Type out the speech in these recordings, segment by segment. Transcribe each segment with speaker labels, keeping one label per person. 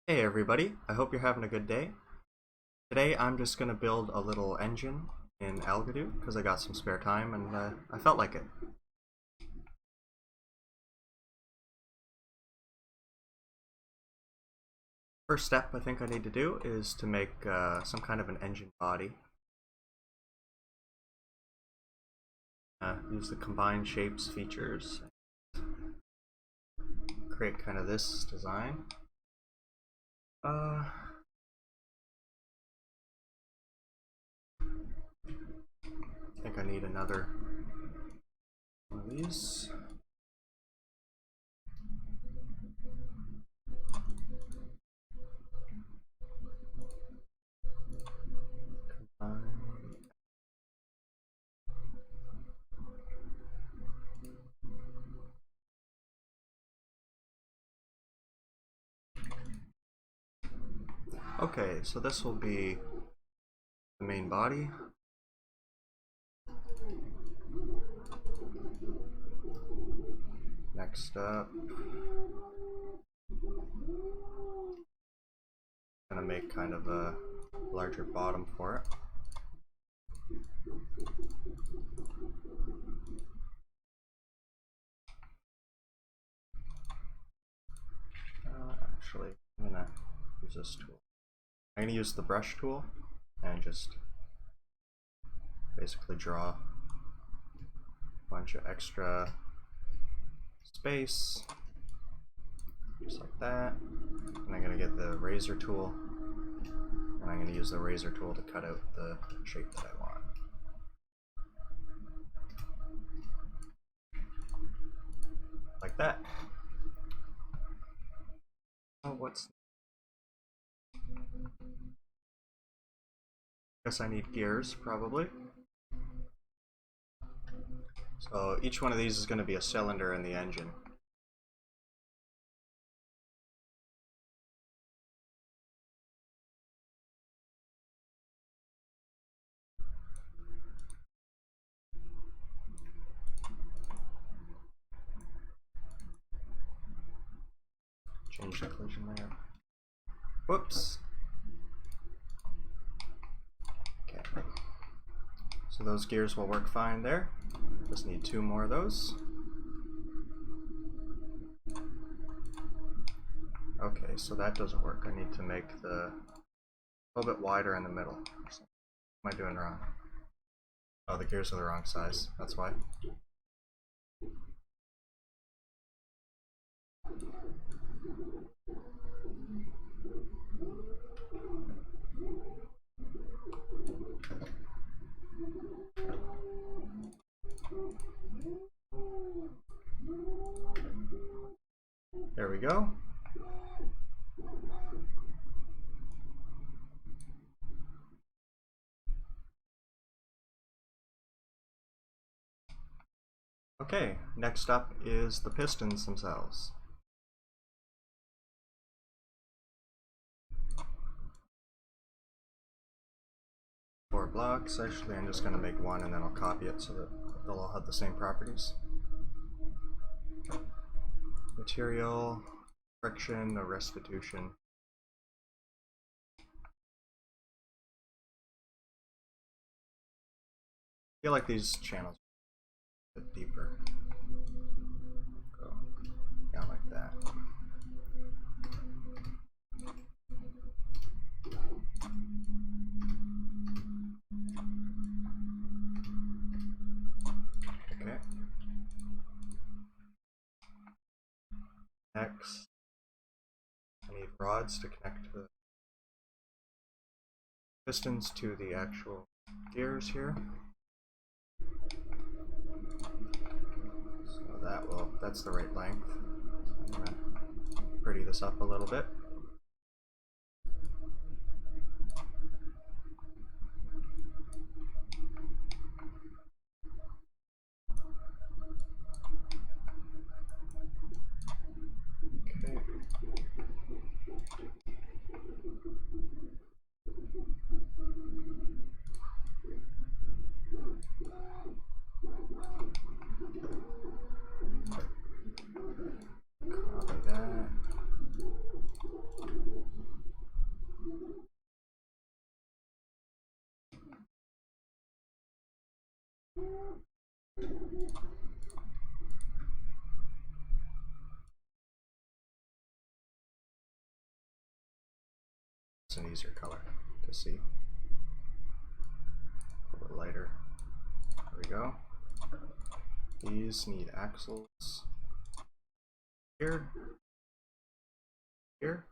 Speaker 1: Hey everybody, I hope you're having a good day. Today I'm just going to build a little engine in Algodoo because I got some spare time and I felt like it. First step I think I need to do is to make some kind of an engine body. Use the combine shapes features. Create kind of this design. I think I need another one of these. Okay, so this will be the main body. Next up, I'm gonna make kind of a larger bottom for it. Actually, I'm gonna use this tool. I'm gonna use the brush tool and just basically draw a bunch of extra space, just like that. And I'm gonna get the razor tool, and I'm gonna use the razor tool to cut out the shape that I want. Like that. Oh, what's... Guess I need gears, probably. So each one of these is going to be a cylinder in the engine. Change the collision layer. Whoops. Okay. So those gears will work fine there. Just need 2 more of those. Okay, so that doesn't work. I need to make a little bit wider in the middle. What am I doing wrong? Oh, the gears are the wrong size. That's why. There we go. Okay, next up is the pistons themselves. Four blocks. Actually, I'm just going to make one and then I'll copy it so that they'll all have the same properties. Material, friction, or restitution. I feel like these channels are a bit deeper. Go down like that. Okay. Next, I need rods to connect the pistons to the actual gears here. So that's the right length. I'm gonna pretty this up a little bit. Copy that. It's an easier color to see. A little lighter. There we go. These need axles here, here.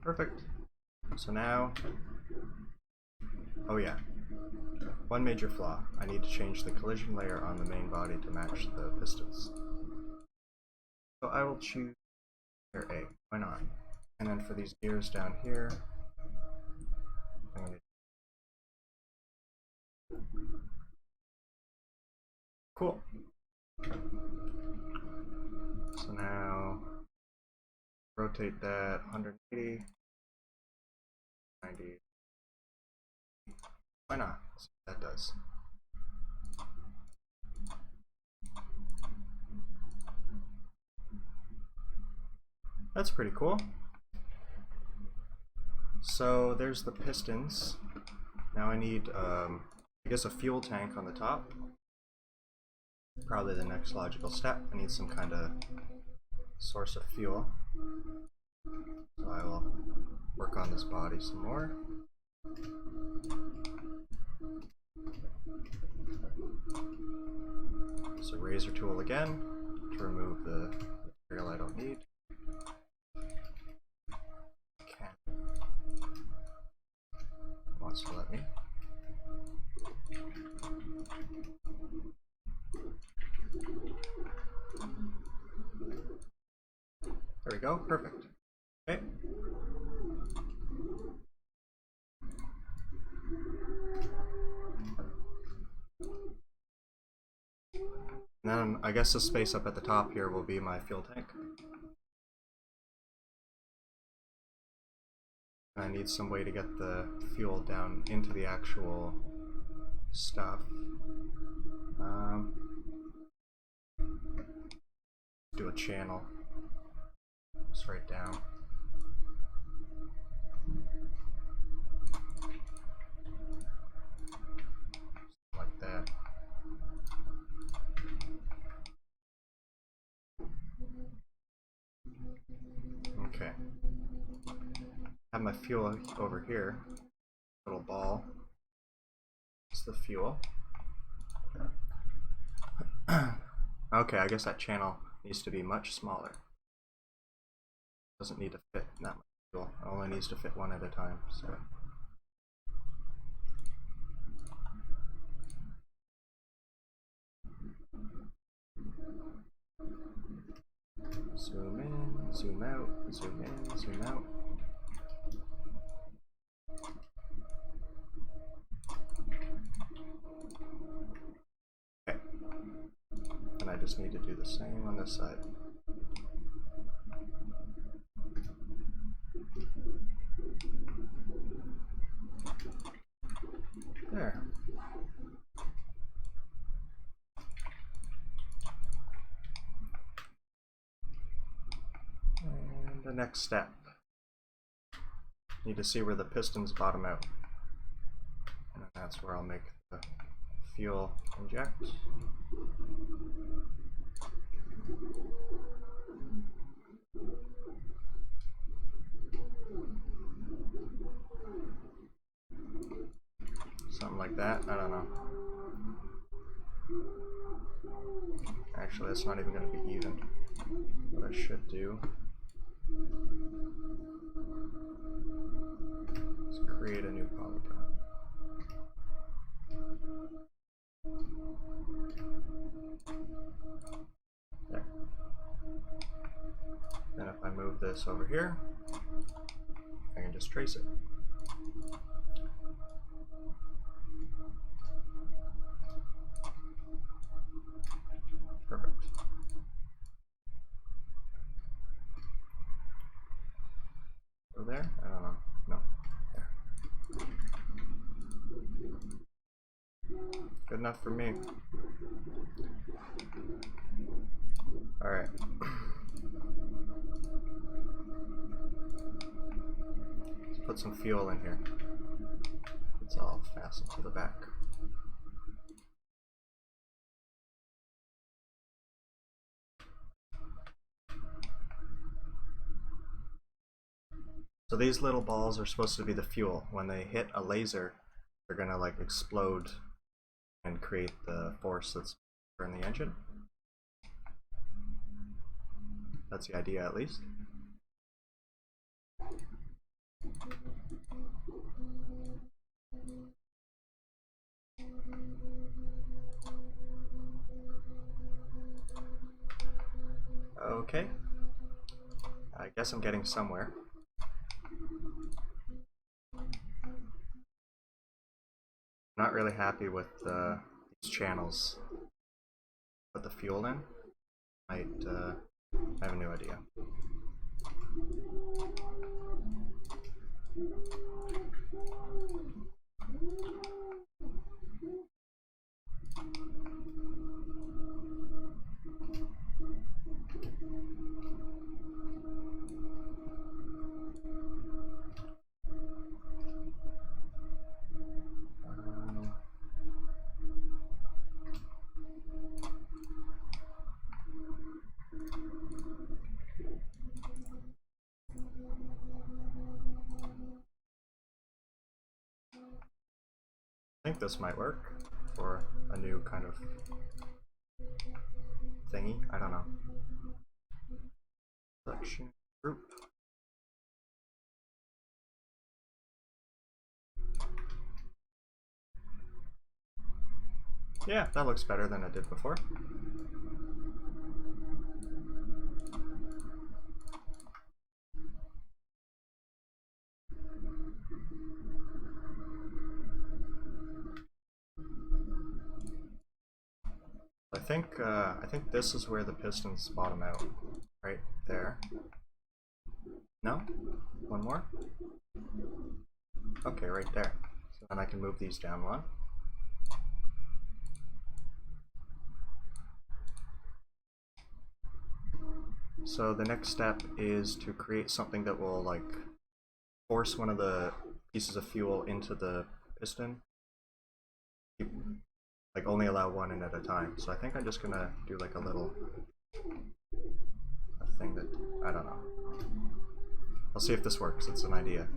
Speaker 1: Perfect. So now, oh yeah, one major flaw. I need to change the collision layer on the main body to match the pistons. So I will choose layer A. Why not? And then for these gears down here, I'm going to cool. So now rotate that 180, 90. Why not? Let's see what that does. That's pretty cool. So there's the pistons. Now I need, I guess, a fuel tank on the top. Probably the next logical step. I need some kind of source of fuel. So I will work on this body some more. Use a razor tool again to remove the material I don't need. Okay. Wants to let me. There we go, perfect. Okay. And then I guess the space up at the top here will be my fuel tank. I need some way to get the fuel down into the actual stuff. Do a channel. Just right down. Like that. Okay. Have my fuel over here. Little ball. It's the fuel. Okay, I guess that channel needs to be much smaller. Doesn't need to fit that much fuel. It only needs to fit one at a time. So. Zoom in, zoom out, zoom in, zoom out. Okay. And I just need to do the same on this side. There. And the next step. Need to see where the pistons bottom out. And that's where I'll make the fuel inject. Something like that, I don't know. Actually, that's not even going to be even. What I should do is create a new polygon. There. Then if I move this over here, I can just trace it. Perfect. Go there? I don't know. No. There. Good enough for me. Alright. Let's put some fuel in here. It's all fastened to the back. So these little balls are supposed to be the fuel. When they hit a laser, they're gonna like explode and create the force that's in the engine. That's the idea, at least. Okay. I guess I'm getting somewhere. Not really happy with these channels. Put the fuel in. I have no idea. I think this might work for a new kind of thingy. I don't know. Selection group. Yeah, that looks better than it did before. I think this is where the pistons bottom out, right there. No? One more? Okay, right there. So then I can move these down one. So the next step is to create something that will like force one of the pieces of fuel into the piston. Like only allow one in at a time. So I think I'm just gonna do like a thing that, I don't know. I'll see if this works. It's an idea.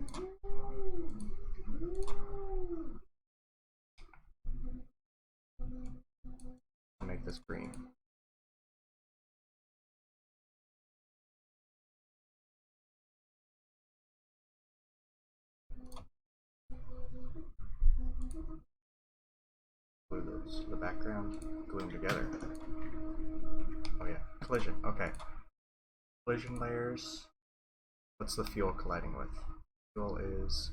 Speaker 1: I'll make this green. Glue those to the background, glue them together. Oh yeah, collision, okay. Collision layers. What's the fuel colliding with? Fuel is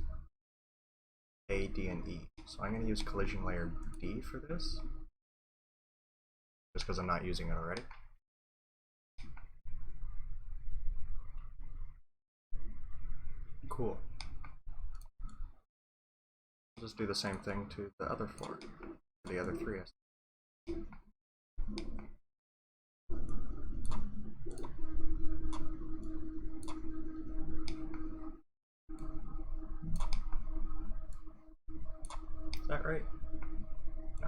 Speaker 1: A, D, and E. So I'm going to use collision layer D for this. Just because I'm not using it already. Cool. I'll just do the same thing to the other four. The other three. Is that right? No.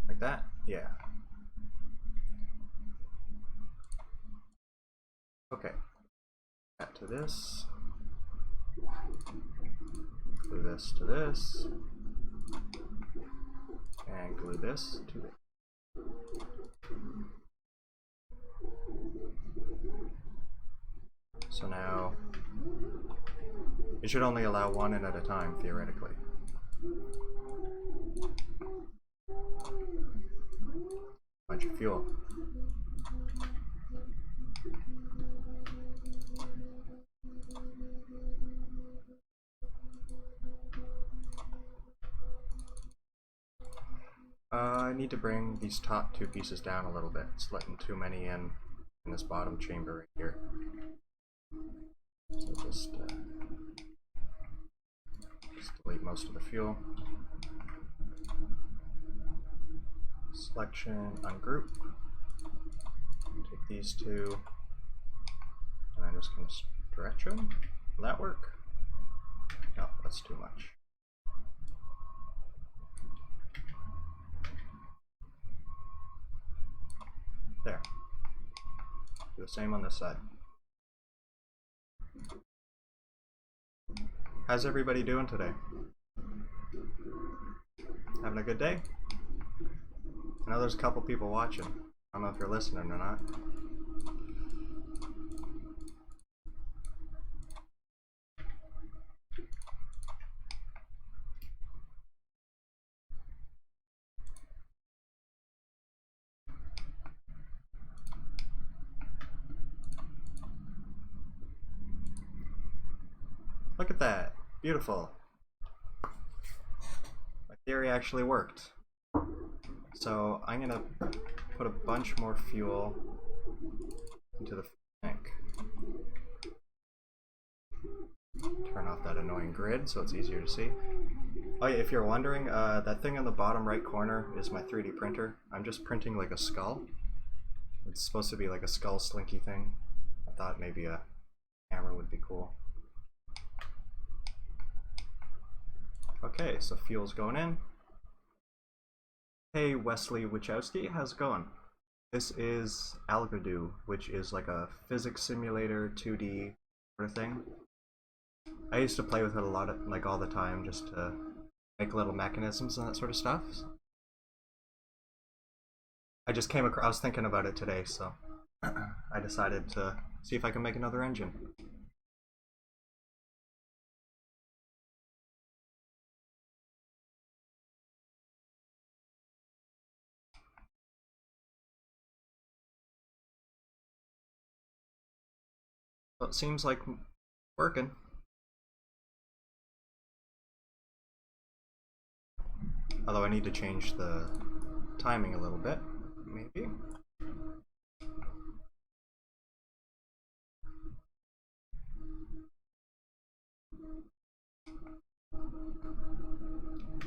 Speaker 1: Like that? Yeah. Okay. That to this. Glue this to this. And glue this to it. So now it should only allow one in at a time, theoretically. Bunch of fuel. I need to bring these top two pieces down a little bit. It's letting too many in this bottom chamber right here. So just delete most of the fuel. Selection, ungroup. Take these two, and I'm just going to stretch them. Will that work? No, that's too much. There. Do the same on this side. How's everybody doing today? Having a good day? I know there's a couple people watching. I don't know if you're listening or not. Look at that. Beautiful. My theory actually worked. So I'm gonna put a bunch more fuel into the tank. Turn off that annoying grid so it's easier to see. Oh yeah, if you're wondering, that thing in the bottom right corner is my 3D printer. I'm just printing like a skull. It's supposed to be like a skull slinky thing. I thought maybe a camera would be cool. Okay, so fuel's going in. Hey Wesley Wachowski, how's it going? This is Algodoo, which is like a physics simulator 2D sort of thing. I used to play with it a lot, like all the time, just to make little mechanisms and that sort of stuff. I just came across, I was thinking about it today, so I decided to see if I can make another engine. Well, it seems like working. Although I need to change the timing a little bit, maybe.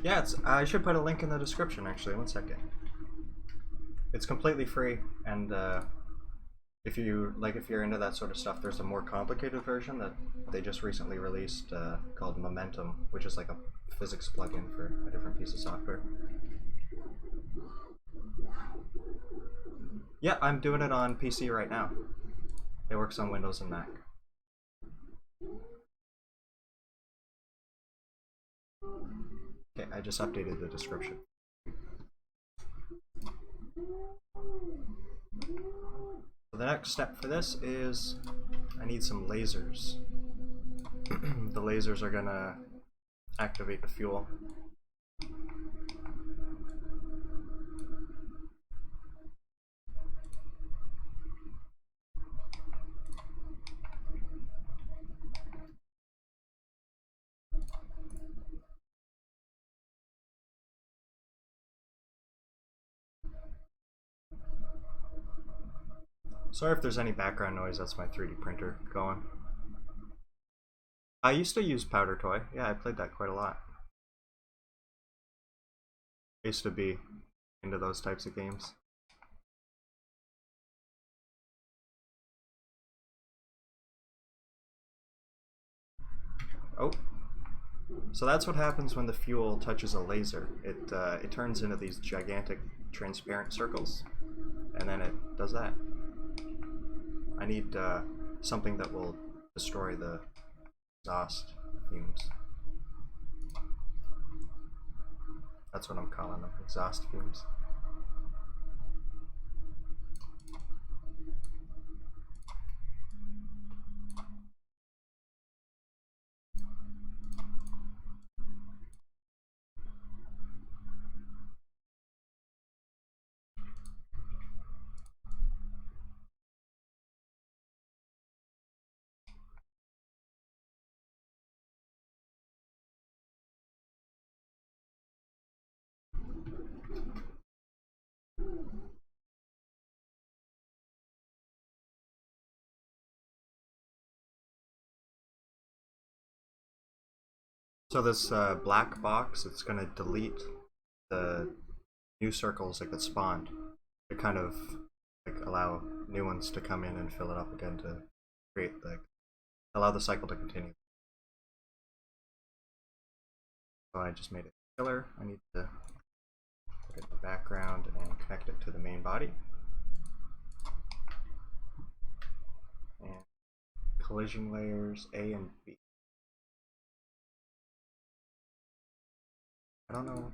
Speaker 1: Yeah, I should put a link in the description actually, one second. It's completely free, and if you're into that sort of stuff, there's a more complicated version that they just recently released called Momentum, which is like a physics plugin for a different piece of software. Yeah, I'm doing it on PC right now. It works on Windows and Mac. Okay, I just updated the description. So the next step for this is I need some lasers. The lasers are gonna activate the fuel. Sorry if there's any background noise, that's my 3D printer going. I used to use Powder Toy. Yeah, I played that quite a lot. I used to be into those types of games. Oh. So that's what happens when the fuel touches a laser. It turns into these gigantic transparent circles, and then it does that. I need something that will destroy the exhaust fumes. That's what I'm calling them, exhaust fumes. So this black box, it's going to delete the new circles that get spawned to kind of like allow new ones to come in and fill it up again to create allow the cycle to continue. So I just made it killer. I need to put it in the background and connect it to the main body. And collision layers A and B. I don't know.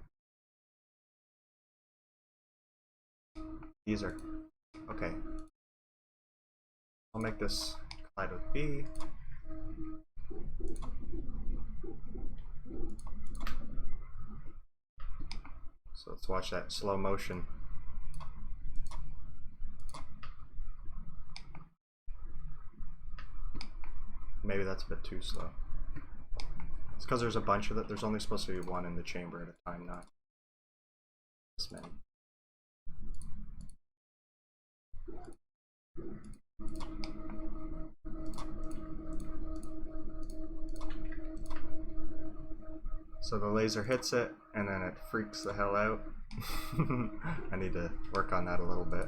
Speaker 1: These are okay. I'll make this collide with B. So let's watch that slow motion. Maybe that's a bit too slow. It's because there's a bunch of it. There's only supposed to be one in the chamber at a time, not this many. So the laser hits it, and then it freaks the hell out. I need to work on that a little bit.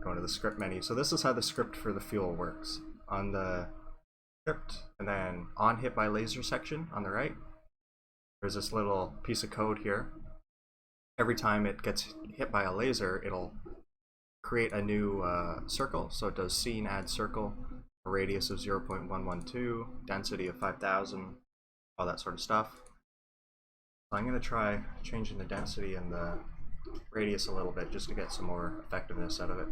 Speaker 1: Go into the script menu. So this is how the script for the fuel works. On the script, and then on hit by laser section on the right, there's this little piece of code here. Every time it gets hit by a laser, it'll create a new circle. So it does scene add circle, a radius of 0.112, density of 5,000, all that sort of stuff. So I'm going to try changing the density and the radius a little bit just to get some more effectiveness out of it.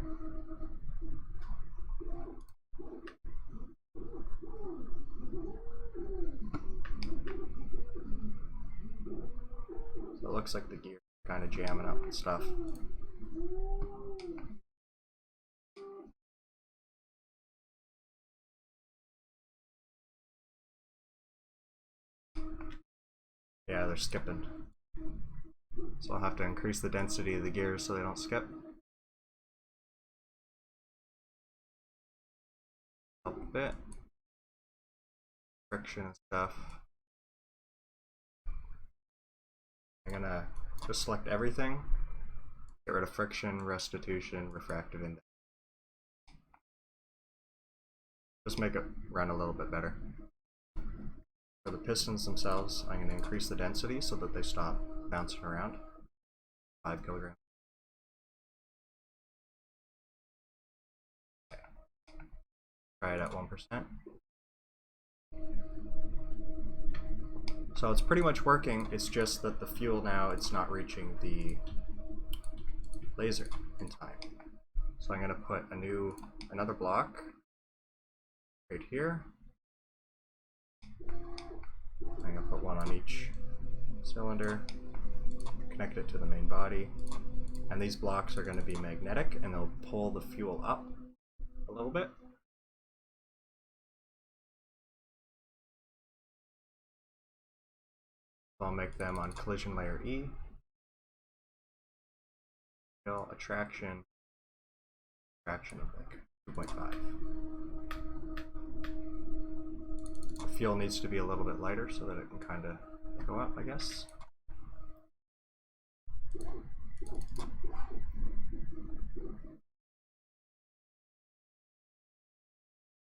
Speaker 1: So it looks like the gear is kind of jamming up and stuff. Yeah, they're skipping. So I'll have to increase the density of the gears so they don't skip. Help a bit. Friction and stuff. I'm gonna just select everything. Get rid of friction, restitution, refractive index. Just make it run a little bit better. For the pistons themselves, I'm going to increase the density so that they stop bouncing around. 5 kilograms. Okay. Try it at 1%. So it's pretty much working, it's just that the fuel now, it's not reaching the laser in time. So I'm going to put another block right here. I'm going to put one on each cylinder, connect it to the main body, and these blocks are going to be magnetic and they'll pull the fuel up a little bit. So I'll make them on collision layer E. Attraction of like 2.5. The fuel needs to be a little bit lighter so that it can kind of go up, I guess.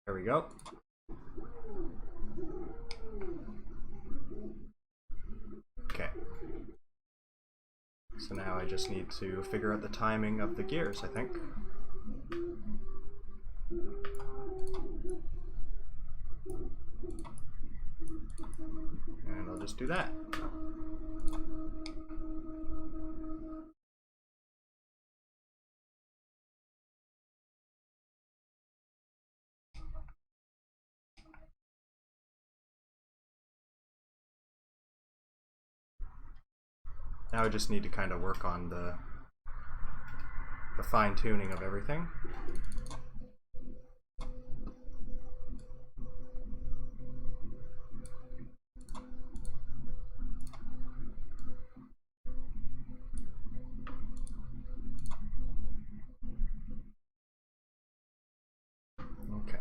Speaker 1: There we go. Okay. So now I just need to figure out the timing of the gears, I think. And I'll just do that. Now I just need to kind of work on the fine-tuning of everything. Okay.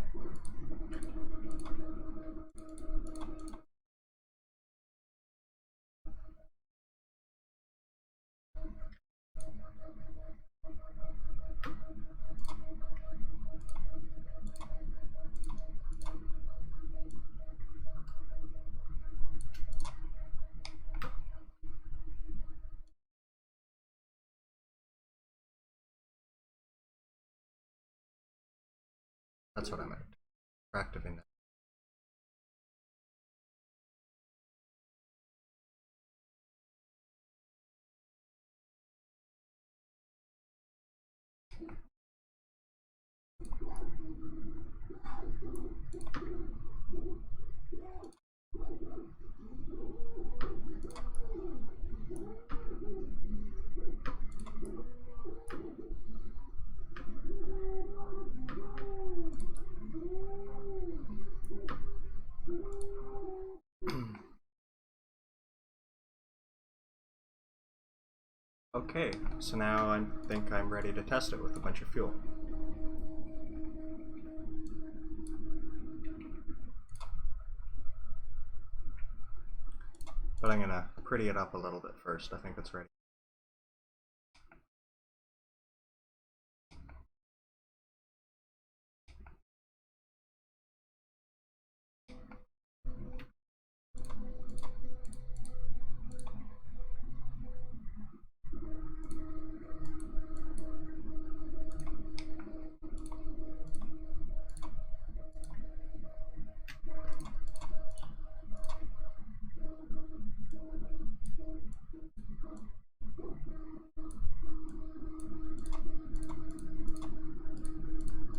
Speaker 1: That's what I meant. Refractive index. Okay, so now I think I'm ready to test it with a bunch of fuel. But I'm gonna pretty it up a little bit first. I think it's ready.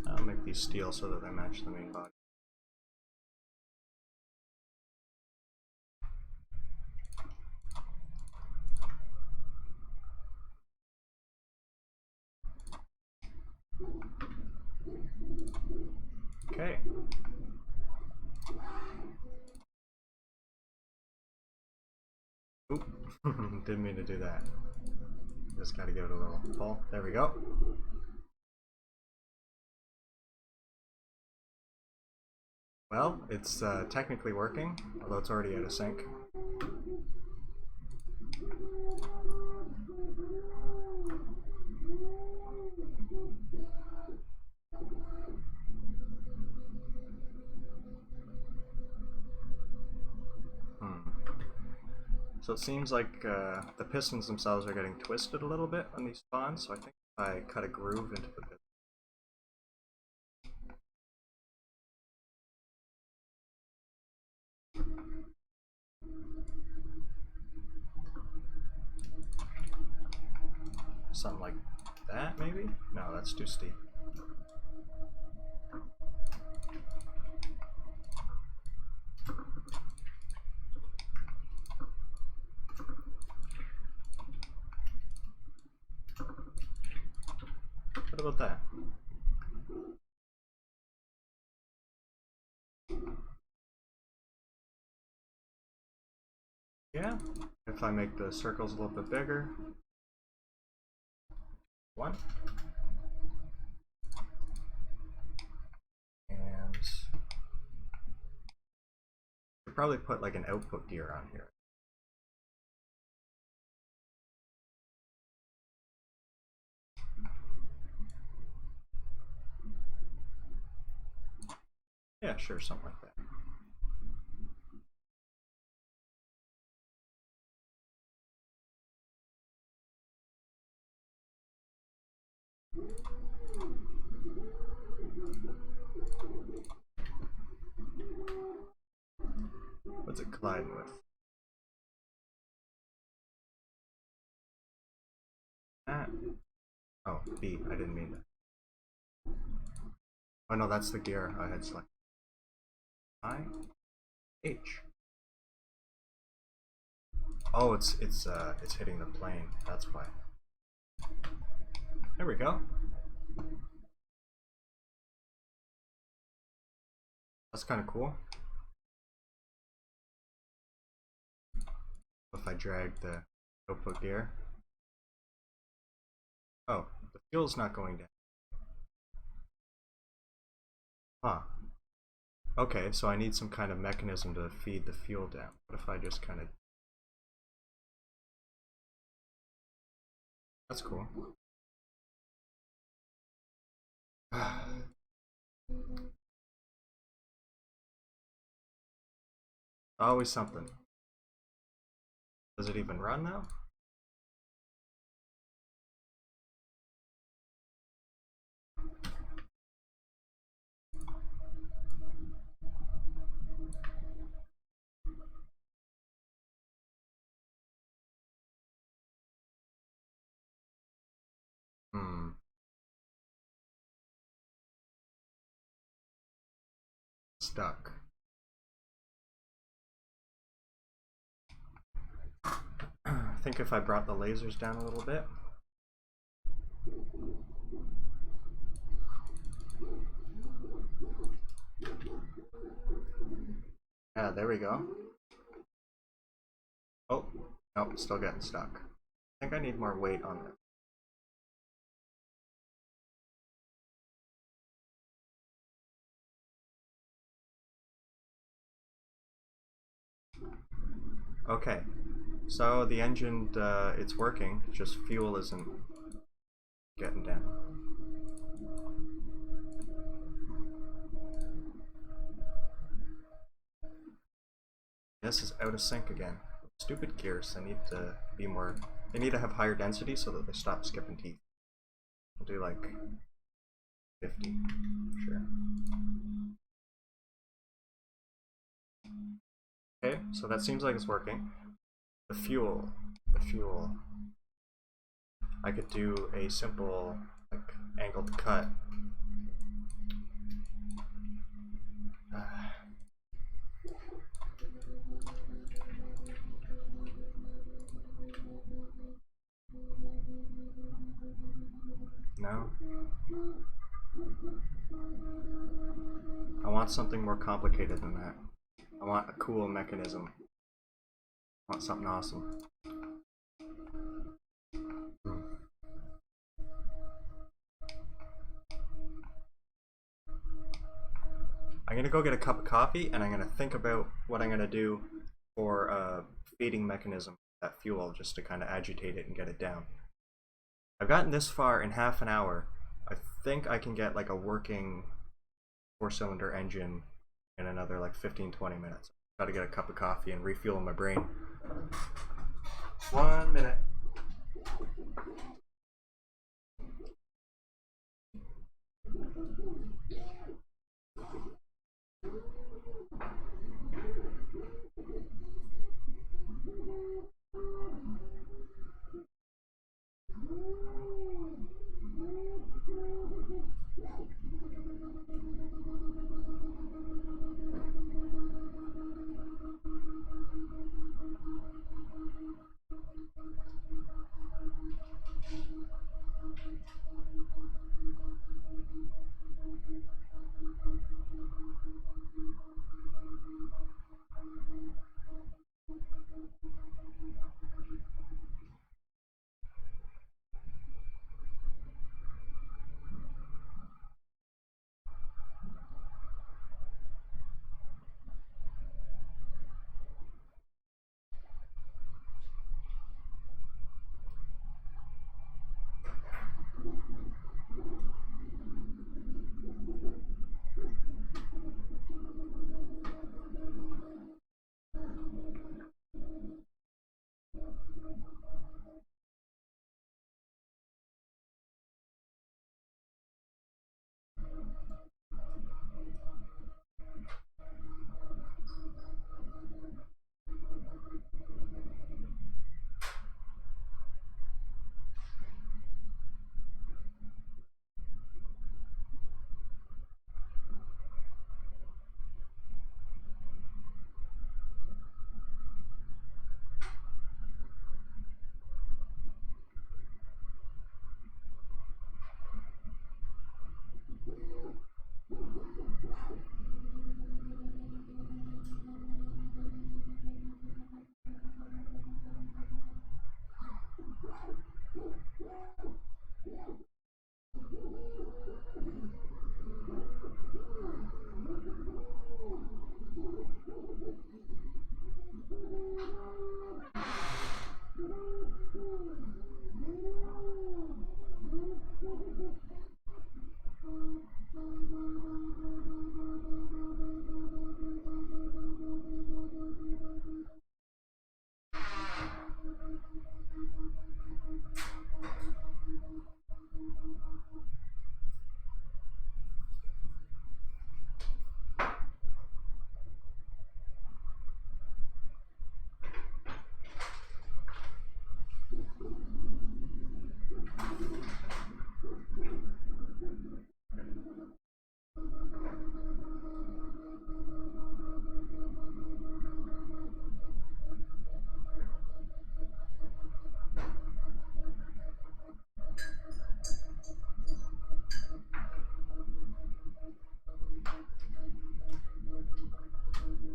Speaker 1: I'll make these steel so that they match the main body. Okay. Oop, didn't mean to do that. Just gotta give it a little pull. There we go. Well, it's technically working, although it's already out of sync. So it seems like the pistons themselves are getting twisted a little bit when these spawn, so I think if I cut a groove into the piston. Something like that, maybe? No, that's too steep. What about that? Yeah, if I make the circles a little bit bigger. One. And I'll probably put like an output gear on here. Yeah, sure, something like that. What's it colliding with? That. Oh, B. I didn't mean that. Oh no, that's the gear I had selected. I. H. Oh, it's hitting the plane. That's why. There we go. That's kind of cool. If I drag the output gear. Oh, the fuel's not going down. Huh. Okay, so I need some kind of mechanism to feed the fuel down. What if I just kind of... That's cool. Always something. Does it even run now? Stuck. I think if I brought the lasers down a little bit. Yeah, there we go. Oh, nope, still getting stuck. think I need more weight on it. Okay, so the engine, it's working, just fuel isn't getting down. This is out of sync again. Stupid gears, they need to be more, they need to have higher density so that they stop skipping teeth. We'll do like 50, sure. Okay, so that seems like it's working. The fuel. I could do a simple, like, angled cut. No? I want something more complicated than that. I want a cool mechanism. I want something awesome. I'm gonna go get a cup of coffee and I'm gonna think about what I'm gonna do for a feeding mechanism, that fuel, just to kind of agitate it and get it down. I've gotten this far in half an hour. I think I can get like a working 4-cylinder engine in another like 15-20 minutes. Gotta get a cup of coffee and refuel my brain. 1 minute.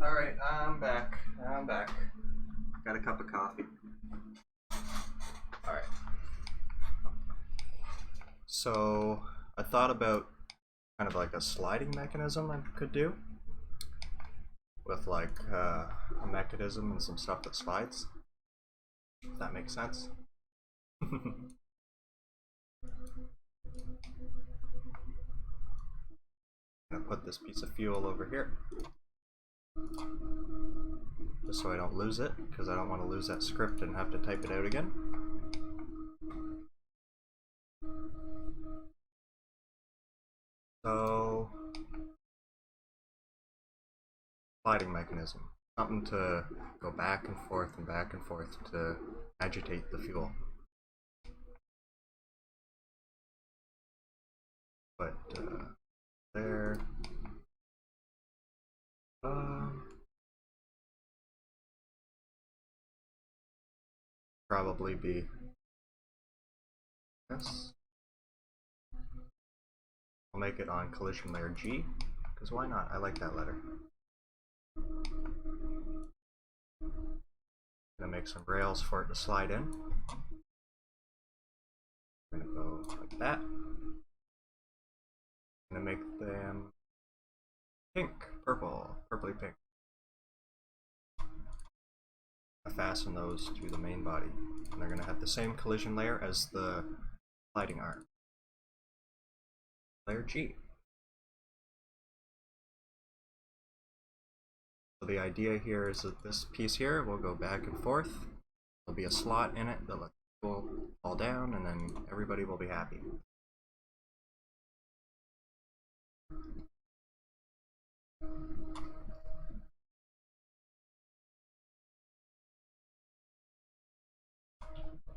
Speaker 1: Alright, I'm back. Got a cup of coffee. Alright. So I thought about kind of like a sliding mechanism I could do with like a mechanism and some stuff that slides, if that makes sense. I'm gonna put this piece of fuel over here just so I don't lose it, because I don't want to lose that script and have to type it out again. So, sliding mechanism, something to go back and forth to agitate the fuel. But there. Probably be this. I'll make it on collision layer G, because why not? I like that letter. Gonna make some rails for it to slide in. I'm gonna go like that. I'm gonna make them pink, purple, purpley pink. I fasten those to the main body, and they're gonna have the same collision layer as the sliding arm. Layer G. So the idea here is that this piece here will go back and forth. There'll be a slot in it that lets the fuel fall down, and then everybody will be happy.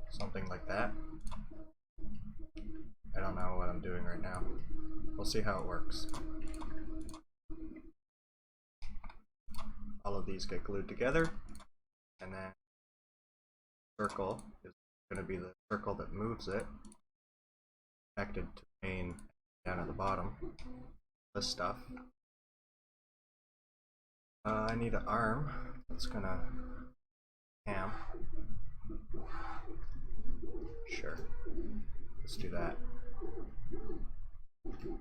Speaker 1: Something like that. I don't know what I'm doing right now. We'll see how it works. All of these get glued together, and then circle is going to be the circle that moves it, connected to the main down at the bottom. This stuff. I need an arm that's going to cam. Sure. Let's do that.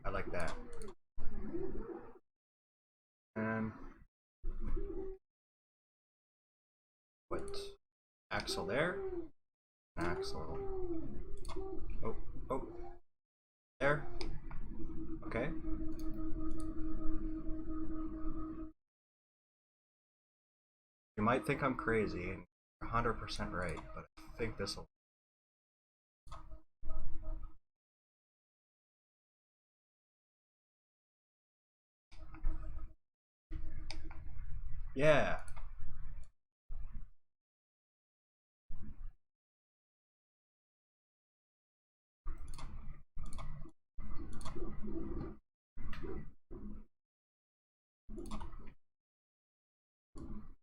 Speaker 1: I like that. And put axle there. Axle. Oh. There. Okay. You might think I'm crazy, and you're 100% right, but I think this will. Yeah.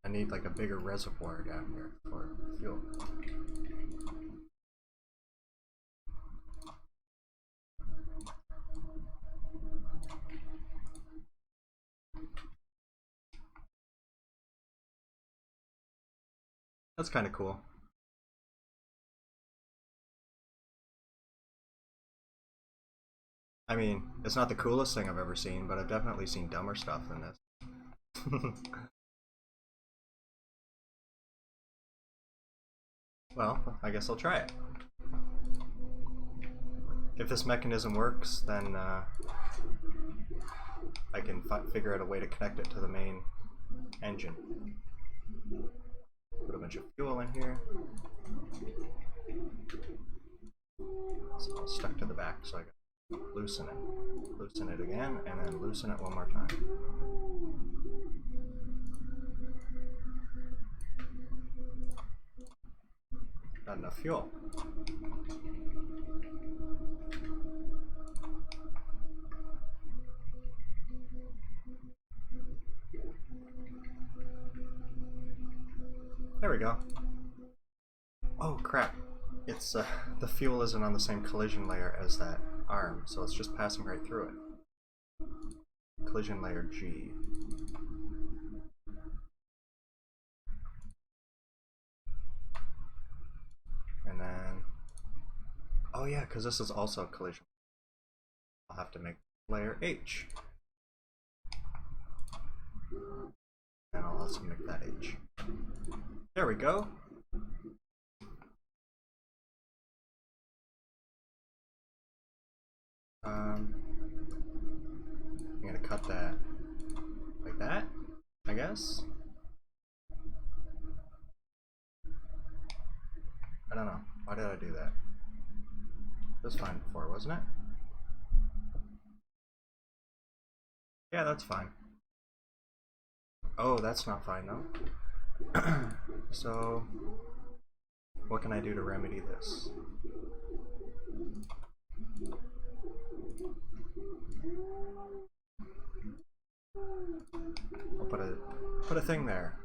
Speaker 1: I need like a bigger reservoir down here for fuel. That's kind of cool. I mean, it's not the coolest thing I've ever seen, but I've definitely seen dumber stuff than this. Well, I guess I'll try it. If this mechanism works, then I can figure out a way to connect it to the main engine. Put a bunch of fuel in here. It's all stuck to the back, so I gotta loosen it again, and then loosen it one more time. Not enough fuel. There we go. Oh crap. It's the fuel isn't on the same collision layer as that arm, so it's just passing right through it. Collision layer G. And then, oh yeah, because this is also collision have to make layer H. And I'll also make that H. There we go. I'm gonna cut that like that, I guess. I don't know. Why did I do that? It was fine before, wasn't it? Yeah, that's fine. Oh, that's not fine though. So, what can I do to remedy this? I'll put a thing there.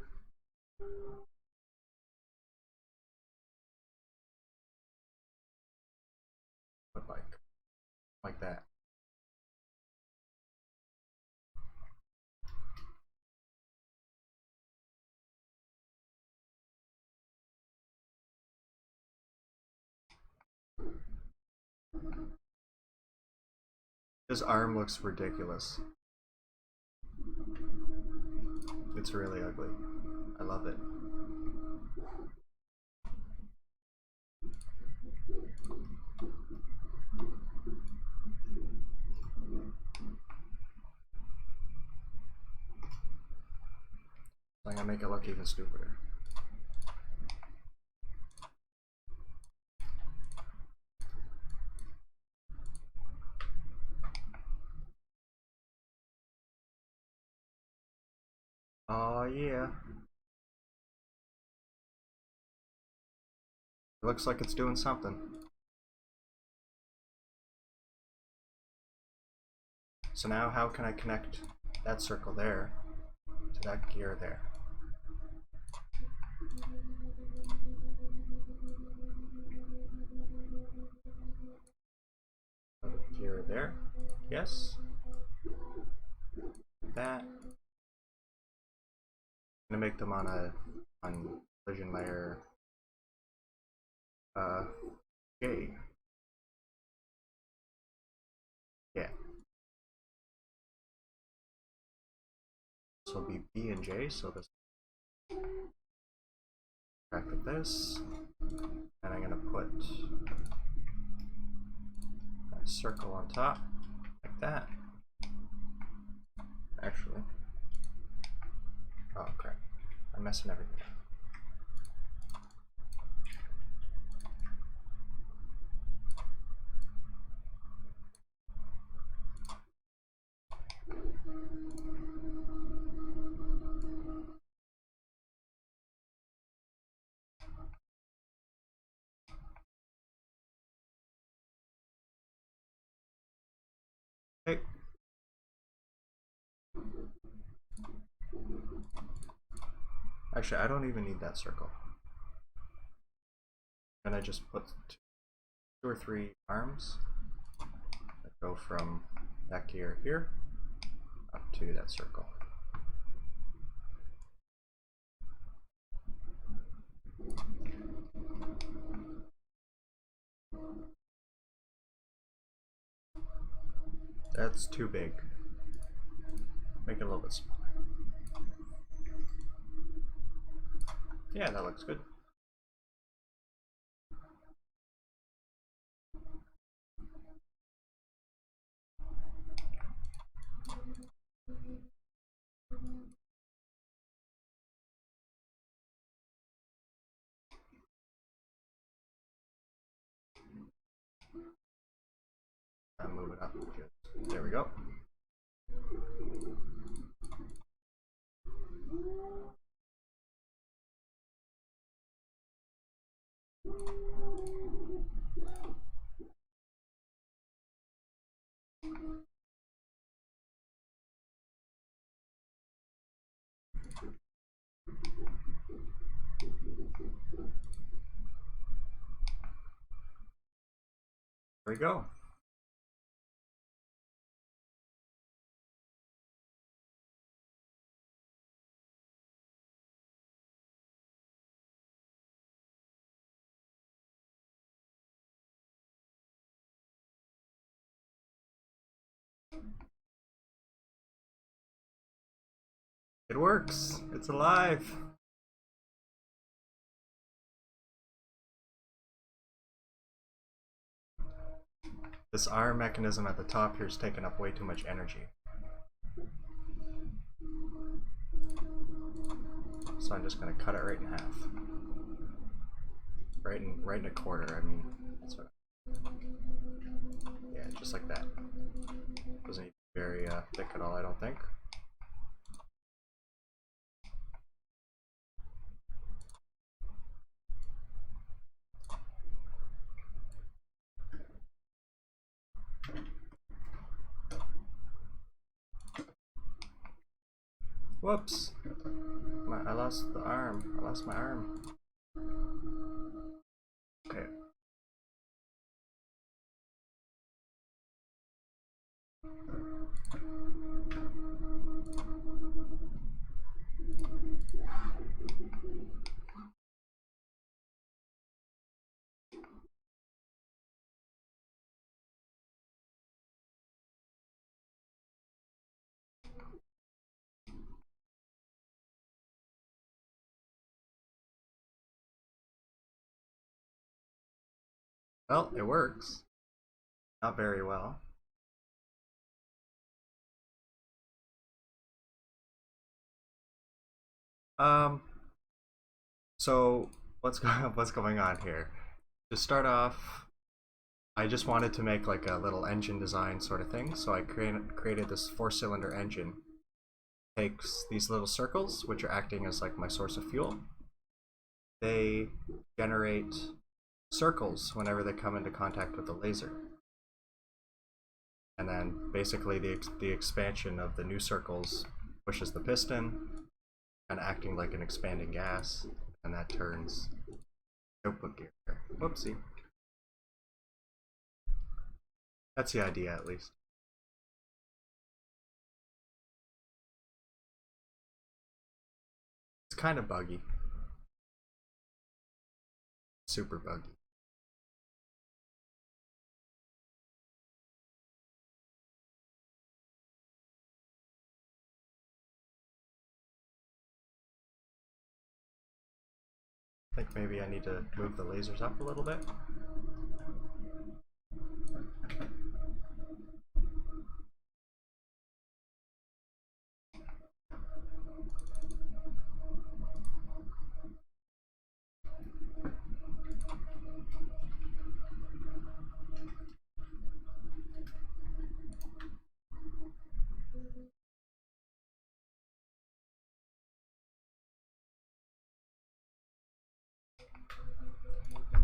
Speaker 1: Put like that. This arm looks ridiculous. It's really ugly. I love it. I'm gonna make it look even stupider. Oh yeah. It looks like it's doing something. So now how can I connect that circle there to that gear there? Gear there. Yes. That. I'm gonna make them on collision layer J. Yeah. This will be B and J, so this back with this. And I'm gonna put a circle on top, like that. Actually. Oh crap. I'm messing everything up. Okay. Actually, I don't even need that circle. I'm gonna just put two or three arms that go from that gear here up to that circle. That's too big. Make it a little bit smaller. Yeah, that looks good. I'll move it up. There we go. There we go. It works! It's alive! This arm mechanism at the top here is taking up way too much energy. So I'm just going to cut it right in half. Right in a quarter, I mean. That's what, yeah, just like that. Doesn't need to be very thick at all, I don't think. Whoops! I lost the arm. I lost my arm. Okay. Well, it works. Not very well. So what's going on here? To start off, I just wanted to make like a little engine design sort of thing, so I created this 4-cylinder engine. Takes these little circles, which are acting as like my source of fuel. They generate circles whenever they come into contact with the laser. And then basically the expansion of the new circles pushes the piston and acting like an expanding gas, and that turns output gear. Whoopsie. That's the idea, at least. It's kind of buggy. Super buggy. I think maybe I need to move the lasers up a little bit.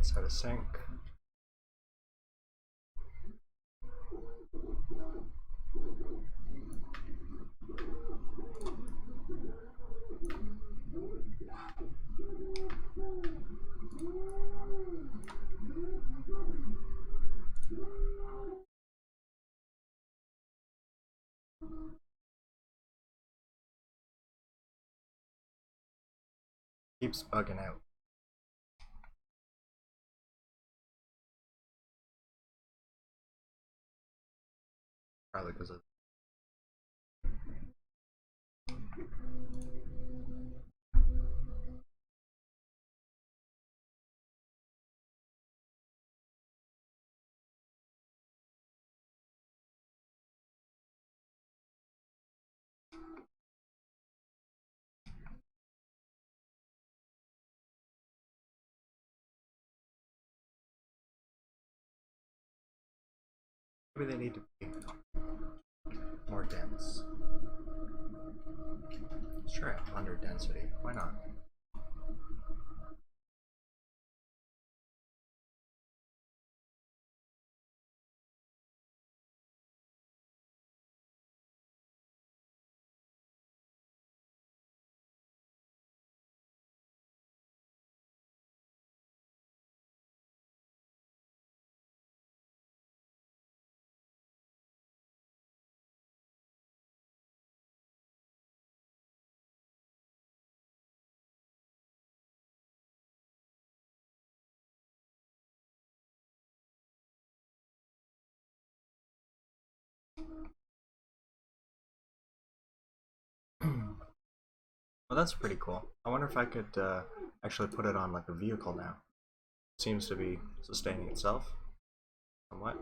Speaker 1: Set a sync. Keeps bugging out. Probably because of maybe they need to be more dense. Let's try under density. Why not? that's pretty cool. I wonder if I could actually put it on like a vehicle now. It seems to be sustaining itself somewhat.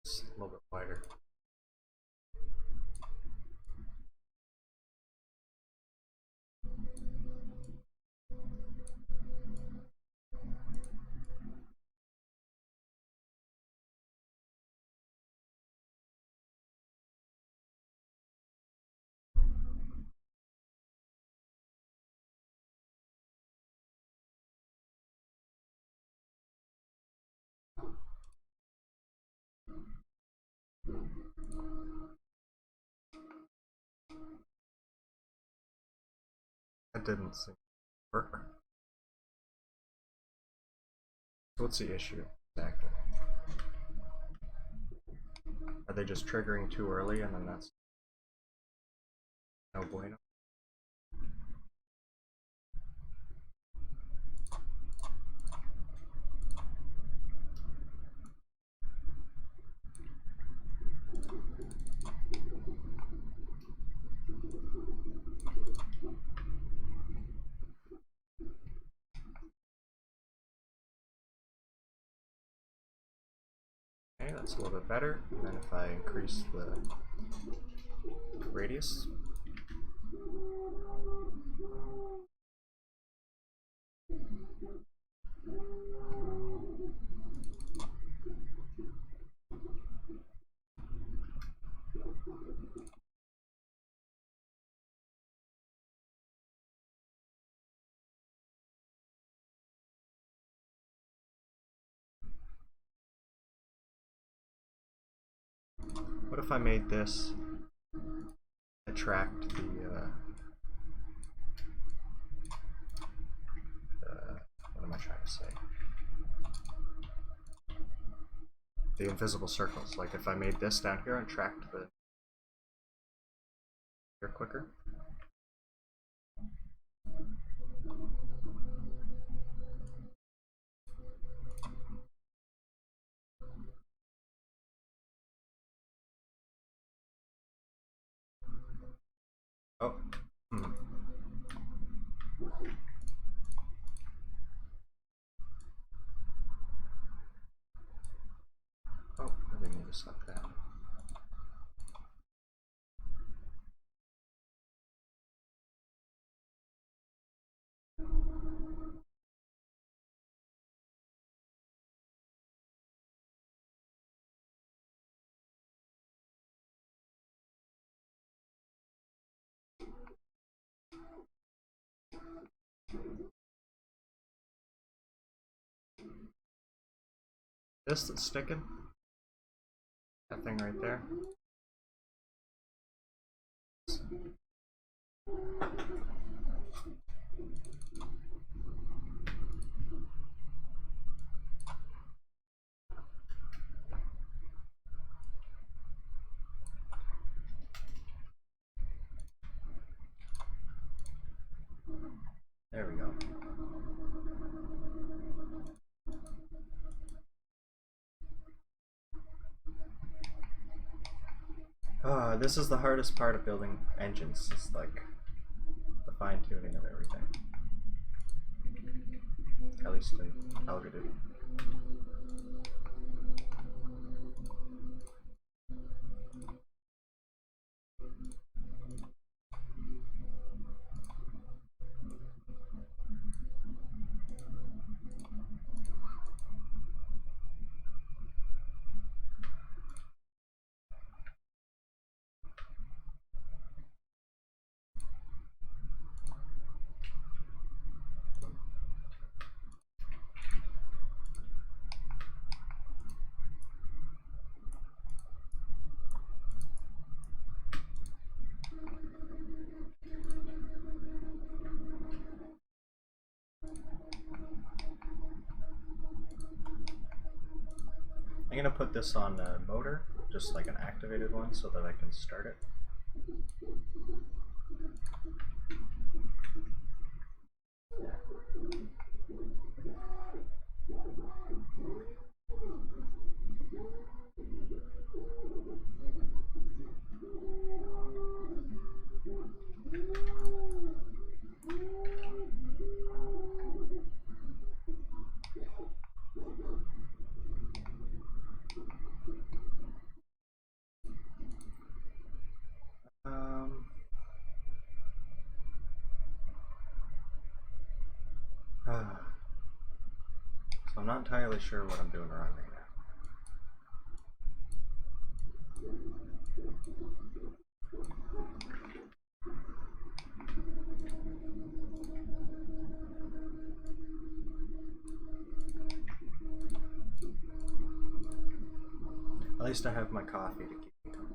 Speaker 1: It's a little bit wider. That didn't seem to work. What's the issue exactly? Are they just triggering too early and then that's no bueno? Okay, that's a little bit better. And then if I increase the radius. What if I made this attract the what am I trying to say? The invisible circles. Like if I made this down here and tracked the here quicker. Oh. Oh, I didn't mean to select that. This that's sticking? That thing right there? There we go. This is the hardest part of building engines. It's like the fine-tuning of everything. At least in Algodoo. I'm gonna put this on a motor, just like an activated one, so that I can start it. So I'm not entirely sure what I'm doing wrong right now. At least I have my coffee to keep me going.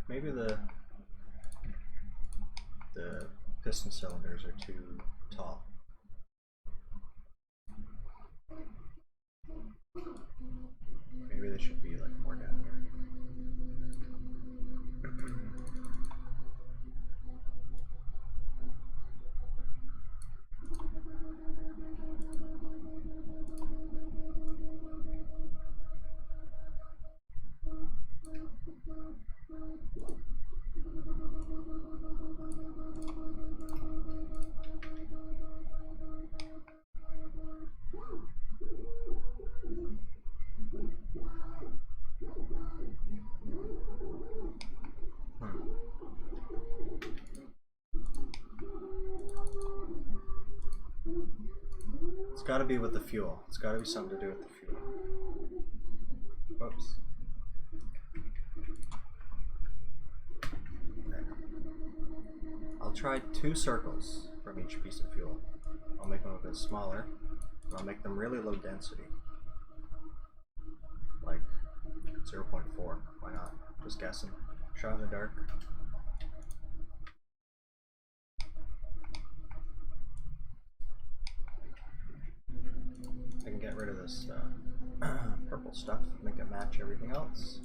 Speaker 1: Maybe the piston cylinders are too tall. Maybe they should be like more down here. It's got to be with the fuel. It's got to be something to do with the fuel. Oops. I'll try 2 circles from each piece of fuel. I'll make them a bit smaller, and I'll make them really low density. Like 0.4. Why not? Just guessing. Shot in the dark. I can get rid of this purple stuff, make it match everything else.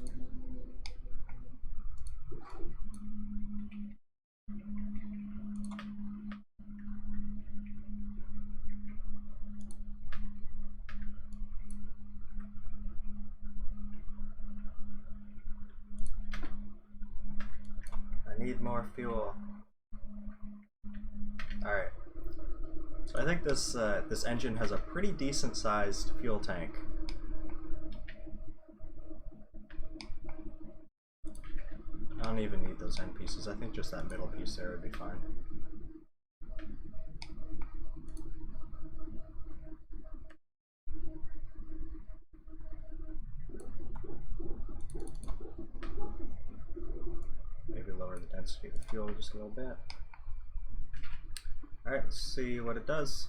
Speaker 1: I need more fuel. Alright. So I think this this engine has a pretty decent sized fuel tank. I don't even need those end pieces. I think just that middle piece there would be fine. Maybe lower the density of the fuel just a little bit. Alright, let's see what it does.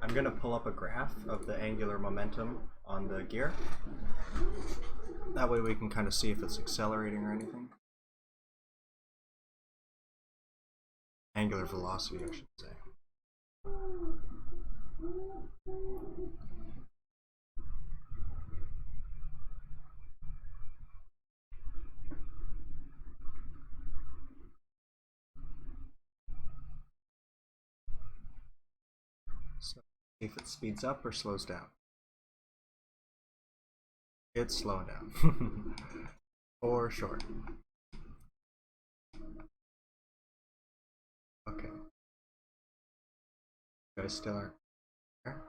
Speaker 1: I'm going to pull up a graph of the angular momentum on the gear. That way we can kind of see if it's accelerating or anything. Angular velocity, I should say. So, if it speeds up or slows down. It's slowing down. For sure. Okay. You guys still aren't there?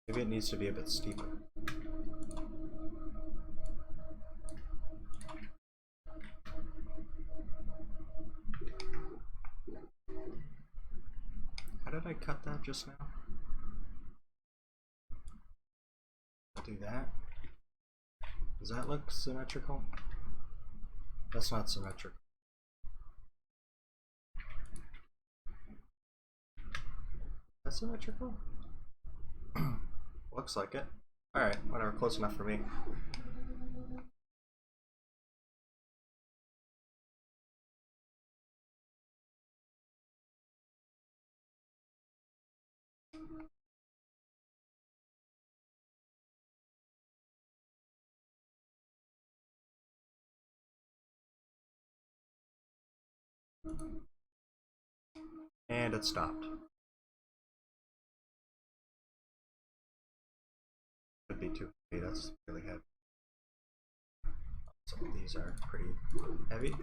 Speaker 1: Maybe it needs to be a bit steeper. How did I cut that just now? do that. Does that look symmetrical? That's not symmetrical. That's symmetrical? Looks like it. Alright, whatever, close enough for me. And it stopped. Could be too heavy, that's really heavy. Some of these are pretty heavy.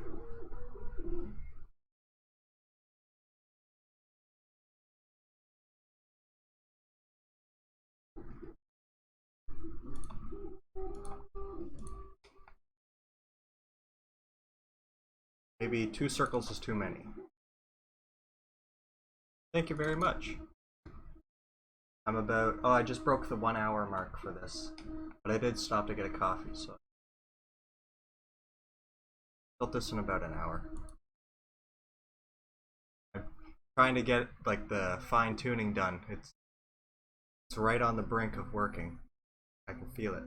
Speaker 1: Maybe 2 circles is too many. Thank you very much. I'm about, oh, I just broke the 1 hour mark for this, but I did stop to get a coffee, so. Built this in about an hour. I'm trying to get like the fine tuning done. It's right on the brink of working. I can feel it.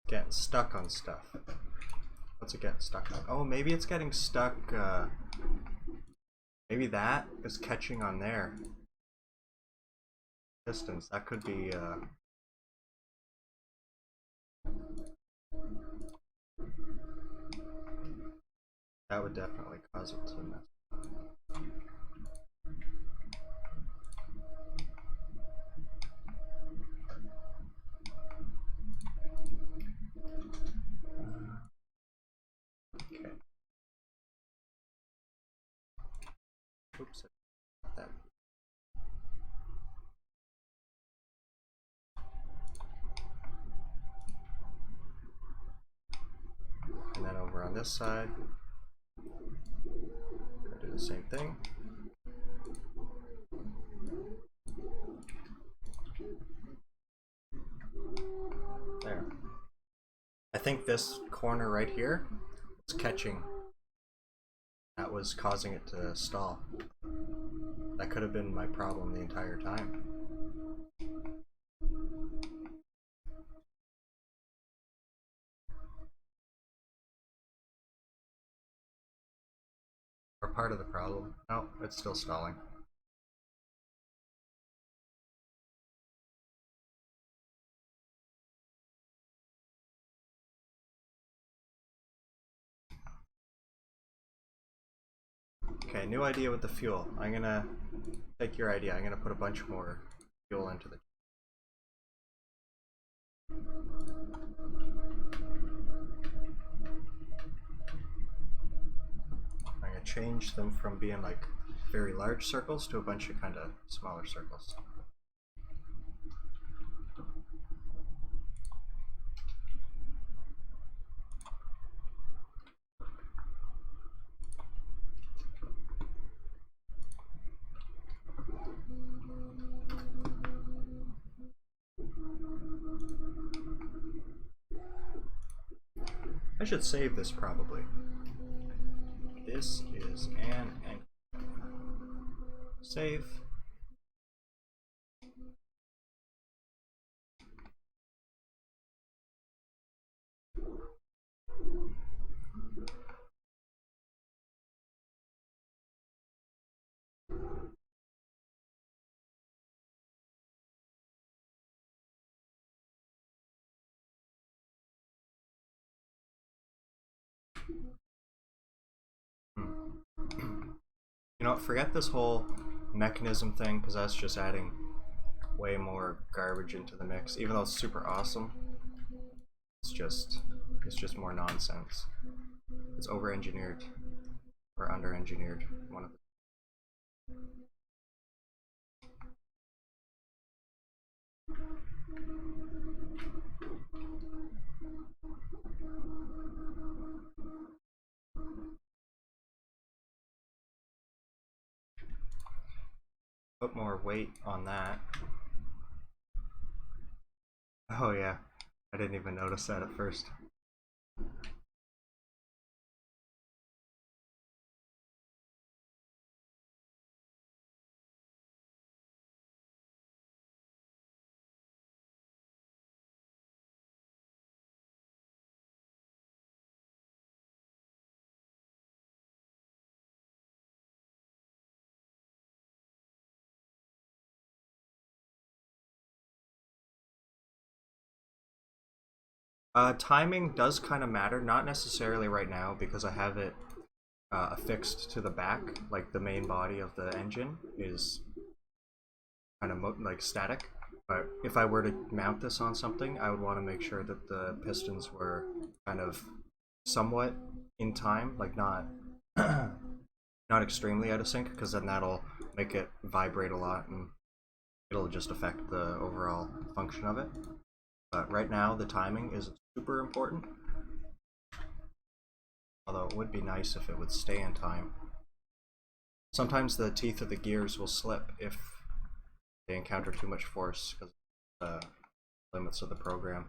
Speaker 1: Getting stuck on stuff. What's it getting stuck on? Oh, maybe it's getting stuck. Maybe that is catching on there. Pistons. That could be. That would definitely cause it to mess up. Okay. Oops. That. And then over on this side, I'll do the same thing. There. I think this corner right here is catching. That was causing it to stall. That could have been my problem the entire time. Or part of the problem. No, it's still stalling. Okay, new idea with the fuel. I'm gonna take your idea. I'm gonna put a bunch more fuel into the. I'm gonna change them from being like very large circles to a bunch of kind of smaller circles. I should save this probably. This is an save. You know what, forget this whole mechanism thing, because that's just adding way more garbage into the mix. Even though it's super awesome, it's just more nonsense. It's over-engineered or under-engineered. One of the put more weight on that. Oh yeah, I didn't even notice that at first. Timing does kind of matter, not necessarily right now because I have it affixed to the back, like the main body of the engine is kind of like static. But if I were to mount this on something, I would want to make sure that the pistons were kind of somewhat in time, like not not extremely out of sync, because then that'll make it vibrate a lot and it'll just affect the overall function of it. But right now, the timing is super important. Although it would be nice if it would stay in time. Sometimes the teeth of the gears will slip if they encounter too much force because of the limits of the program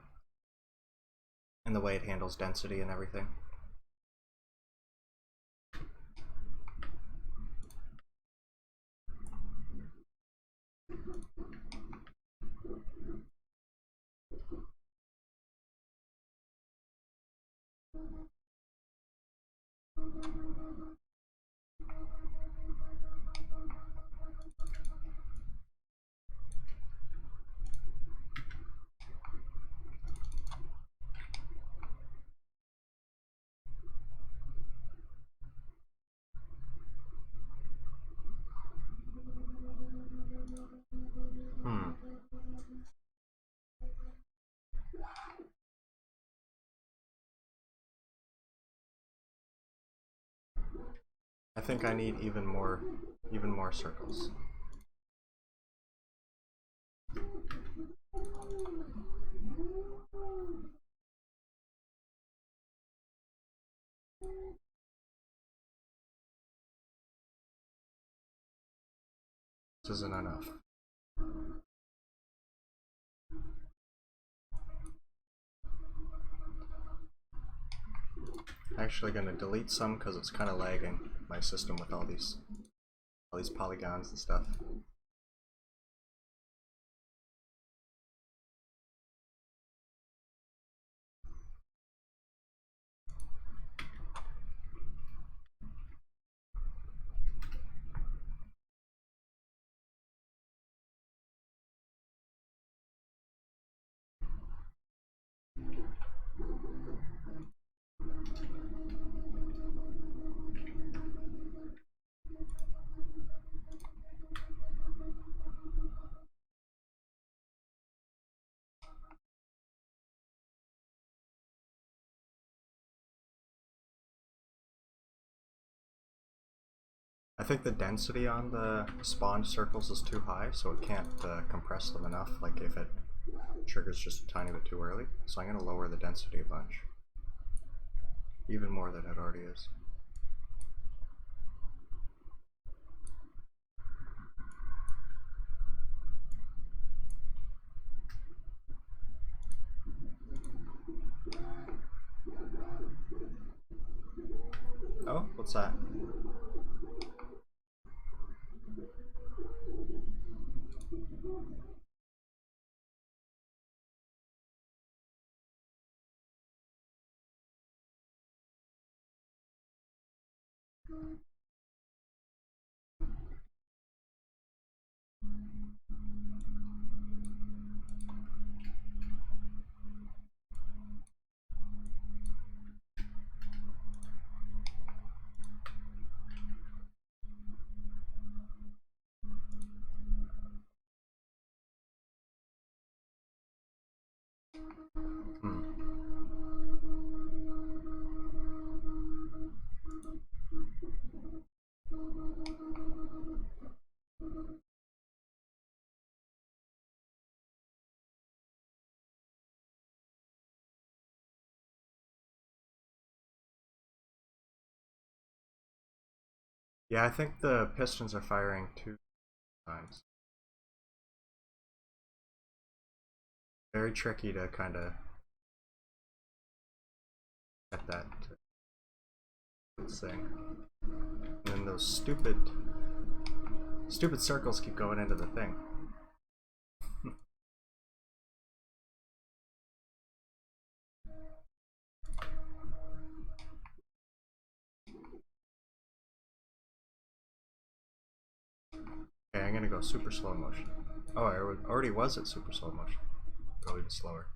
Speaker 1: and the way it handles density and everything. I think I need even more circles. This isn't enough. I'm actually going to delete some because it's kind of lagging my system with all these polygons and stuff. I think the density on the spawned circles is too high, so it can't compress them enough, like if it triggers just a tiny bit too early. So I'm going to lower the density a bunch. Even more than it already is. Oh, what's that? Yeah, I think the pistons are firing too times. Very tricky to kind of get that thing. And then those stupid circles keep going into the thing. Okay, I'm gonna go super slow motion. Oh, I already was at super slow motion. Go even slower.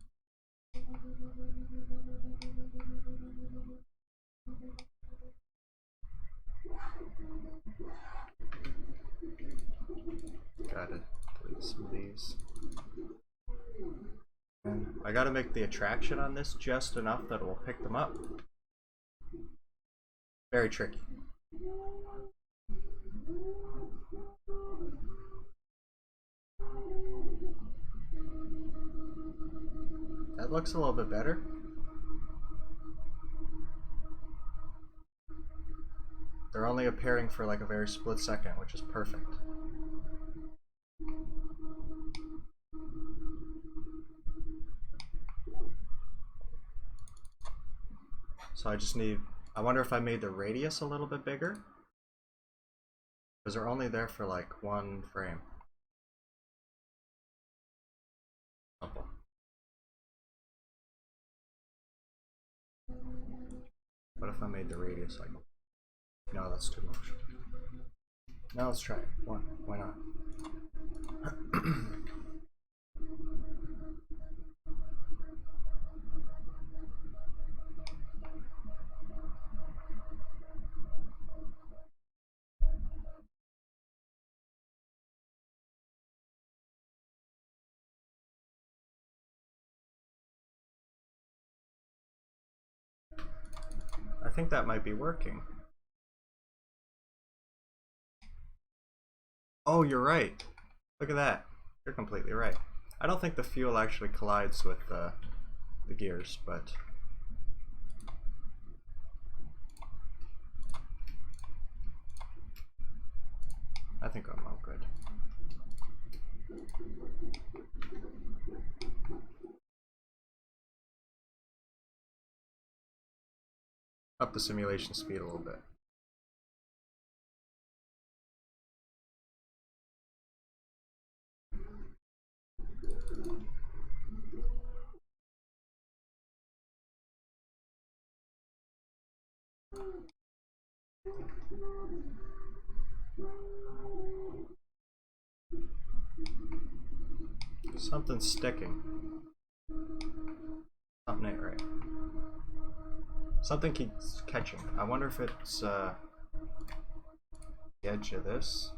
Speaker 1: Gotta delete some of these. And I gotta make the attraction on this just enough that it will pick them up. Very tricky. That looks a little bit better. They're only appearing for like a very split second, which is perfect. So I just need, I wonder if I made the radius a little bit bigger, because they're only there for like one frame. Couple. What if I made the radius like, no, that's too much. Now let's try it. One, why not? I think that might be working. Oh, you're right. Look at that. You're completely right. I don't think the fuel actually collides with the gears, but I think I'm all good. Up the simulation speed a little bit. Something's sticking. Something ain't right. Something keeps catching. I wonder if it's the edge of this.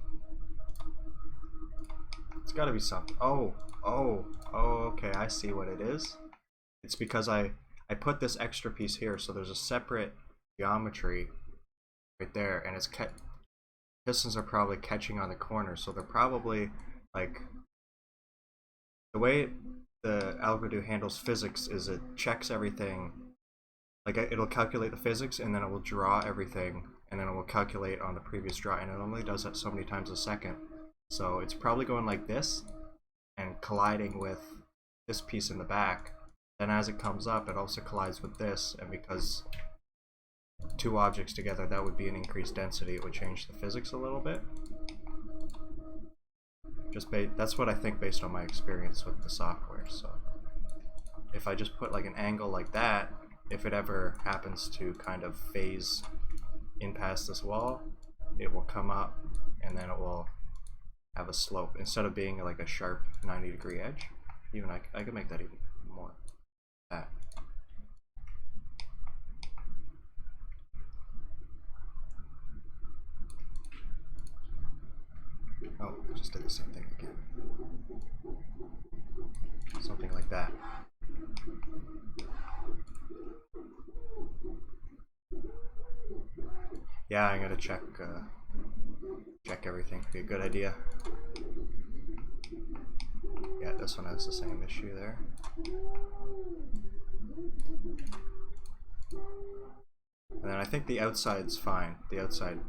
Speaker 1: It's gotta be something. Oh, okay, I see what it is. It's because I put this extra piece here, so there's a separate geometry right there, and it's pistons are probably catching on the corner, so they're probably like, the way the Algodoo handles physics is it checks everything, like it'll calculate the physics and then it will draw everything and then it will calculate on the previous draw, and it only does that so many times a second. So it's probably going like this and colliding with this piece in the back. Then as it comes up, it also collides with this, and because two objects together, that would be an increased density. It would change the physics a little bit. That's what I think based on my experience with the software. So if I just put like an angle like that, if it ever happens to kind of phase in past this wall, it will come up and then it will have a slope instead of being like a sharp 90-degree edge. Even I could make that even more. That. Oh, I just did the same thing again. Something like that. Yeah, I'm gonna check everything. Be a good idea. Yeah, this one has the same issue there. And then I think the outside's fine. The outside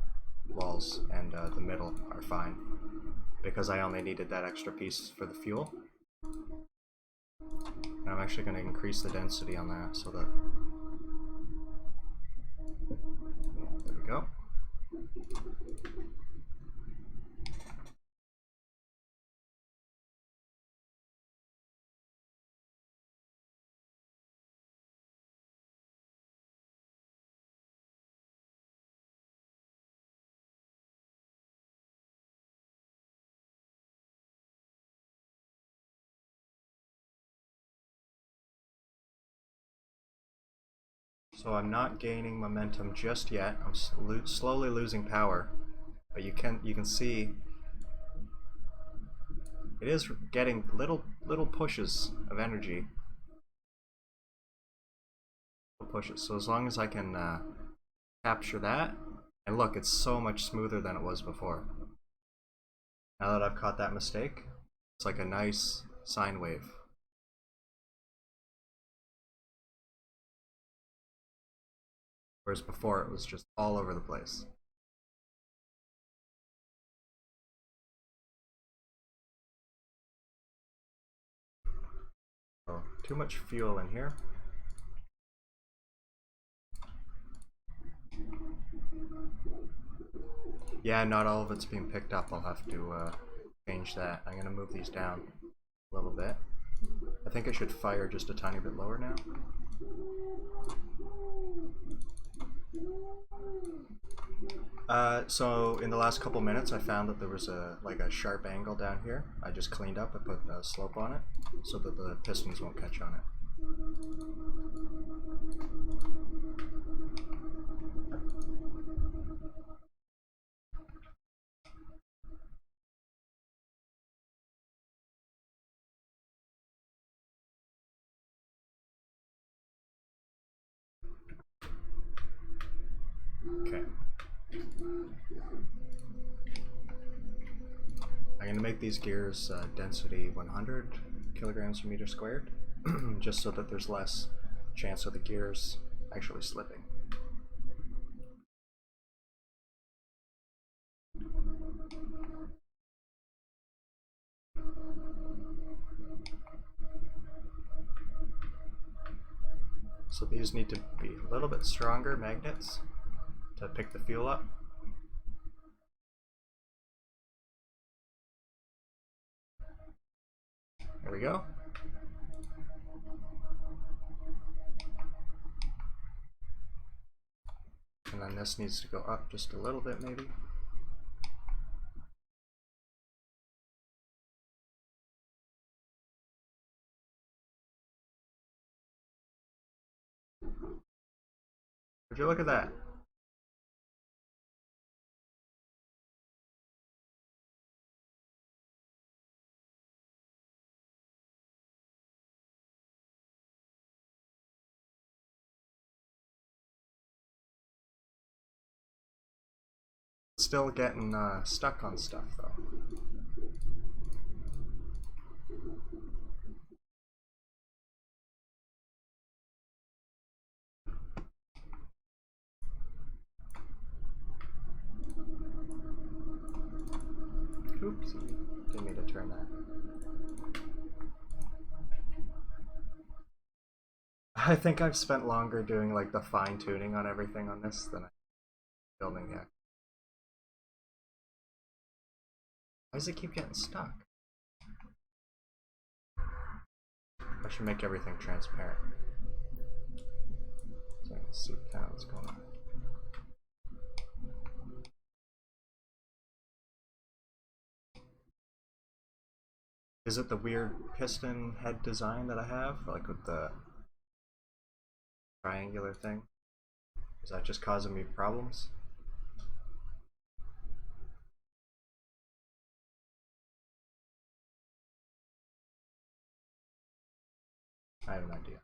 Speaker 1: walls and the middle are fine, because I only needed that extra piece for the fuel. And I'm actually going to increase the density on that so that... Yeah, there we go. So I'm not gaining momentum just yet. I'm slowly losing power, but you can see it is getting little pushes of energy. Little pushes. So as long as I can capture that, and look, it's so much smoother than it was before. Now that I've caught that mistake, it's like a nice sine wave. Whereas before it was just all over the place. Oh, too much fuel in here. Yeah, not all of it's being picked up. I'll have to change that. I'm gonna move these down a little bit. I think I should fire just a tiny bit lower now. So in the last couple minutes I found that there was a sharp angle down here. I just cleaned up and put a slope on it so that the pistons won't catch on it. Okay. I'm going to make these gears density 100 kilograms per meter squared, just so that there's less chance of the gears actually slipping. So these need to be a little bit stronger magnets to pick the fuel up. There we go. And then this needs to go up just a little bit maybe. Would you look at that? Still getting stuck on stuff though. Oops, didn't mean to turn that. I think I've spent longer doing like the fine tuning on everything on this than I'm filming yet. Why does it keep getting stuck? I should make everything transparent so I can see kind of what's going on. Is it the weird piston head design that I have, like with the triangular thing? Is that just causing me problems? I have an idea.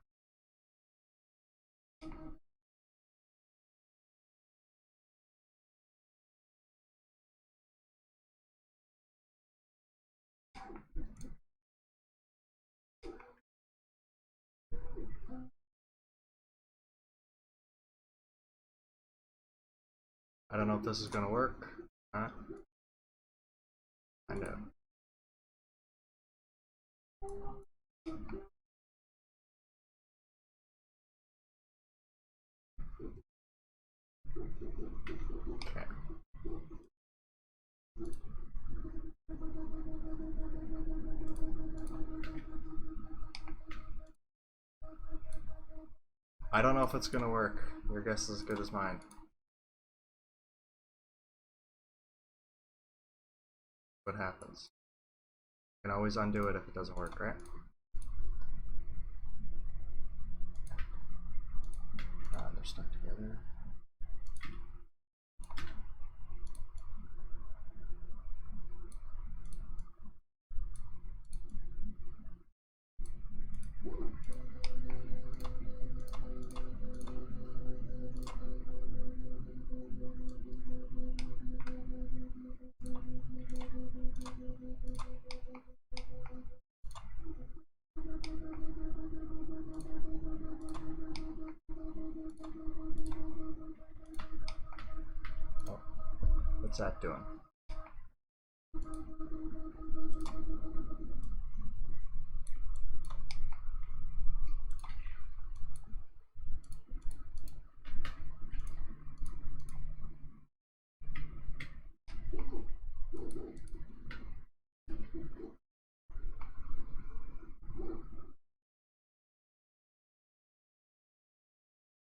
Speaker 1: I don't know if this is gonna work. Not. I know. Okay. I don't know if it's gonna work. Your guess is as good as mine. What happens? You can always undo it if it doesn't work, right? They're stuck together. Oh, what's that doing?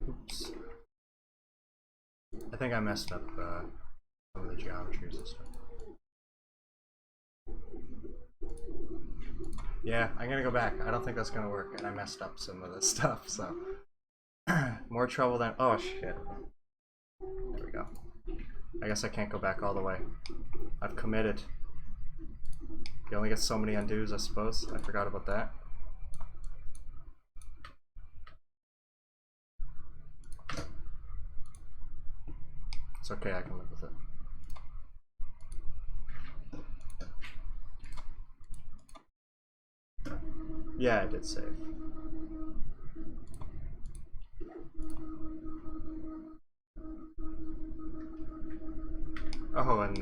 Speaker 1: Oops. I think I messed up some of the geometries and stuff. Yeah, I'm gonna go back. I don't think that's gonna work, and I messed up some of this stuff, so. More trouble than. Oh shit. There we go. I guess I can't go back all the way. I've committed. You only get so many undos, I suppose. I forgot about that. It's okay, I can live with it. Yeah, I did save. Oh, and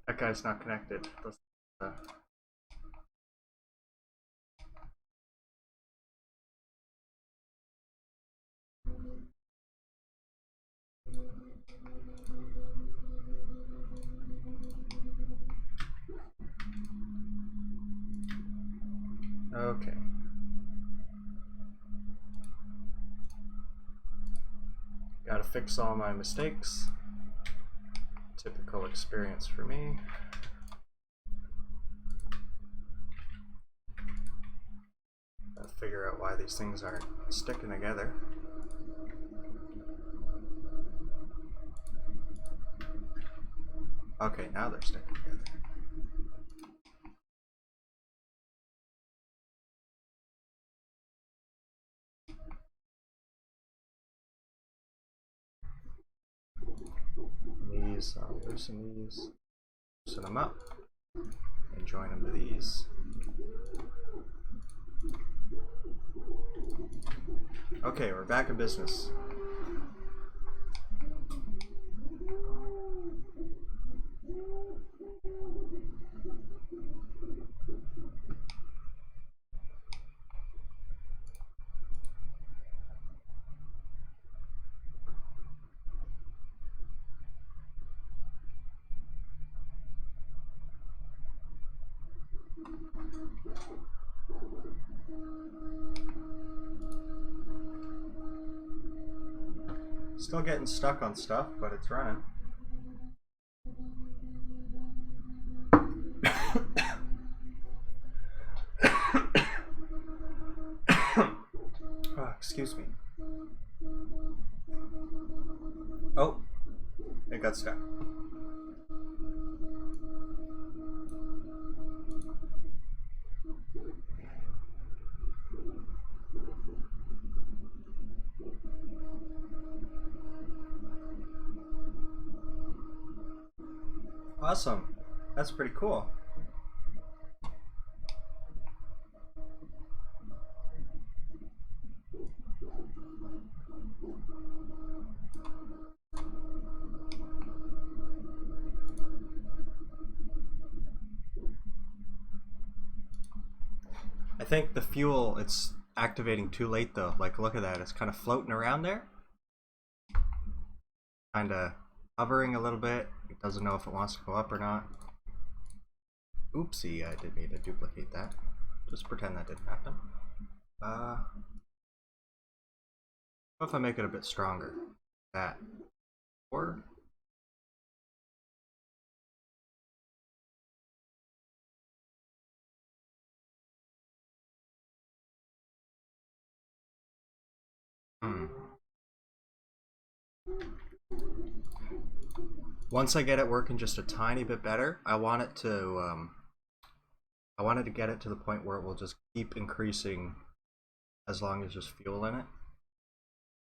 Speaker 1: that guy's not connected. Okay. Gotta fix all my mistakes. Typical experience for me. Gotta figure out why these things aren't sticking together. Okay, now they're sticking together. These, I'll loosen these, loosen them up, and join them to these. Okay, we're back in business. Still getting stuck on stuff, but it's running. Oh, excuse me. Oh, it got stuck. Awesome. That's pretty cool. I think the fuel, it's activating too late though. Like, look at that, it's kind of floating around there. Kind of hovering a little bit. It doesn't know if it wants to go up or not. Oopsie, I didn't mean to duplicate that. Just pretend that didn't happen. What if I make it a bit stronger? That. Or... Once I get it working just a tiny bit better, I want it to get it to the point where it will just keep increasing as long as there's fuel in it.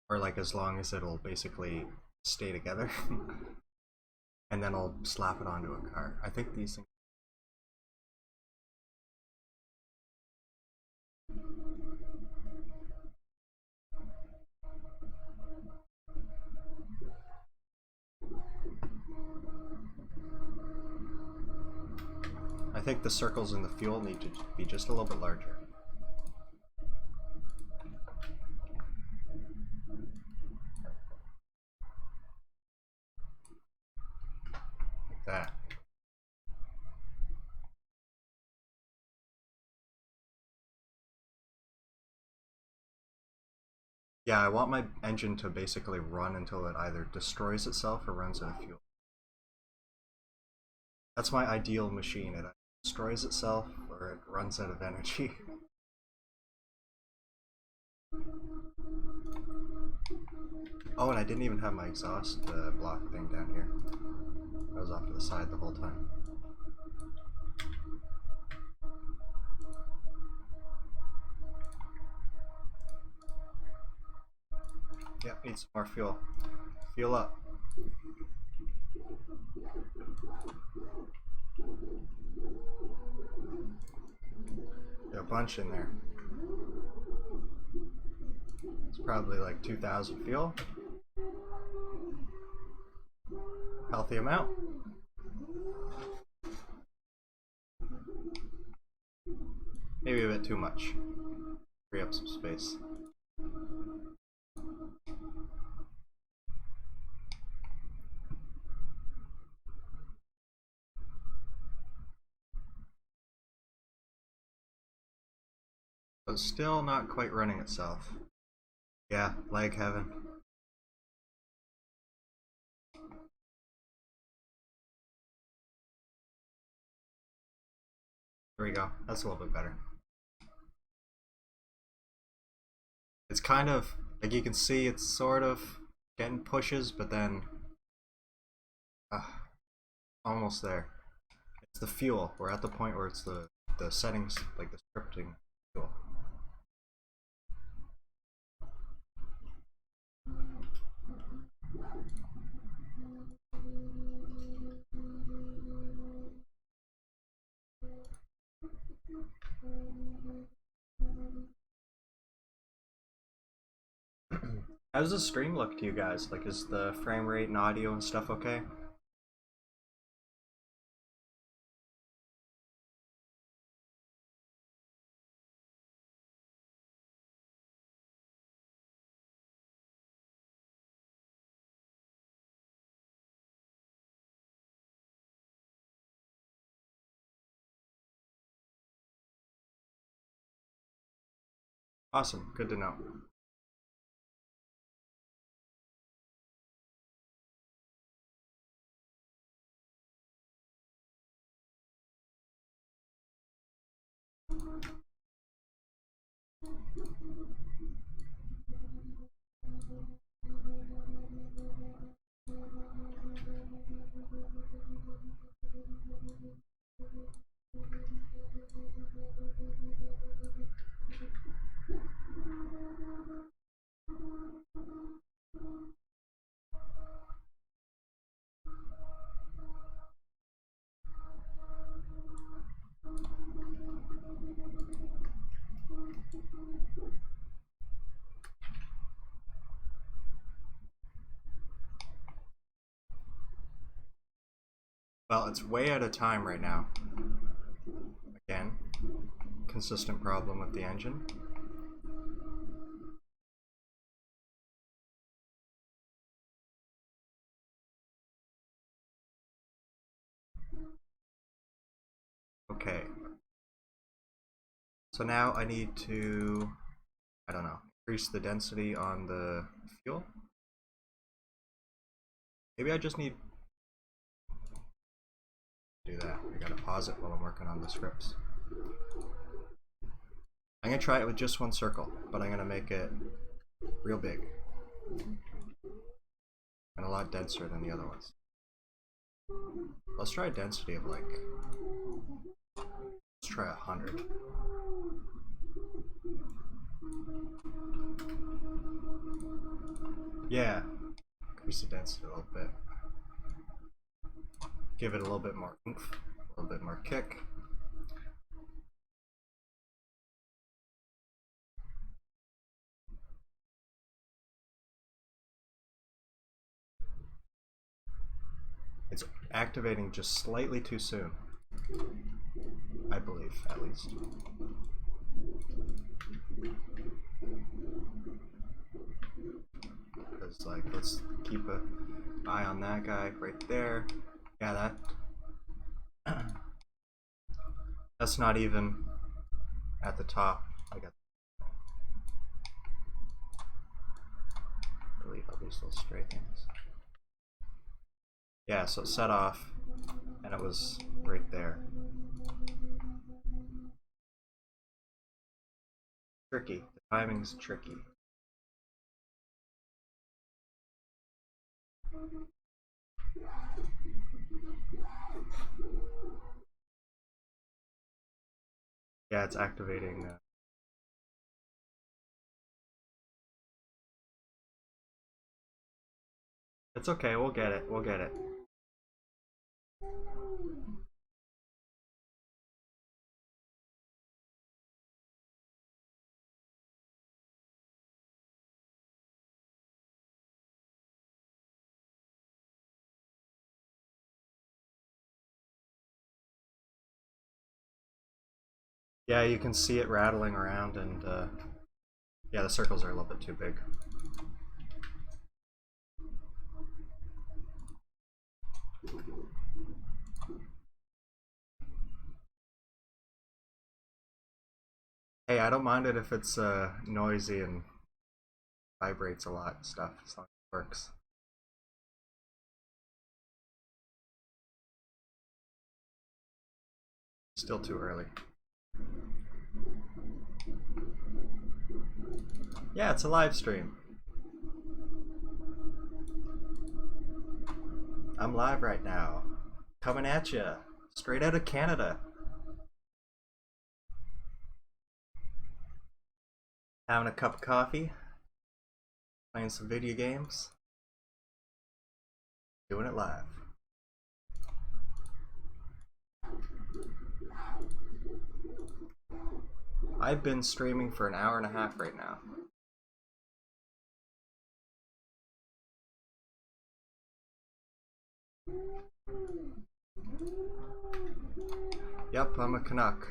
Speaker 1: Or like as long as it'll basically stay together. And then I'll slap it onto a car. I think these things... I think the circles in the fuel need to be just a little bit larger. Like that. Yeah, I want my engine to basically run until it either destroys itself or runs out of fuel. That's my ideal machine. It either destroys itself or it runs out of energy. Oh, and I didn't even have my exhaust block thing down here. I was off to the side the whole time. Yep, need some more fuel. Fuel up. Got a bunch in there. It's probably like 2,000 fuel. Healthy amount. Maybe a bit too much. Free up some space. But still not quite running itself. Yeah, lag heaven. There we go. That's a little bit better. It's kind of, like you can see, it's sort of getting pushes, but then almost there. It's the fuel. We're at the point where it's the settings, like the scripting fuel. How does the stream look to you guys? Like, is the frame rate and audio and stuff okay? Awesome, good to know. Well, it's way out of time right now. Again. consistent problem with the engine. Okay. So now I need to, I don't know, increase the density on the fuel. Maybe I just need to do that. I gotta pause it while I'm working on the scripts. I'm gonna try it with just one circle, but I'm gonna make it real big and a lot denser than the other ones. Let's try a density of like, let's try 100. Yeah, increase the density a little bit. Give it a little bit more oomph, a little bit more kick. It's activating just slightly too soon, I believe, at least. Because, like, let's keep an eye on that guy right there. Yeah, that's not even at the top. I believe all these little stray things. Yeah, so it set off, and it was right there. Tricky. The timing's tricky. Yeah, it's activating. It's okay, we'll get it. We'll get it. Yeah, you can see it rattling around, and yeah, the circles are a little bit too big. Hey, I don't mind it if it's noisy and vibrates a lot and stuff, as long as it works. Still too early. Yeah, it's a live stream. I'm live right now, coming at you, straight out of Canada. Having a cup of coffee, playing some video games, doing it live. I've been streaming for an hour and a half right now. Yep, I'm a Canuck.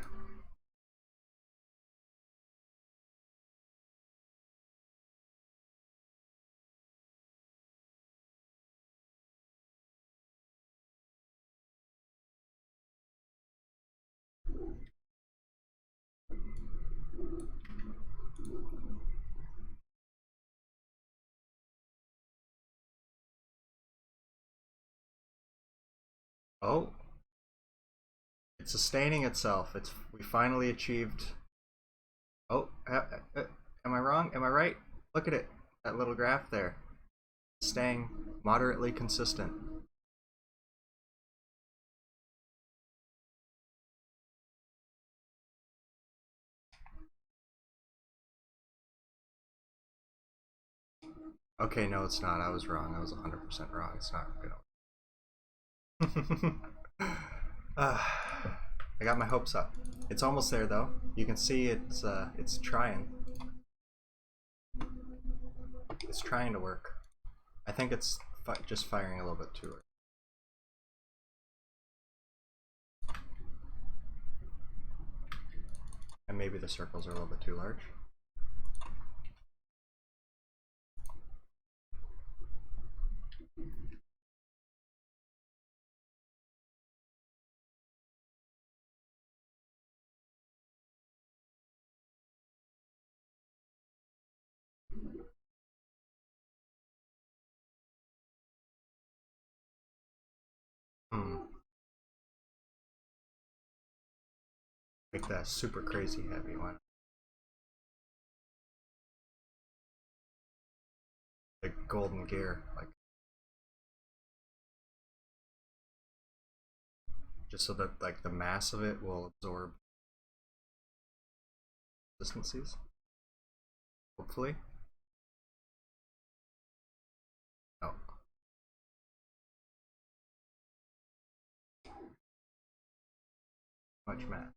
Speaker 1: Oh, it's sustaining itself. We finally achieved. Oh, am I wrong? Am I right? Look at it, that little graph there. Staying moderately consistent. Okay, no, it's not. I was wrong. I was 100% wrong. It's not gonna. I got my hopes up. It's almost there, though. You can see it's trying. It's trying to work. I think it's just firing a little bit too early. maybe the circles are a little bit too large. Make that super crazy heavy one. Like golden gear, like just so that like the mass of it will absorb consistencies. Hopefully. Oh. Much mass.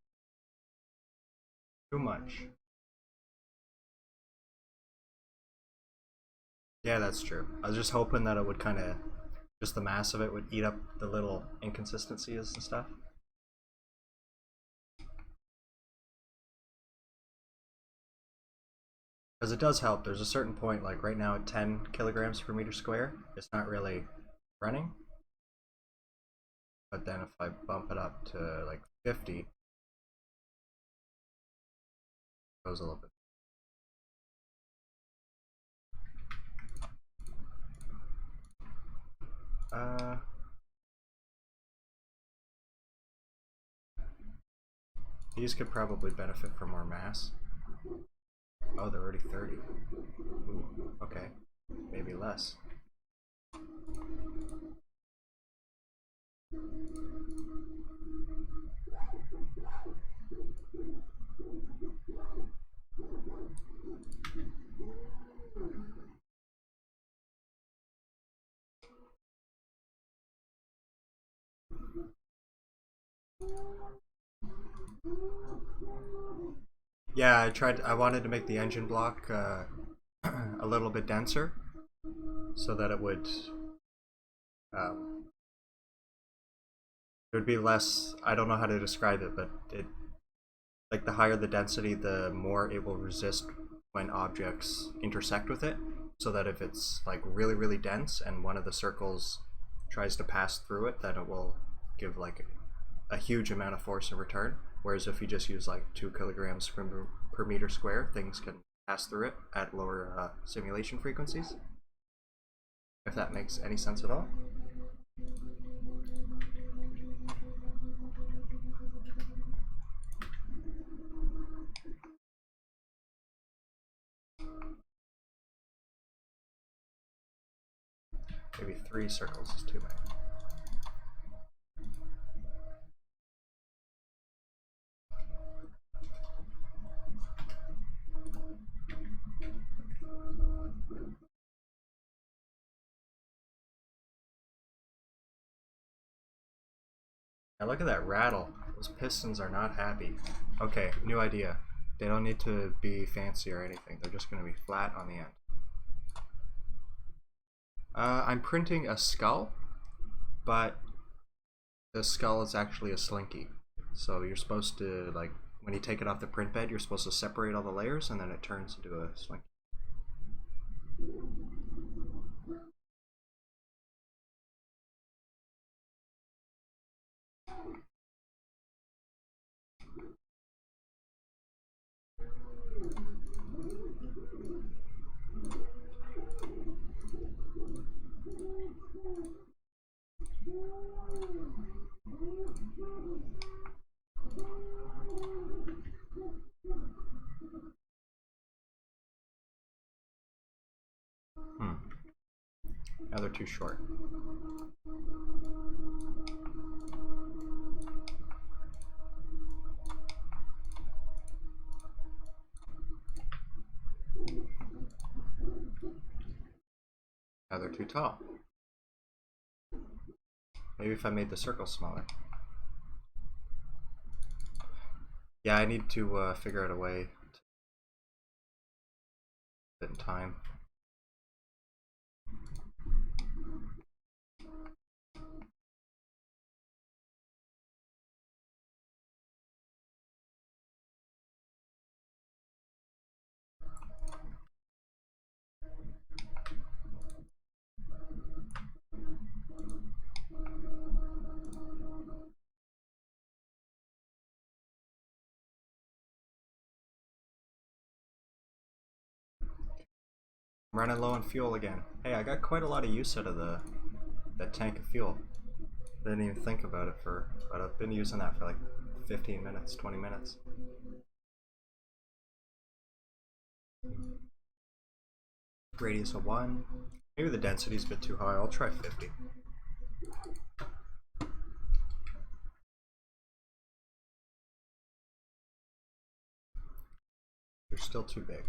Speaker 1: Too much. Yeah, that's true. I was just hoping that it would kind of, just the mass of it would eat up the little inconsistencies and stuff. Because it does help. There's a certain point, like right now at 10 kilograms per meter square, it's not really running. But then if I bump it up to like 50, it goes a little bit. These could probably benefit from more mass. Oh, they're already 30. Ooh, okay. Maybe less. Yeah, I wanted to make the engine block a little bit denser so that it would be less, I don't know how to describe it, but like the higher the density, the more it will resist when objects intersect with it, so that if it's like really, really dense and one of the circles tries to pass through it, then it will give like a huge amount of force in return. Whereas if you just use like 2 kilograms per meter square, things can pass through it at lower simulation frequencies. If that makes any sense at all. Maybe 3 circles is too many. Now look at that rattle. Those pistons are not happy. Okay, new idea. They don't need to be fancy or anything. They're just going to be flat on the end. I'm printing a skull, but the skull is actually a slinky. So you're supposed to, like, when you take it off the print bed, you're supposed to separate all the layers and then it turns into a slinky. Now they're too short. Now they're too tall. Maybe if I made the circle smaller. Yeah, I need to figure out a way to fit in time. I'm running low on fuel again. Hey, I got quite a lot of use out of that tank of fuel. I didn't even think about it but I've been using that for like 15 minutes, 20 minutes. Radius of 1. Maybe the density's a bit too high. I'll try 50. They're still too big.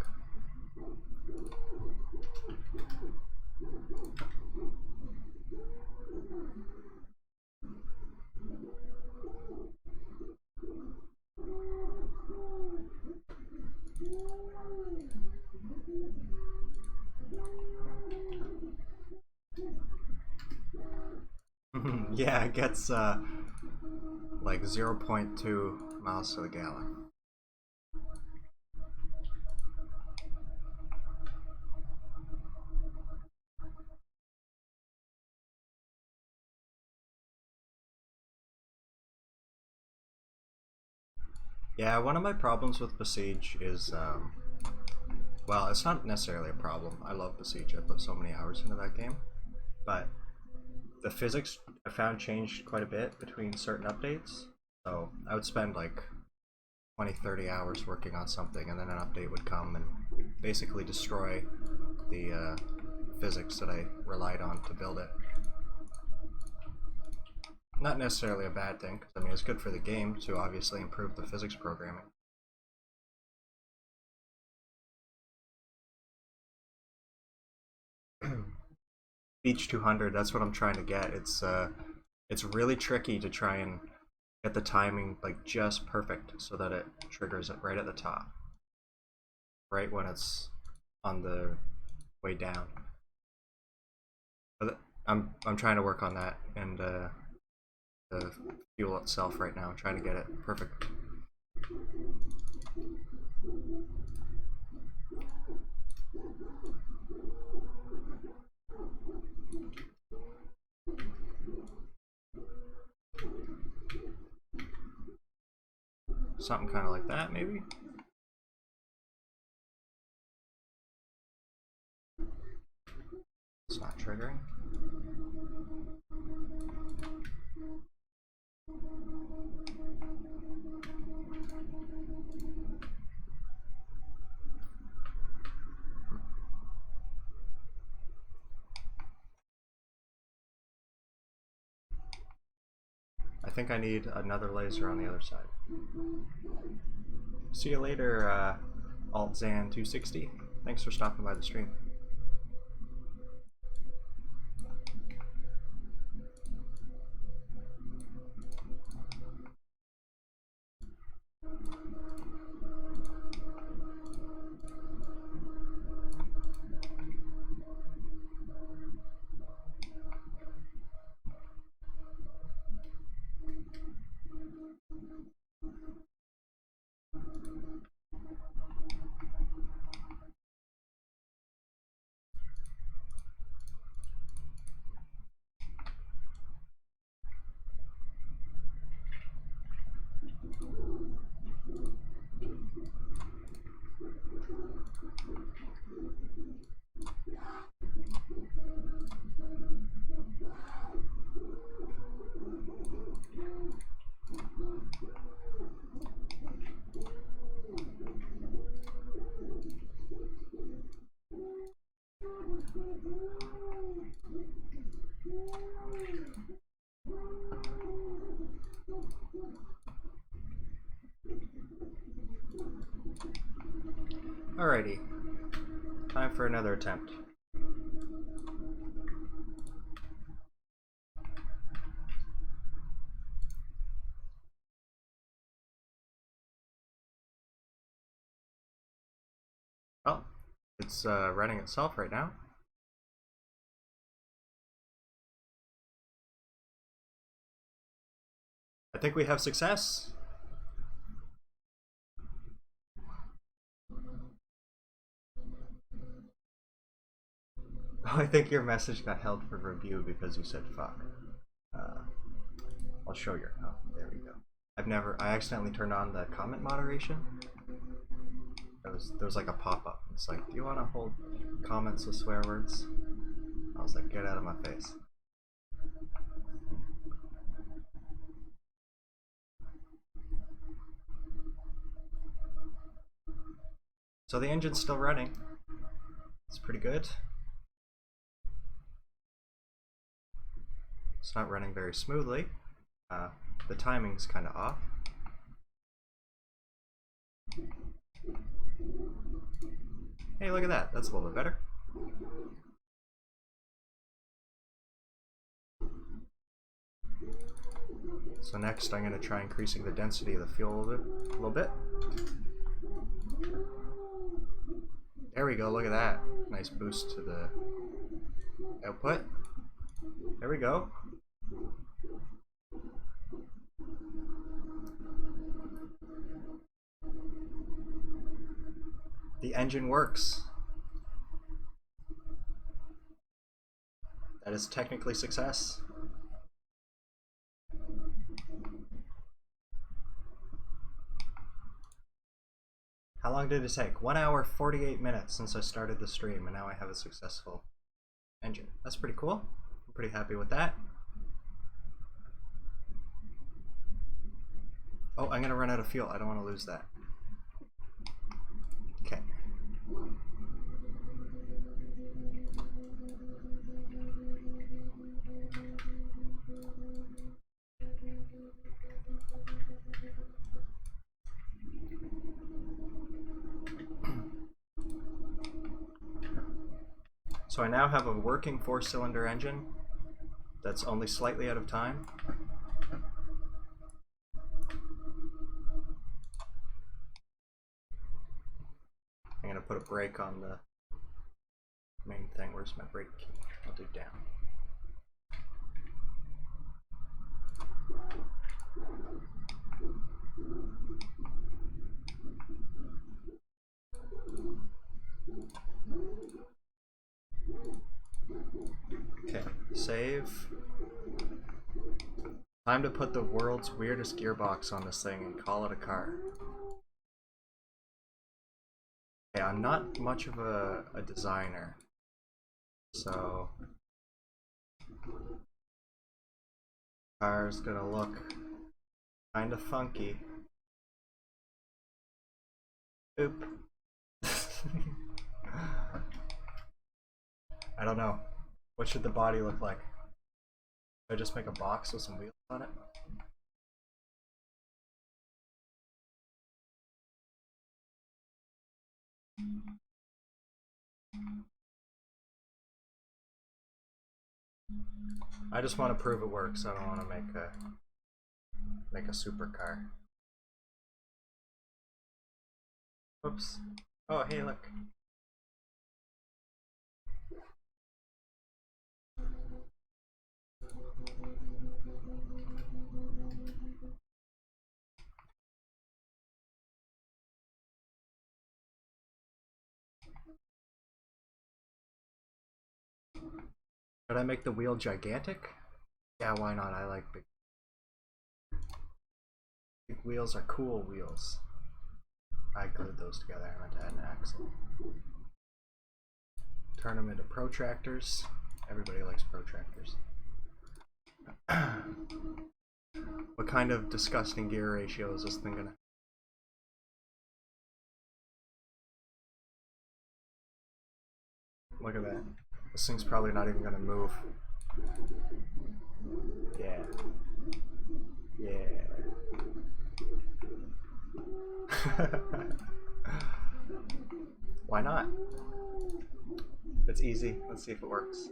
Speaker 1: Yeah, it gets like 0.2 miles to the gallon. Yeah, one of my problems with Besiege is, well, it's not necessarily a problem. I love Besiege. I put so many hours into that game. But the physics I found changed quite a bit between certain updates. So I would spend like 20-30 hours working on something, and then an update would come and basically destroy the physics that I relied on to build it. Not necessarily a bad thing, because I mean it's good for the game to obviously improve the physics programming. Beach 200, that's what I'm trying to get. It's really tricky to try and get the timing like just perfect so that it triggers it right at the top, right when it's on the way down. But I'm trying to work on that, and the fuel itself right now. I'm trying to get it perfect. Something kind of like that, maybe? It's not triggering. I think I need another laser on the other side. See you later, AltZan260. Thanks for stopping by the stream. Alrighty, time for another attempt. Oh, it's running itself right now. I think we have success. Oh, I think your message got held for review because you said fuck. I'll show you. Oh, there we go. I accidentally turned on the comment moderation. there was like a pop-up. It's like, do you want to hold comments with swear words? I was like, get out of my face. So the engine's still running. It's pretty good. It's not running very smoothly. The timing's kind of off. Hey, look at that. That's a little bit better. So next I'm going to try increasing the density of the fuel a little bit. There we go, look at that. Nice boost to the output. There we go. The engine works. That is technically success. How long did it take? 1 hour 48 minutes since I started the stream, and now I have a successful engine. That's pretty cool. I'm pretty happy with that. Oh, I'm gonna run out of fuel. I don't want to lose that. Okay. So I now have a working 4-cylinder engine that's only slightly out of time. I'm gonna put a brake on the main thing. Where's my brake key? I'll do down. Okay, save. Time to put the world's weirdest gearbox on this thing and call it a car. Okay, I'm not much of a designer, so car's gonna look kind of funky. Oop. I don't know. What should the body look like? Should I just make a box with some wheels on it? I just want to prove it works. I don't want to make a supercar. Oops. Oh, hey, look. Should I make the wheel gigantic? Yeah, why not? I like big wheels are cool wheels. I glued those together. I meant to add an axle. Turn them into protractors. Everybody likes protractors. What kind of disgusting gear ratio is this thing gonna? Look at that. This thing's probably not even gonna move. Yeah. Yeah. Why not? It's easy. Let's see if it works.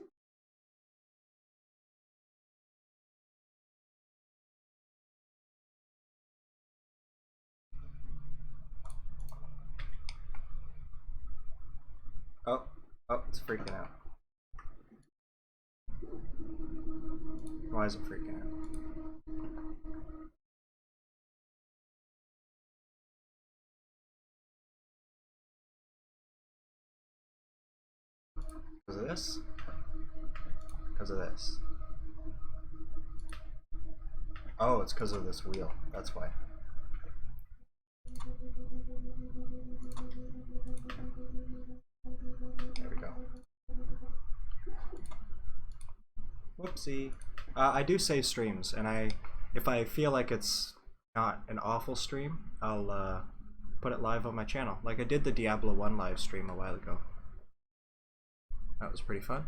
Speaker 1: Oh, it's freaking out. Why is it freaking out? Because of this? Because of this. Oh, it's because of this wheel. That's why. There we go. Whoopsie. I do save streams, and if I feel like it's not an awful stream, I'll put it live on my channel. Like I did the Diablo 1 live stream a while ago. That was pretty fun.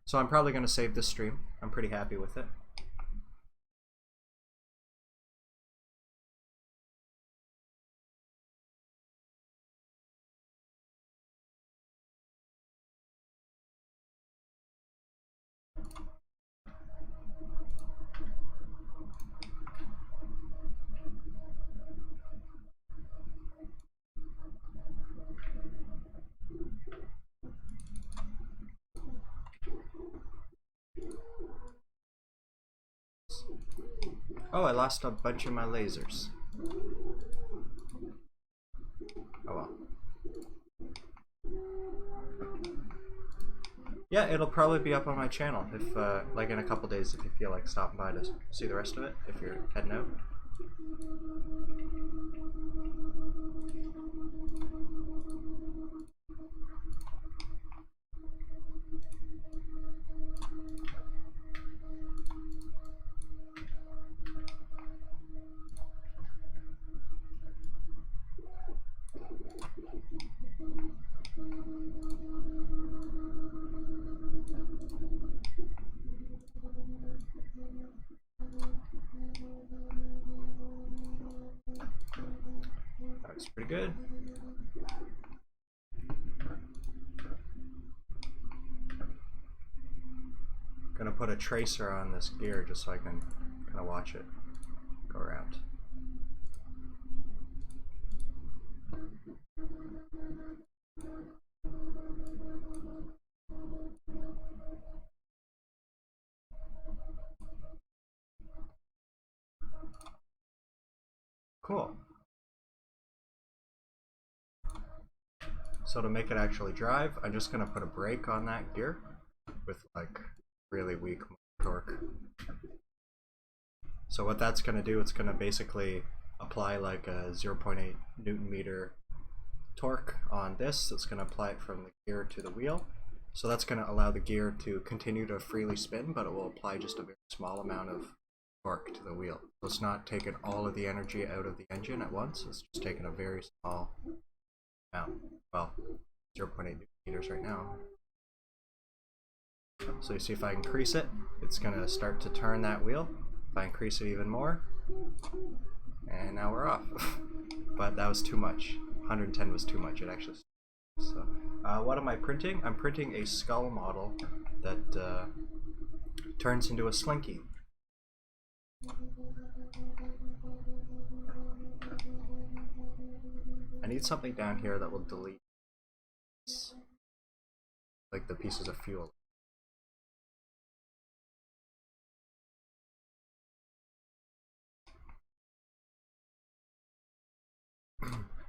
Speaker 1: So I'm probably going to save this stream. I'm pretty happy with it. Oh, I lost a bunch of my lasers. Oh well. Yeah, it'll probably be up on my channel if, like in a couple days, if you feel like stopping by to see the rest of it, if you're heading out. That's pretty good. Gonna put a tracer on this gear just so I can kind of watch it go around. Cool. So to make it actually drive, I'm just gonna put a brake on that gear with like really weak torque. So what that's gonna do, it's gonna basically apply like a 0.8 Newton meter torque on this. It's gonna apply it from the gear to the wheel. So that's gonna allow the gear to continue to freely spin, but it will apply just a very small amount of torque to the wheel. So it's not taking all of the energy out of the engine at once, it's just taking a very small amount. Well, 0.8 meters right now. So you see if I increase it, it's gonna start to turn that wheel. If I increase it even more, and now we're off. But that was too much. 110 was too much, it actually. So, what am I printing? I'm printing a skull model that turns into a slinky. I need something down here that will delete like the pieces of fuel.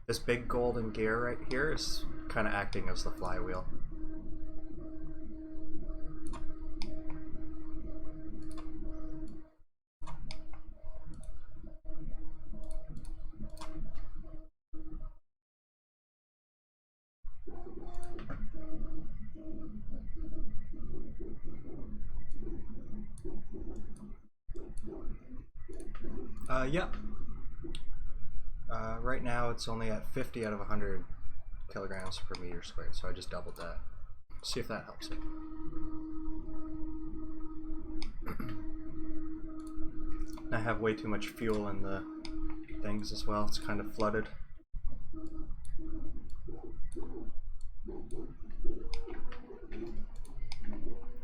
Speaker 1: This big golden gear right here is kind of acting as the flywheel. Yeah. Right now it's only at 50 out of 100 kilograms per meter squared, so I just doubled that. See if that helps it. I have way too much fuel in the things as well, it's kind of flooded.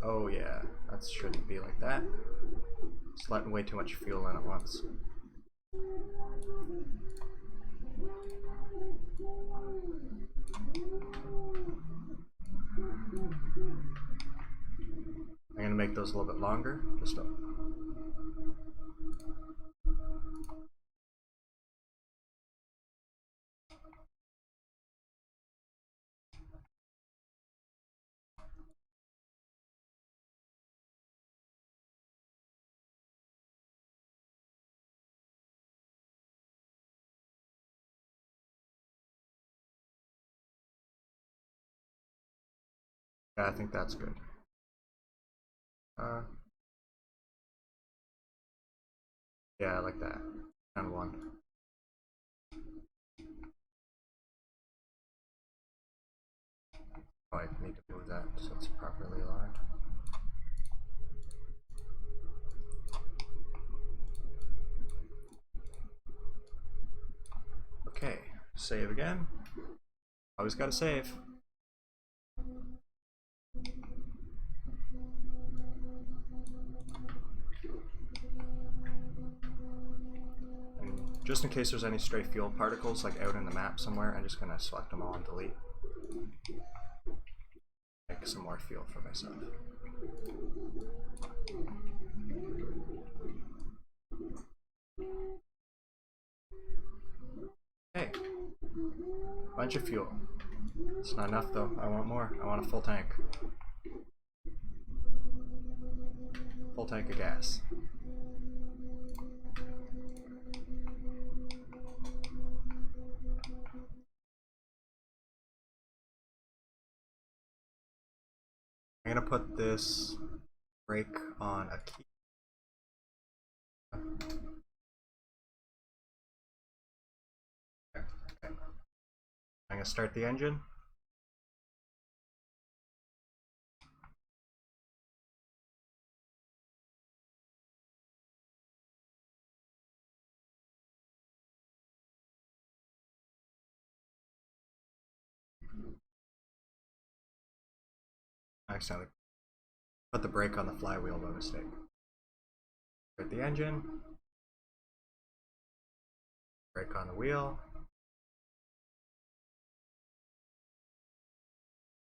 Speaker 1: Oh yeah, that shouldn't be like that. It's letting way too much fuel in at once. I'm gonna make those a little bit longer, just Yeah, I think that's good. Yeah, I like that. And one. Oh, I need to move that so it's properly aligned. Okay, save again. Always gotta save. And just in case there's any stray fuel particles like out in the map somewhere, I'm just gonna select them all and delete. Make some more fuel for myself. Okay, bunch of fuel. It's not enough though, I want more. I want a full tank. Full tank of gas. I'm gonna put this brake on a key. Okay. I'm gonna start the engine. I accidentally put the brake on the flywheel by mistake. Start the engine. Brake on the wheel.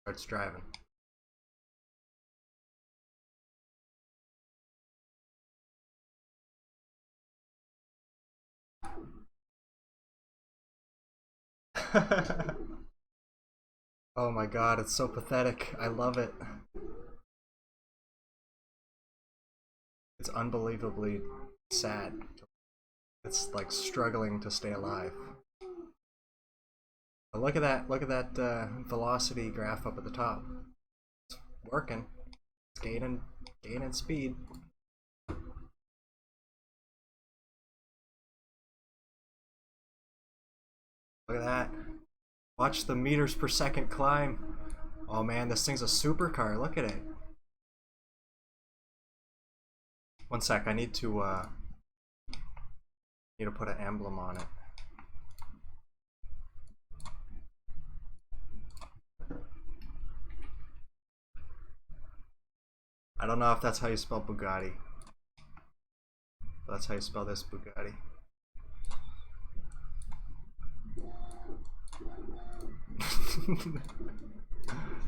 Speaker 1: Starts driving. Oh my god, it's so pathetic. I love it. It's unbelievably sad. It's like struggling to stay alive. But look at that velocity graph up at the top. It's working. It's gaining speed. Look at that. Watch the meters per second climb. Oh man, this thing's a supercar. Look at it. One sec, I need to put an emblem on it. I don't know if that's how you spell Bugatti. But that's how you spell this Bugatti.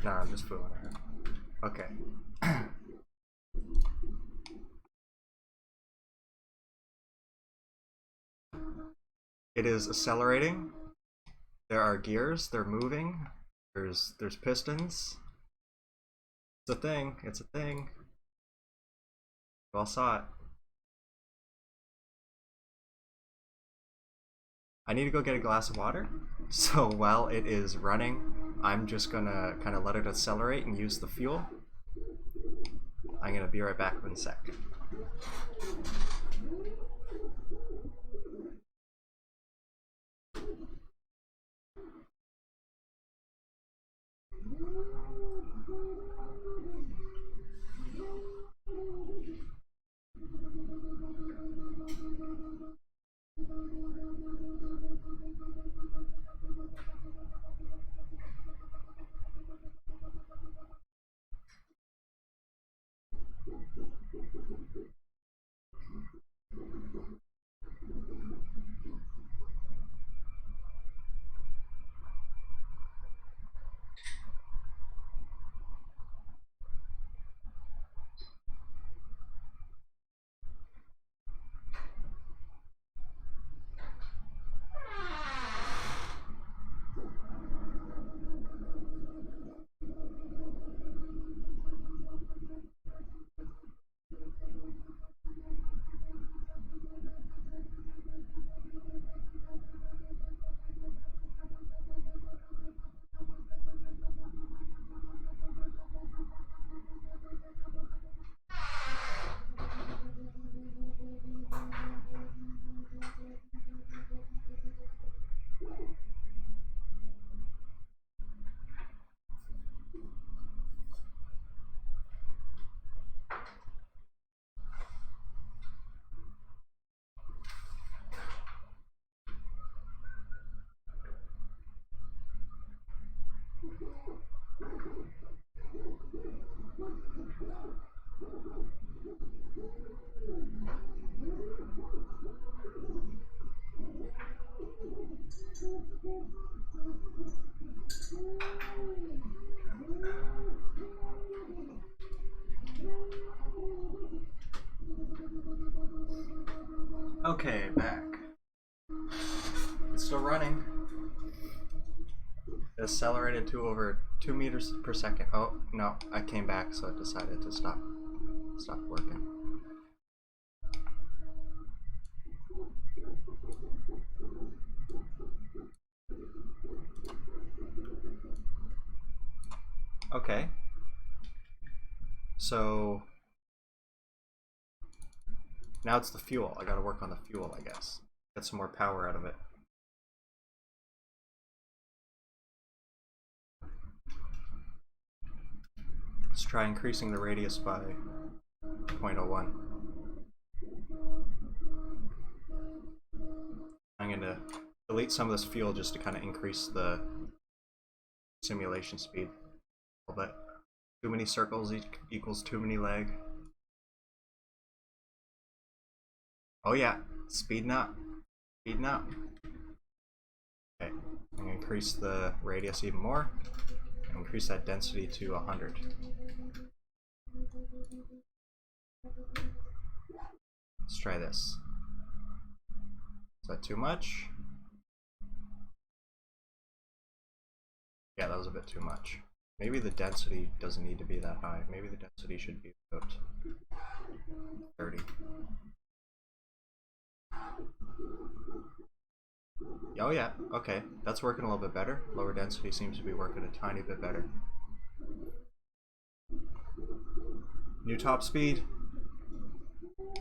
Speaker 1: No, I'm just fooling around. Okay. It is accelerating. There are gears, they're moving. There's pistons. It's a thing, it's a thing. You all saw it. I need to go get a glass of water. So while it is running, I'm just gonna kind of let it accelerate and use the fuel. I'm gonna be right back in a sec. It's still running. It accelerated to over 2 meters per second. Oh, no, I came back, so it decided to stop working. Okay. So now it's the fuel. I gotta work on the fuel, I guess. Get some more power out of it. Let's try increasing the radius by 0.01. I'm going to delete some of this fuel just to kind of increase the simulation speed a little bit. Too many circles equals too many lag. Oh yeah, speeding up. Speeding up. Okay, I'm going to increase the radius even more. Increase that density to 100. Let's try this. Is that too much? Yeah, that was a bit too much. Maybe the density doesn't need to be that high. Maybe the density should be about 30. Oh yeah, okay. That's working a little bit better. Lower density seems to be working a tiny bit better. New top speed.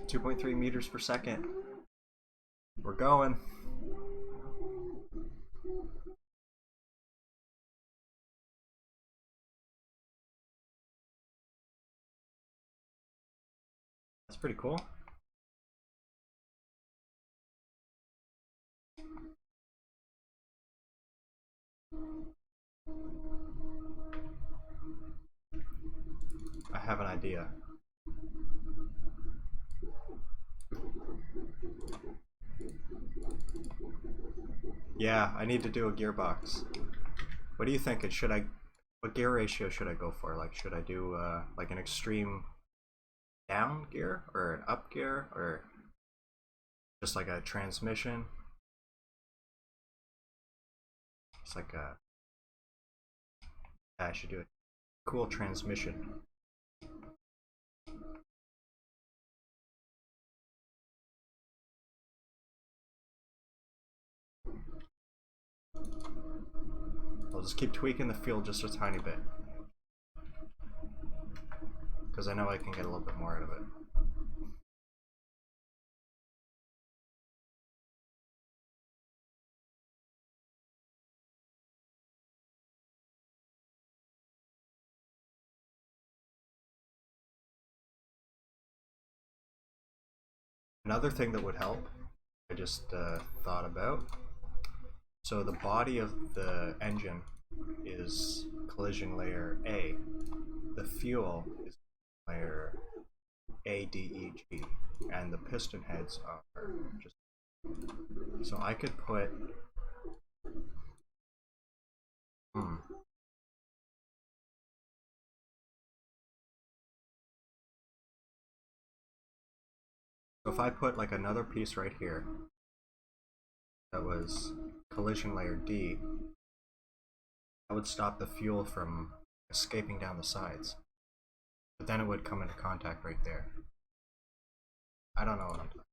Speaker 1: 2.3 meters per second. We're going. That's pretty cool. I have an idea. Yeah, I need to do a gearbox. What do you think? What gear ratio should I go for? Like, should I do like an extreme down gear or an up gear or just like a transmission? It's like a, I should do a cool transmission. I'll just keep tweaking the fuel just a tiny bit, because I know I can get a little bit more out of it. Another thing that would help, I just thought about, so the body of the engine is collision layer A. The fuel is layer A, D, E, G, and the piston heads are just. So I could put. So if I put like another piece right here that was collision layer D, that would stop the fuel from escaping down the sides. But then it would come into contact right there. I don't know what I'm talking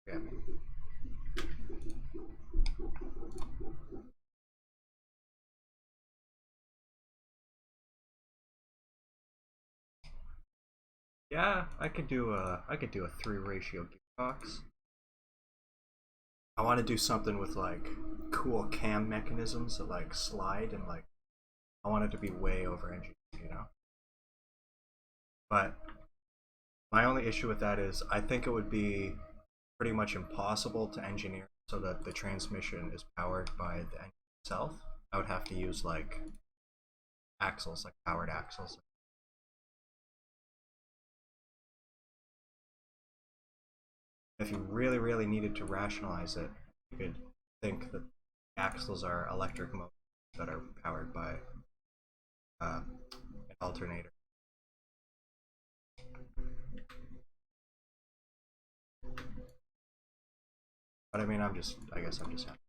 Speaker 1: about. Yeah, I could do a 3 ratio gearbox. I want to do something with like cool cam mechanisms that like slide and like I want it to be way over engineered, you know? But my only issue with that is I think it would be pretty much impossible to engineer so that the transmission is powered by the engine itself. I would have to use like axles, like powered axles. If you really, really needed to rationalize it, you could think that axles are electric motors that are powered by an alternator. But I mean, I guess I'm just happy.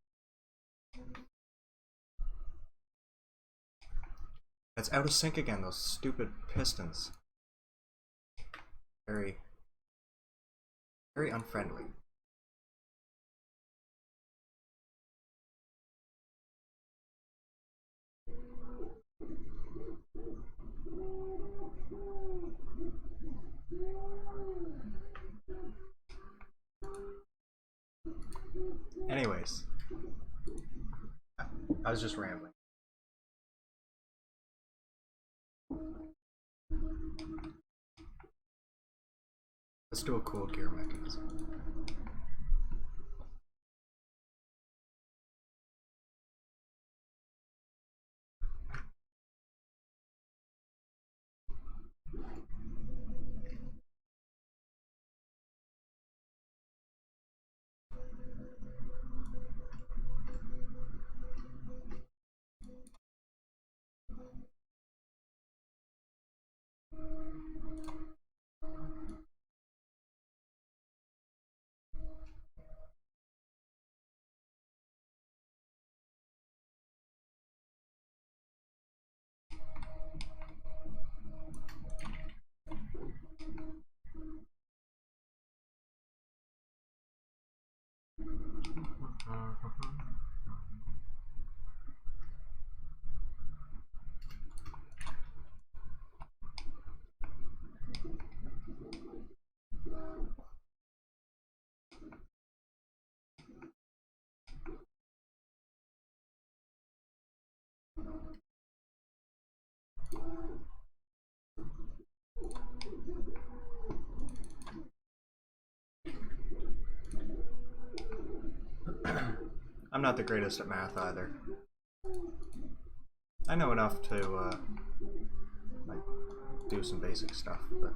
Speaker 1: It's out of sync again, those stupid pistons. Very, very unfriendly. Anyways, I was just rambling. Let's do a cool gear mechanism. I'm not the greatest at math either. I know enough to like do some basic stuff, but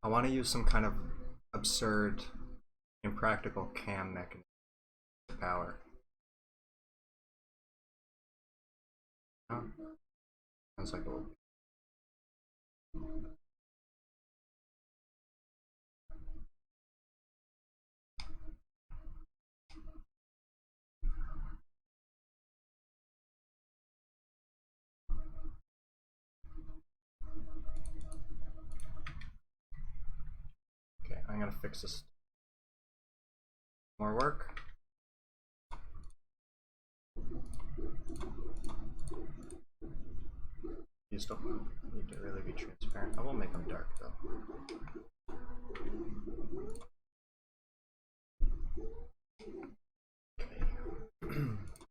Speaker 1: I want to use some kind of absurd, impractical cam mechanism for power. Oh, sounds like a little. Okay, I'm gonna fix this. More work. These don't need to really be transparent. I will make them dark though. Okay. So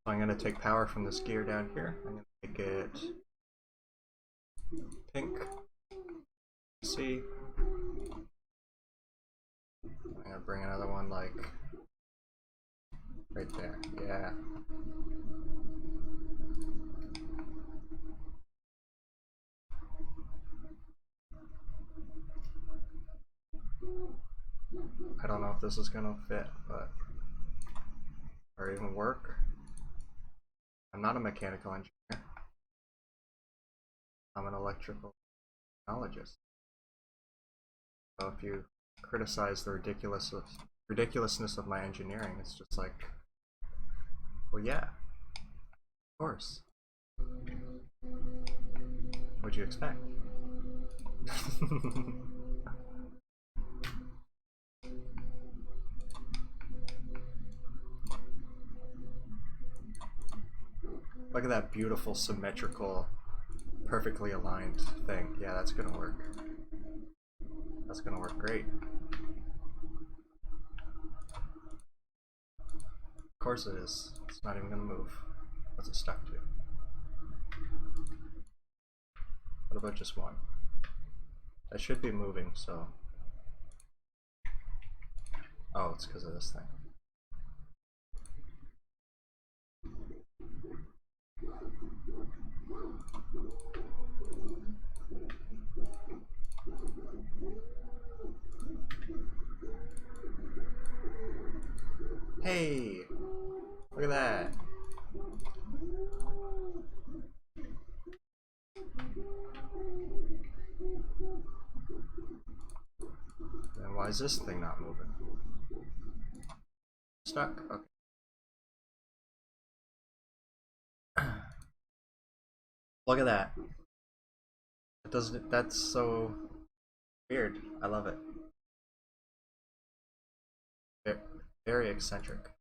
Speaker 1: I'm gonna take power from this gear down here. I'm gonna make it pink. See. I'm gonna bring another one like right there. Yeah. I don't know if this is gonna fit, but or even work. I'm not a mechanical engineer. I'm an electrical technologist. So if you criticize the ridiculousness of my engineering, it's just like, well, yeah, of course. What'd you expect? Look at that beautiful, symmetrical, perfectly aligned thing. Yeah, that's gonna work. That's gonna work great. Of course it is. It's not even gonna move. What's it stuck to? What about just one? That should be moving, so Oh, it's because of this thing. Hey! Look at that! Then why is this thing not moving? Stuck? Okay. Look at that. It doesn't. That's so weird. I love it. Very eccentric.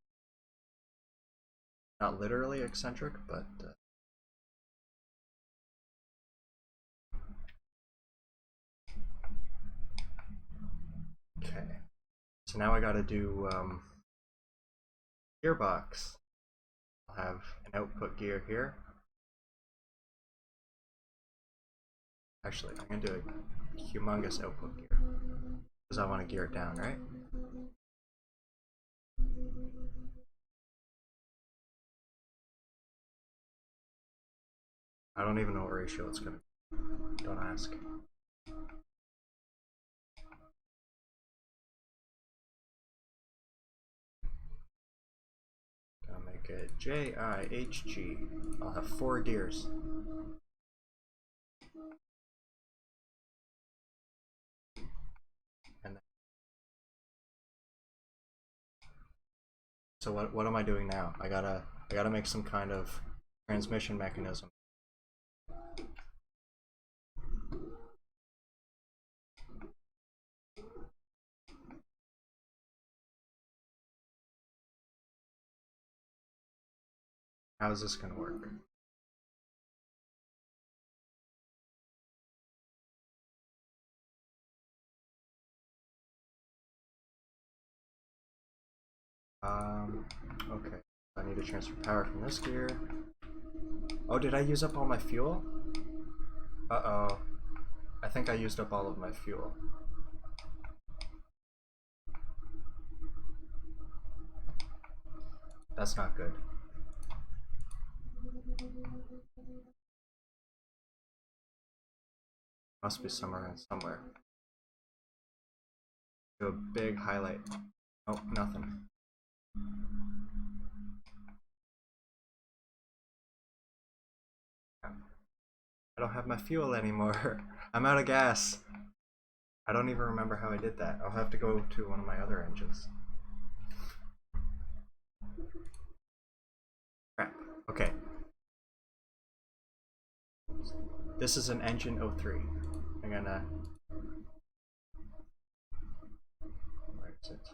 Speaker 1: Not literally eccentric, but. Okay. So now I gotta do gearbox. I'll have an output gear here. Actually, I'm gonna do a humongous output gear because I want to gear it down, right? I don't even know what ratio it's gonna be. Don't ask. Gonna make it JIHG. I'll have 4 gears. And so what am I doing now? I gotta make some kind of transmission mechanism. How is this gonna work? Okay. I need to transfer power from this gear. Oh, did I use up all my fuel? Uh-oh. I think I used up all of my fuel. That's not good. Must be somewhere and somewhere. Do a big highlight. Oh, nothing. I don't have my fuel anymore. I'm out of gas. I don't even remember how I did that. I'll have to go to one of my other engines. Crap. Okay. This is an engine 03. I'm gonna... Where is it?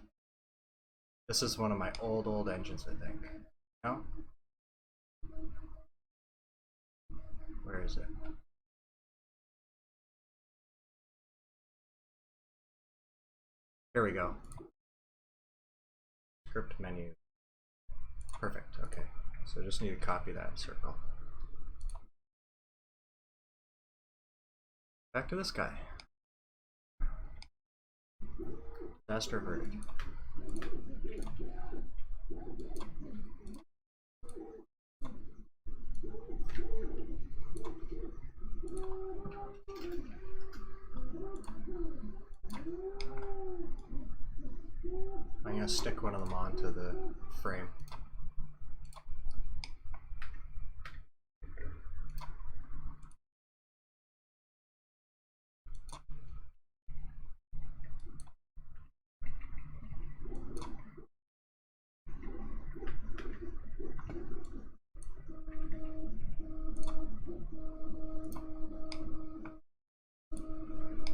Speaker 1: This is one of my old engines, I think. No? Where is it? Here we go. Script menu. Perfect, okay. So I just need to copy that circle. Back to this guy. Disaster averted. I'm gonna stick one of them onto the frame.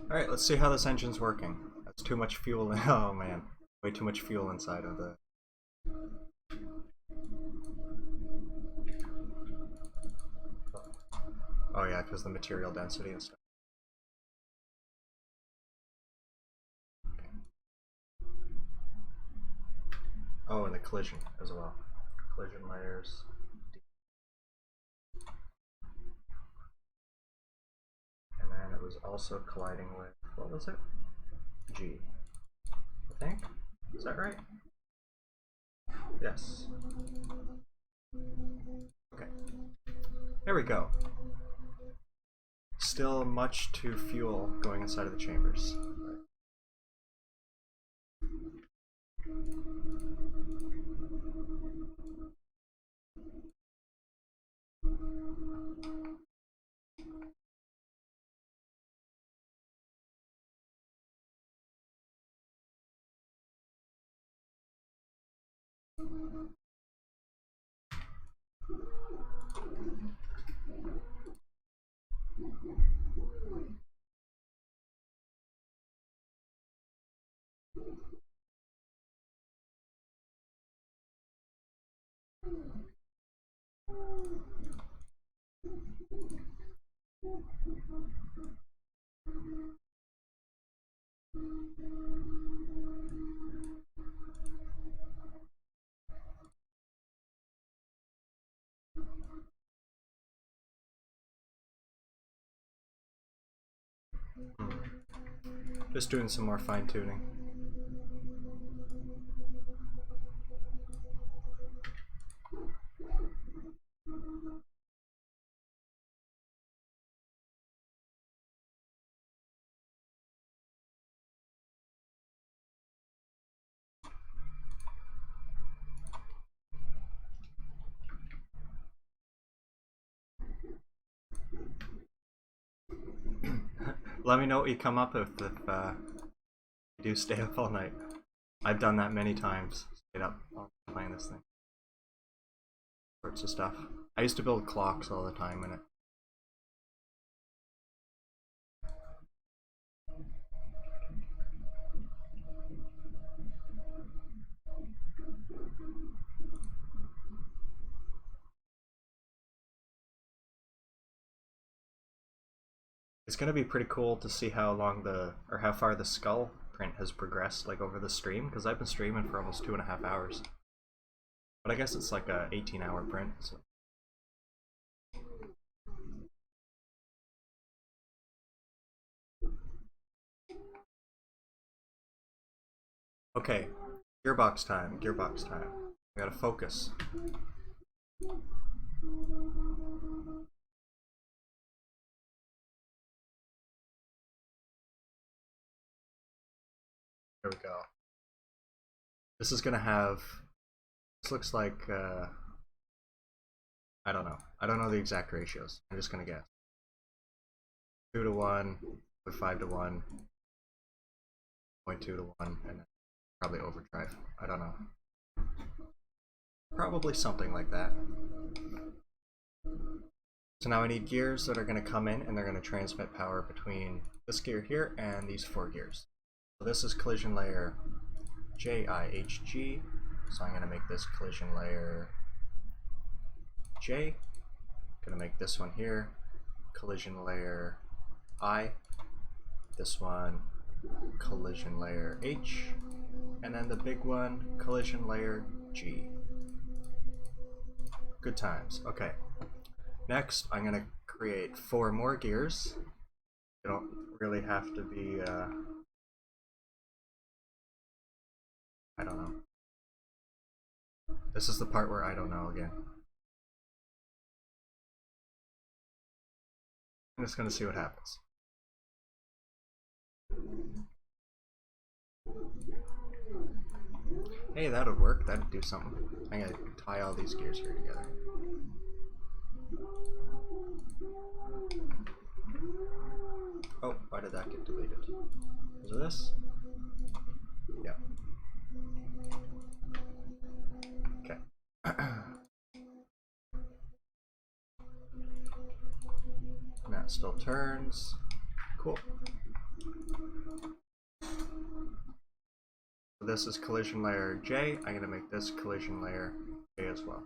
Speaker 1: Alright, let's see how this engine's working. That's too much fuel. Oh man, way too much fuel inside of the... Oh yeah, because the material density and stuff. Okay. Oh, and the collision as well. Collision layers. And then it was also colliding with, what was it? G, I think? Is that right? Yes. Okay. There we go. Still much to fuel going inside of the chambers. Just doing some more fine tuning. Let me know what you come up with if you do stay up all night. I've done that many times. Stayed up playing this thing. Sorts of stuff. I used to build clocks all the time in it. It's gonna be pretty cool to see how long or how far the skull print has progressed, like over the stream, because I've been streaming for almost 2.5 hours. But I guess it's like a 18-hour print. So. Okay, gearbox time. Gearbox time. We gotta focus. There we go. This is gonna have. This looks like. I don't know. I don't know the exact ratios. I'm just gonna guess. 2 to 1, or 5 to 1, 0.2 to 1, and probably overdrive. I don't know. Probably something like that. So now I need gears that are going to come in and they're going to transmit power between this gear here and these 4 gears. So this is collision layer JIHG. So I'm going to make this collision layer J. I'm going to make this one here collision layer I. This one collision layer H. And then the big one collision layer G. Good times. Okay. Next, I'm going to create 4 more gears. You don't really have to be, I don't know. This is the part where I don't know again. I'm just going to see what happens. Hey, that would work. That would do something. I'm going to tie all these gears here together. Oh, why did that get deleted? Is it this? Yep. Okay. And that still turns. Cool. So this is collision layer J. I'm going to make this collision layer J as well.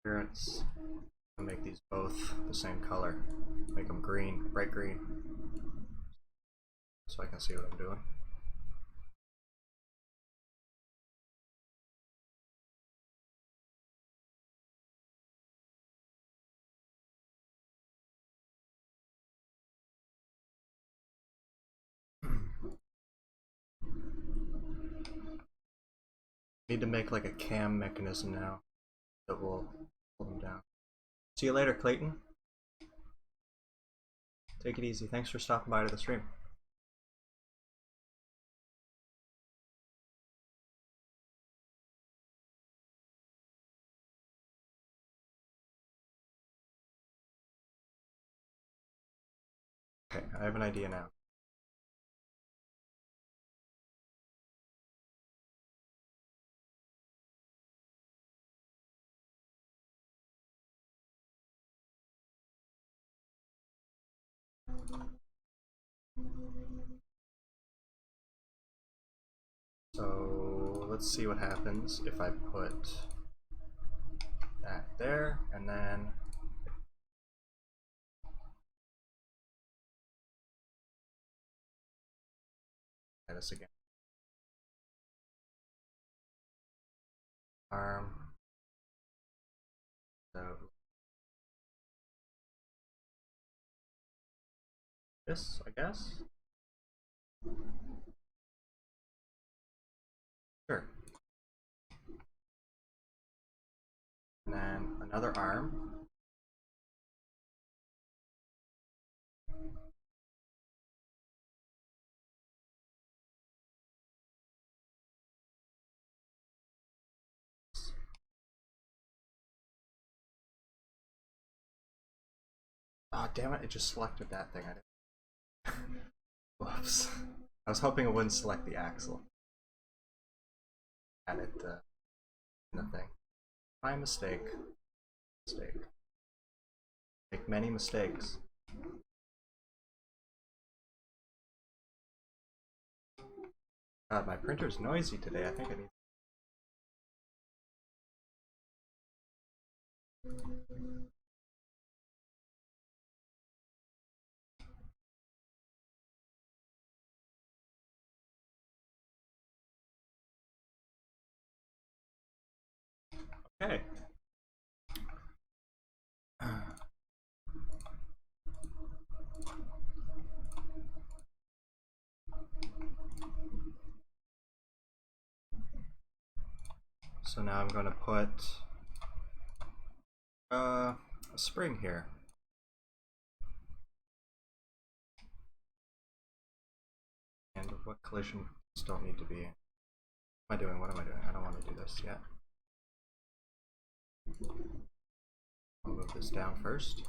Speaker 1: Appearance. I'll make these both the same color. Make them green, bright green. So I can see what I'm doing. Need to make like a cam mechanism now that will hold them down. See you later, Clayton. Take it easy. Thanks for stopping by to the stream. Okay, I have an idea now. So let's see what happens if I put that there and then try this again. Arm. So this, I guess. Sure. And then another arm. Oh, damn it, it just selected that thing. I didn't. Whoops. I was hoping it wouldn't select the axle. Add it in the thing. My mistake. Make many mistakes. God, my printer's noisy today. I think I need. Okay. So now I'm going to put a spring here. And what collisions don't need to be in? What am I doing? What am I doing? I don't want to do this yet. I'll move this down first.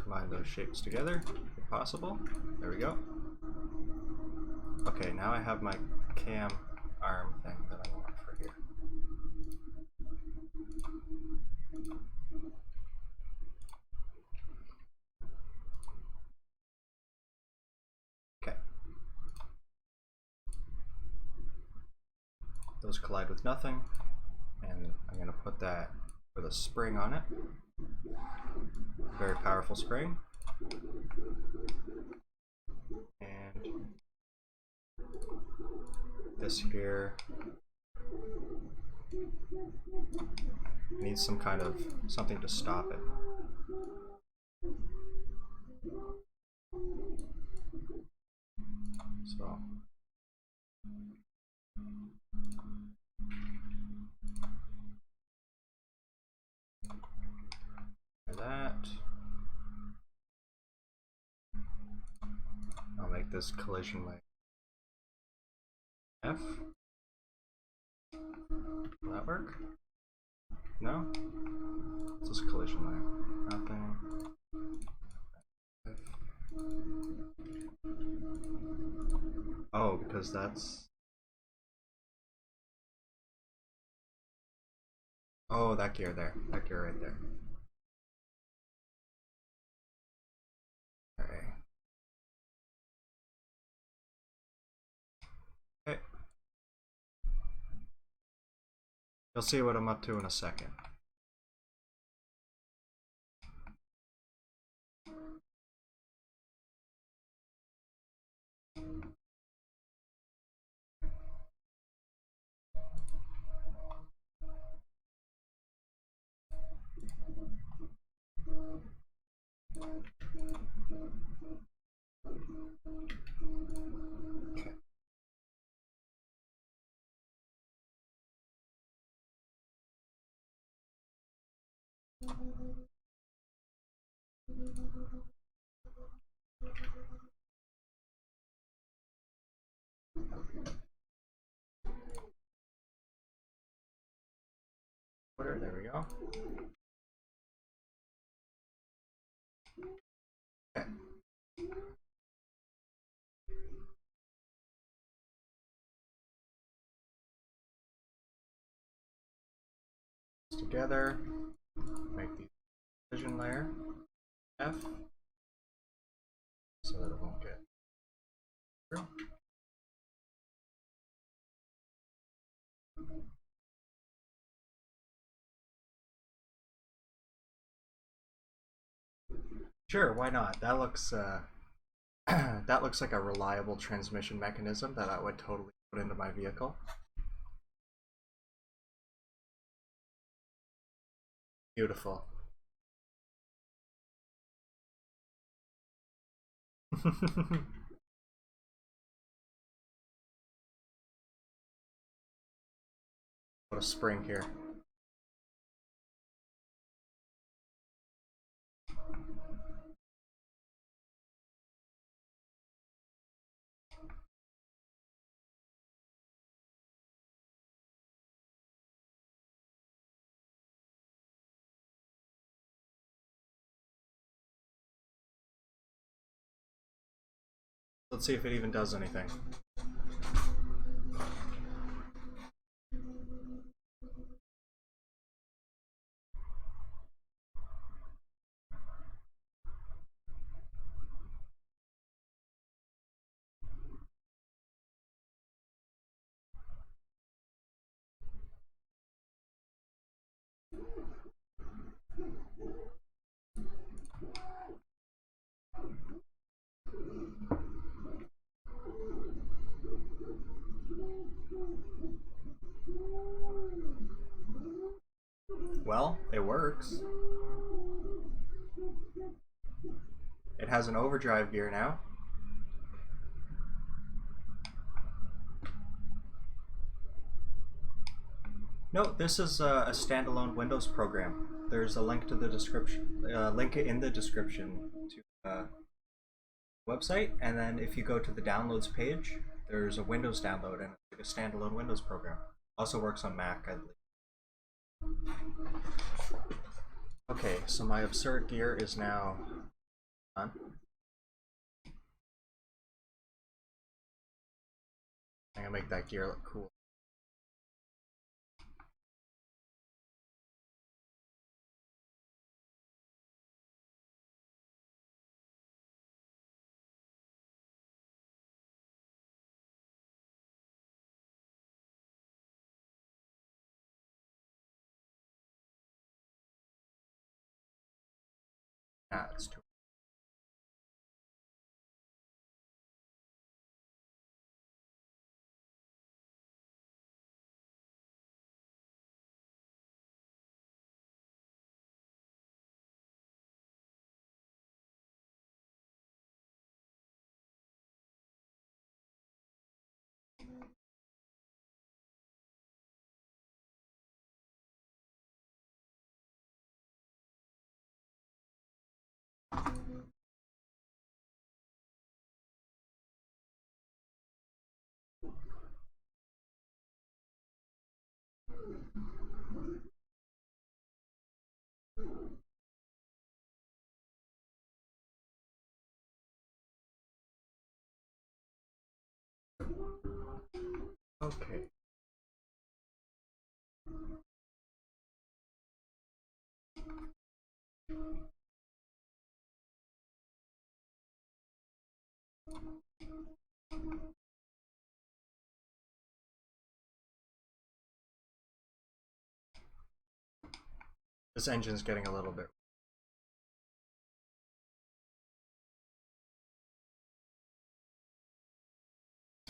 Speaker 1: Combine those shapes together, if possible. There we go. Okay, now I have my cam arm thing that I want for here. Okay. Those collide with nothing, and I'm going to put that with a spring on it. Very powerful spring. And this here needs some kind of something to stop it. So that. I'll make this collision like F. Will that work? No? What's this collision layer? Nothing. F. Oh, because that's... Oh, that gear there. That gear right there. Okay. Okay. You'll see what I'm up to in a second. footer, there we go. Okay. Together, make the collision layer F so that it won't get through. Sure, why not? That looks that looks like a reliable transmission mechanism that I would totally put into my vehicle. Beautiful. Put a spring here. Let's see if it even does anything. Well, it works. It has an overdrive gear now. No, this is a standalone Windows program. There's a link to the description, link in the description to website, and then if you go to the downloads page, there's a Windows download and it's like a standalone Windows program. Also works on Mac, I believe. Okay, so my absurd gear is now done. I'm gonna make that gear look cool. Ah, it's too. Okay. This engine's getting a little bit.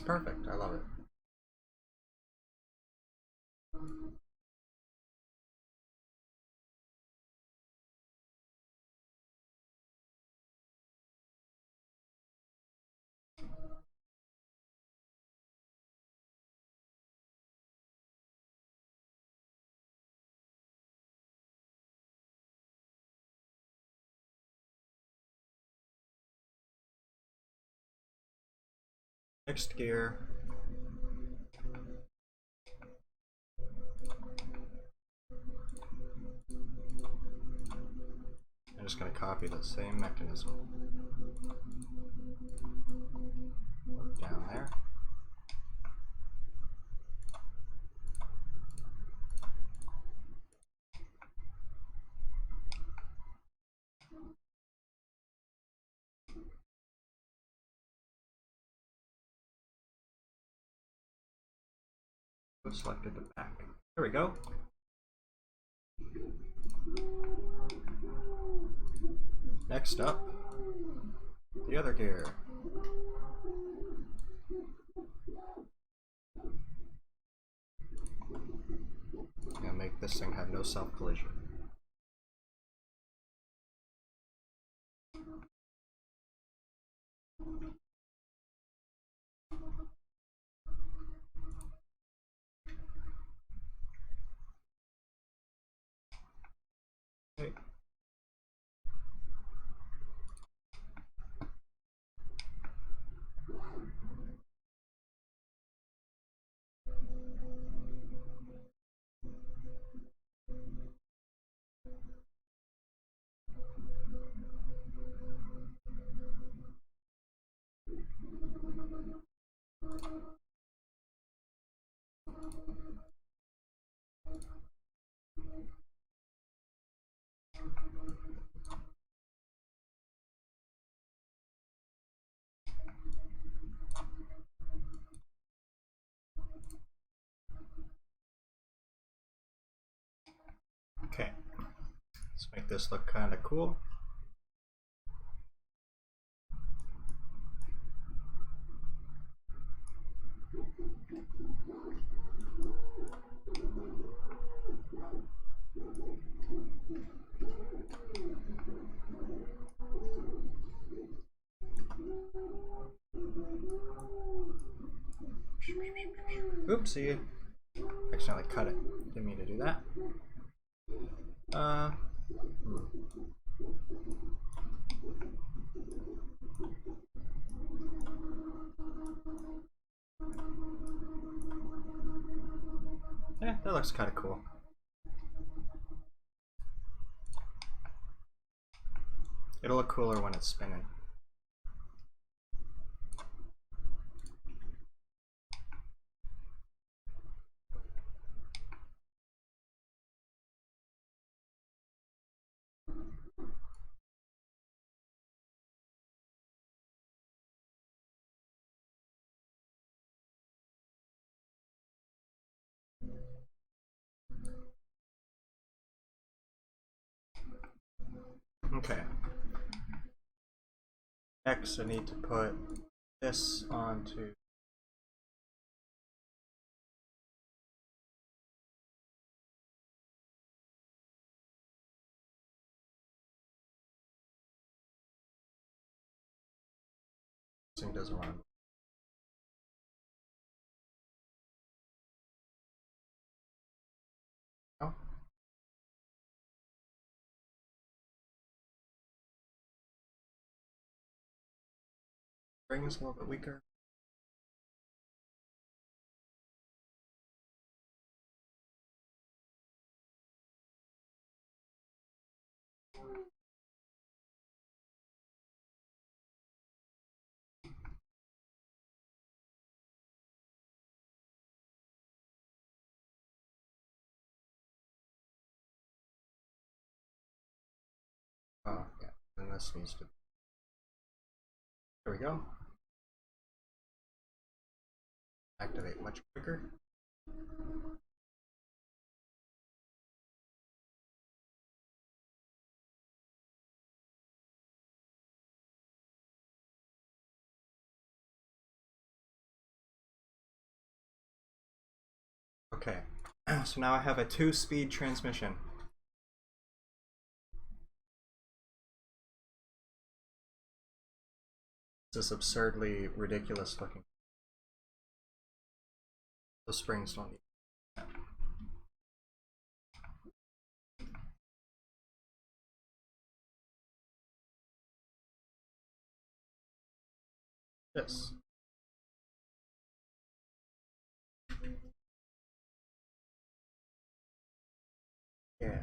Speaker 1: Perfect, I love it. Next gear. I'm just going to copy the same mechanism. Down there. Selected the back. There we go. Next up, the other gear. And make this thing have no self-collision. Okay. Okay, let's make this look kind of cool. Oopsie, accidentally cut it. Didn't mean to do that. Yeah, that looks kind of cool. It'll look cooler when it's spinning. Okay. Next, I need to put this onto this thing doesn't run. Oh. Spring is a little bit weaker. Oh, yeah, and this needs to. There we go. Activate much quicker. Okay, so now I have a 2-speed transmission. This absurdly ridiculous looking. The springs don't need that. This. Yeah.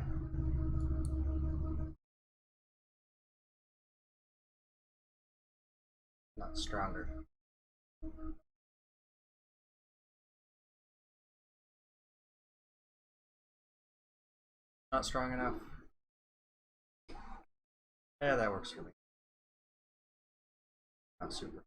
Speaker 1: Not stronger. Not strong enough. Yeah, that works for me. Not super.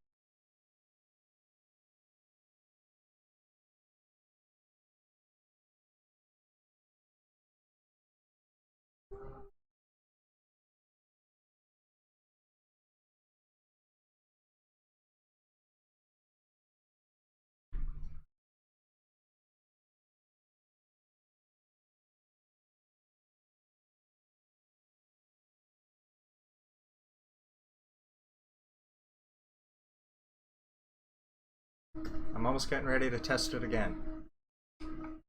Speaker 1: I'm almost getting ready to test it again. I'm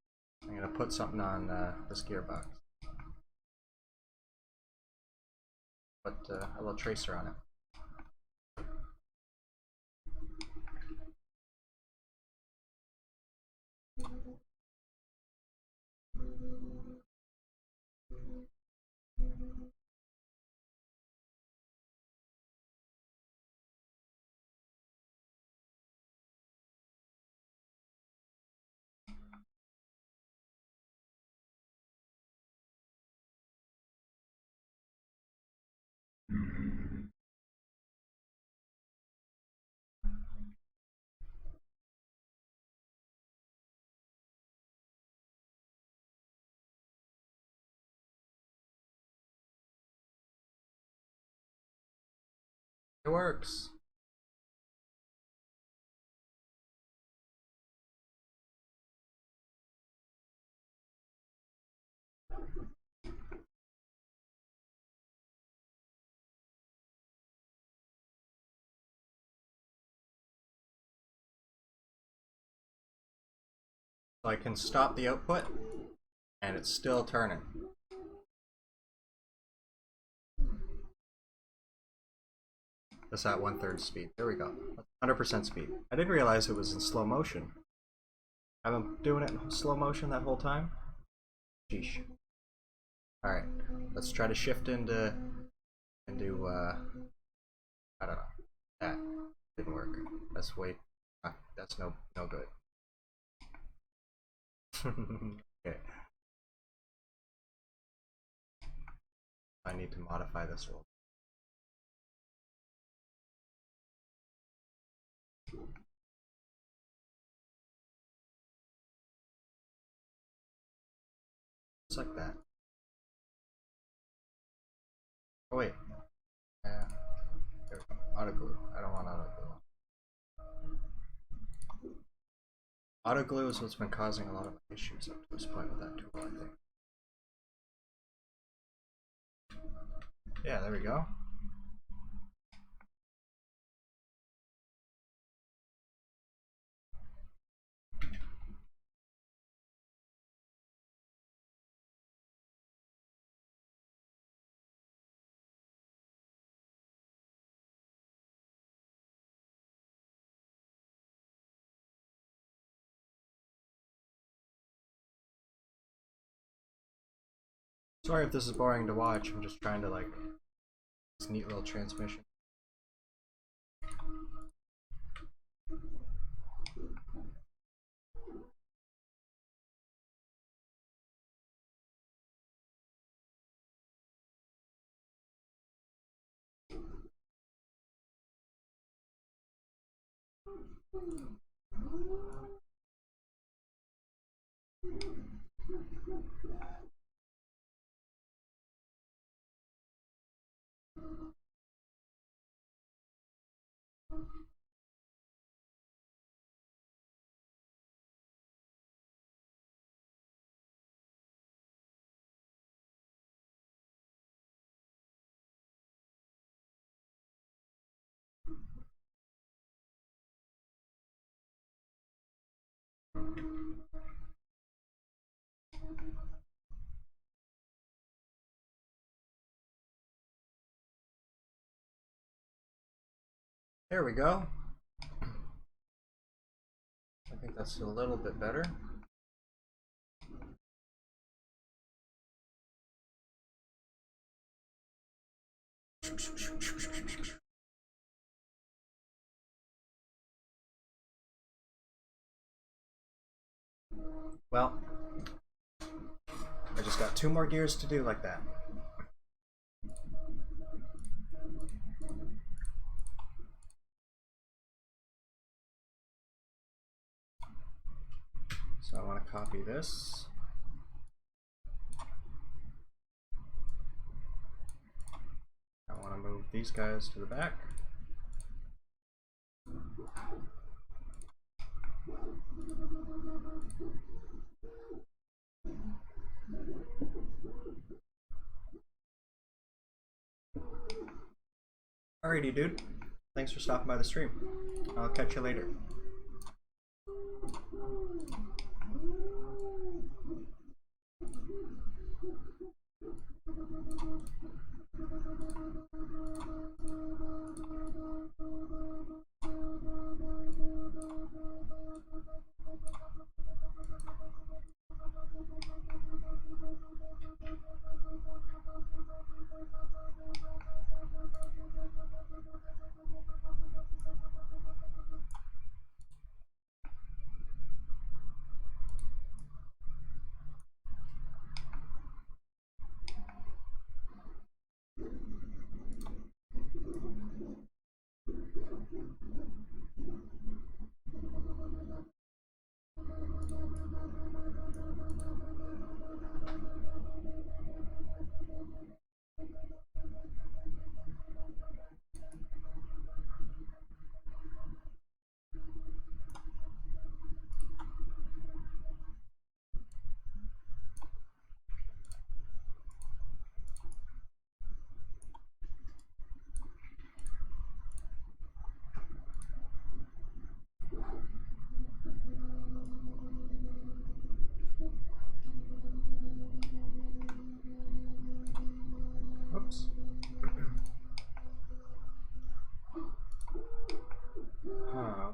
Speaker 1: gonna put something on this gearbox. Put a little tracer on it. It works. So I can stop the output, and it's still turning. That's at 1/3 speed. There we go. 100% speed. I didn't realize it was in slow motion. I've been doing it in slow motion that whole time. Sheesh. Alright, let's try to shift into I don't know. That didn't work. That's way that's no good. Okay. I need to modify this one. Just like that. Oh wait. There we go. Auto glue. I don't want auto glue. Auto glue is what's been causing a lot of issues up to this point with that tool, I think. Yeah, there we go. Sorry if this is boring to watch. I'm just trying to like this neat little transmission. There we go. I think that's a little bit better. Well, I just got 2 more gears to do like that. So I want to copy this. I want to move these guys to the back. Alrighty, dude. Thanks for stopping by the stream. I'll catch you later. Oops.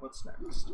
Speaker 1: What's next?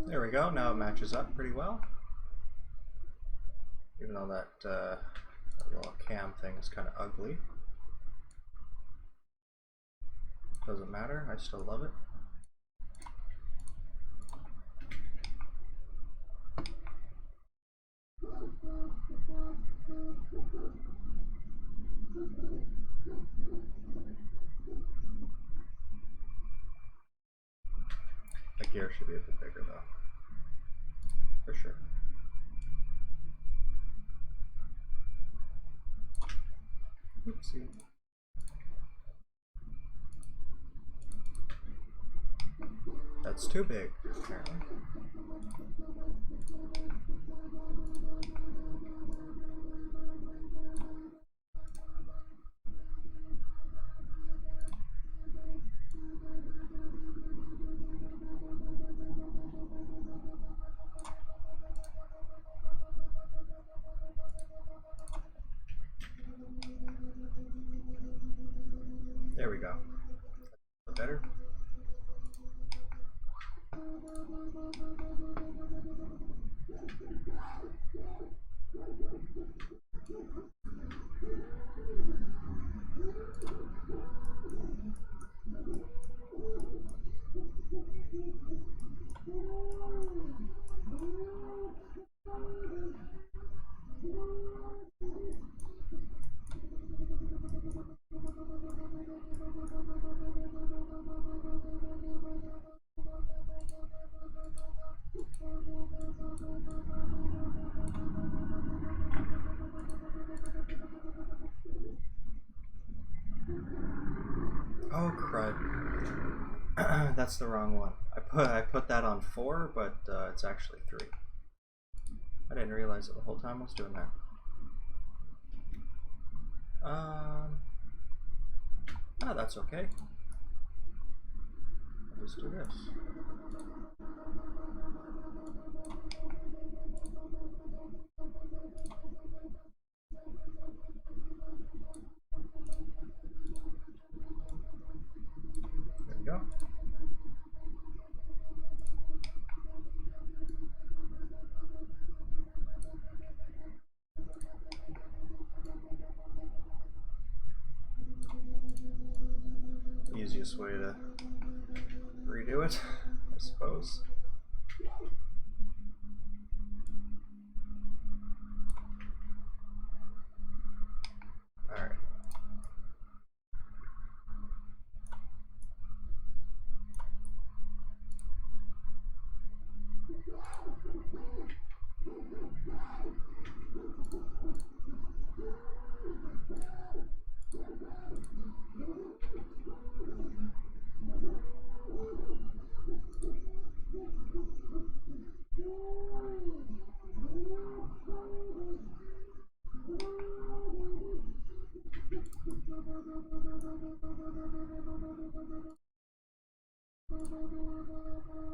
Speaker 1: There we go, now it matches up pretty well. Even though that little cam thing is kind of ugly. Doesn't matter, I still love it. The gear should be a bit bigger though, for sure. Oopsie. That's too big, apparently. There we go. Better. Oh crud. That's the wrong one. I put that on 4, but it's actually 3. I didn't realize it the whole time I was doing that. That's okay. I'll just do this. There we go. Easiest way to redo it, I suppose. All right.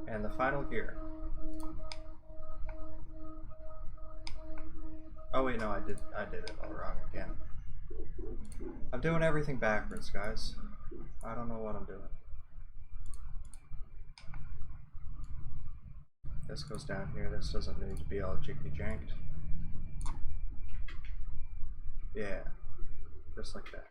Speaker 1: And the final gear. Oh wait, no, I did it all wrong again. I'm doing everything backwards, guys. I don't know what I'm doing. This goes down here. This doesn't need to be all jiggy-janked. Yeah, just like that.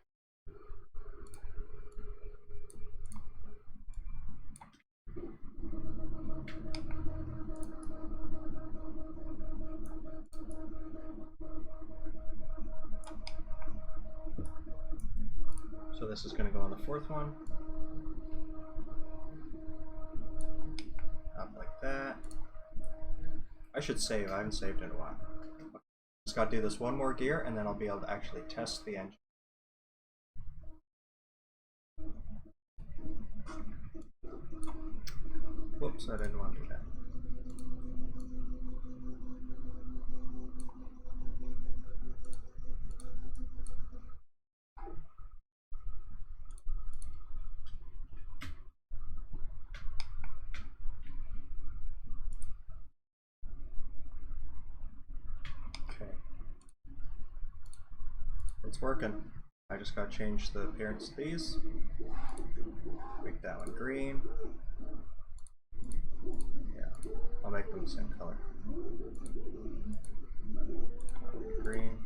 Speaker 1: So this is going to go on the fourth one. Up like that. I should save. I haven't saved in a while. Just got to do this one more gear and then I'll be able to actually test the engine. Whoops, I didn't want to do that. Okay. It's working. I just got to change the appearance of these. Make that one green. Yeah, I'll make them the same color. Green.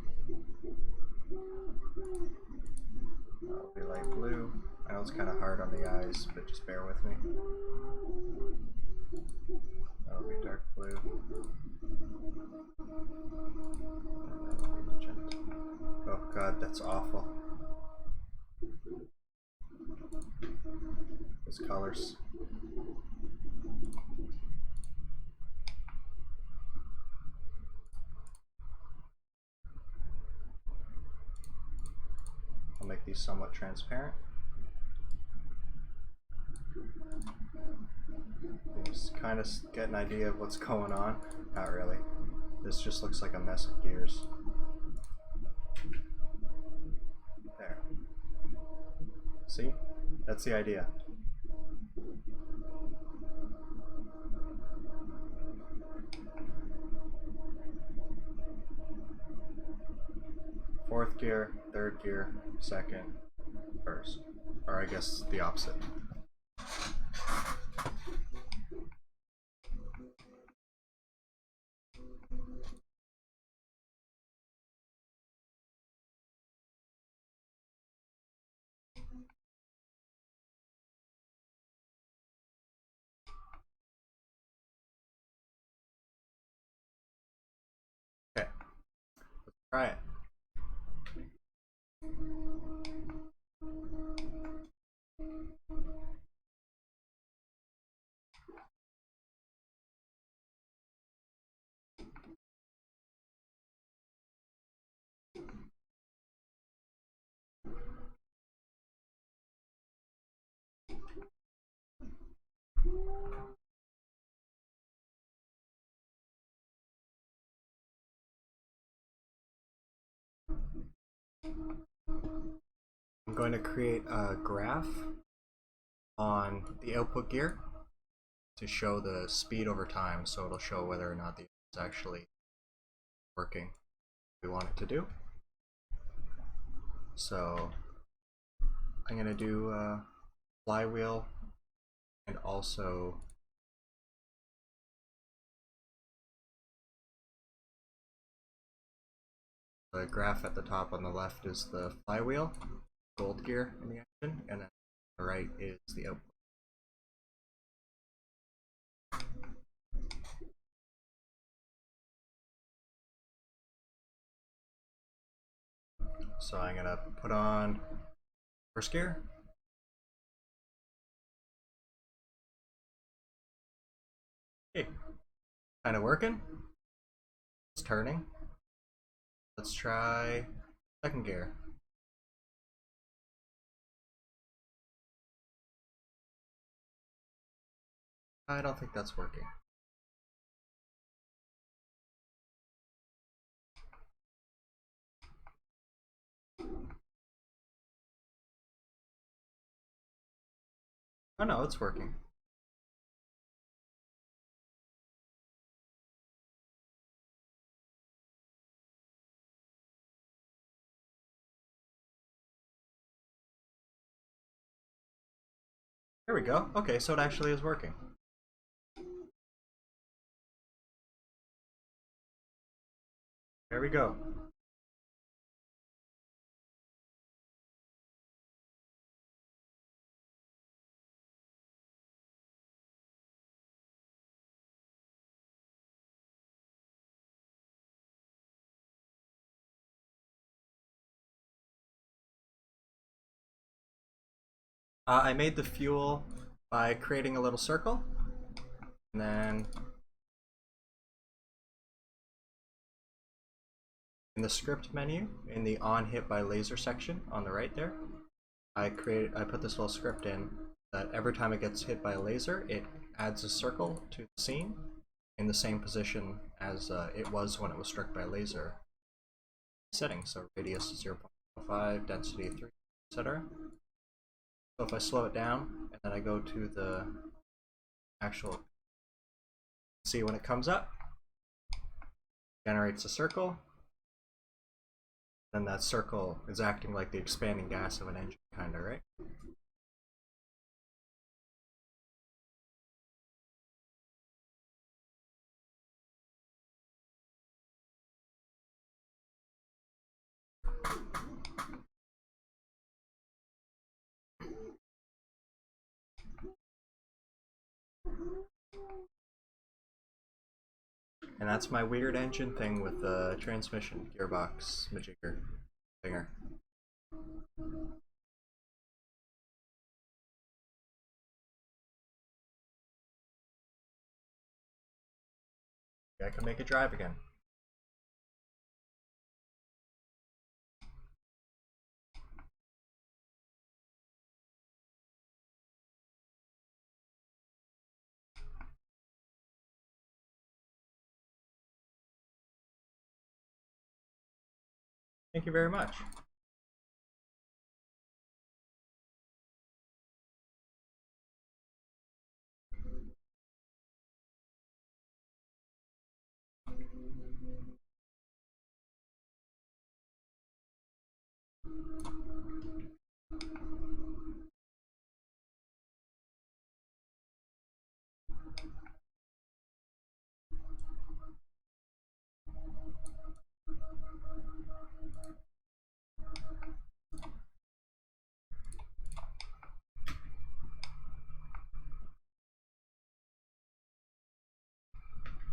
Speaker 1: That'll be light blue. I know it's kind of hard on the eyes, but just bear with me. That'll be dark blue. And that'll be magenta. Oh god, that's awful. Those colors. I'll make these somewhat transparent. You just kind of get an idea of what's going on. Not really. This just looks like a mess of gears. There. See? That's the idea. Fourth gear, third gear, second, first. Or I guess the opposite. Okay, let's try it. I'm going to create a graph on the output gear to show the speed over time, so it'll show whether or not the is actually working we want it to do. So I'm going to do flywheel and also the graph at the top on the left is the flywheel, gold gear in the engine, and then on the right is the output. So I'm going to put on first gear. Hey, kind of working. It's turning. Let's try second gear. I don't think that's working. Oh no, it's working. There we go. Okay, so it actually is working. There we go. I made the fuel by creating a little circle, and then in the script menu, in the on hit by laser section on the right there, I put this little script in that every time it gets hit by a laser, it adds a circle to the scene in the same position as it was when it was struck by a laser. Settings, so radius 0.5, density 3, etc. So if I slow it down and then I go to the actual, see when it comes up, generates a circle, then that circle is acting like the expanding gas of an engine, kinda, right? And that's my weird engine thing with the transmission, gearbox, majigger, thinger. I can make it drive again. Thank you very much.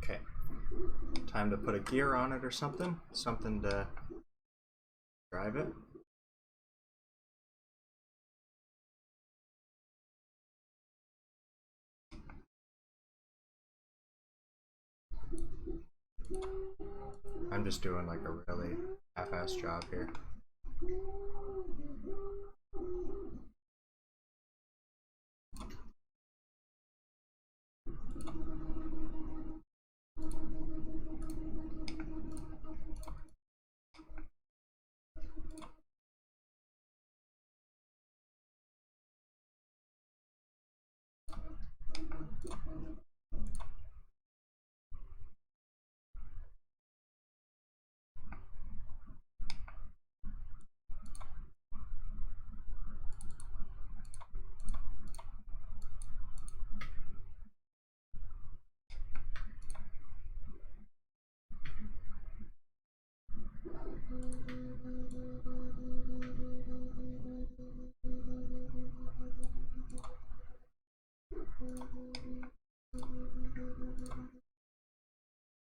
Speaker 1: Okay, time to put a gear on it or something to drive it. I'm just doing like a really half-assed job here.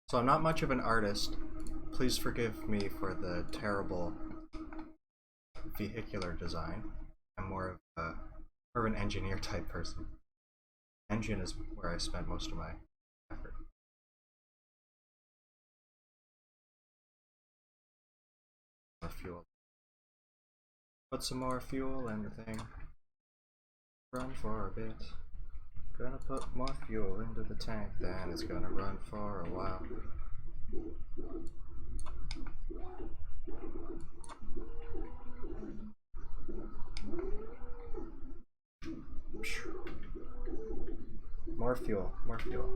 Speaker 1: So I'm not much of an artist. Please forgive me for the terrible vehicular design. I'm more of an engineer type person. Engine is where I spend most of my effort. More fuel. Put some more fuel in the thing. Run for a bit. Gonna put more fuel into the tank, then it's gonna run for a while. More fuel, more fuel.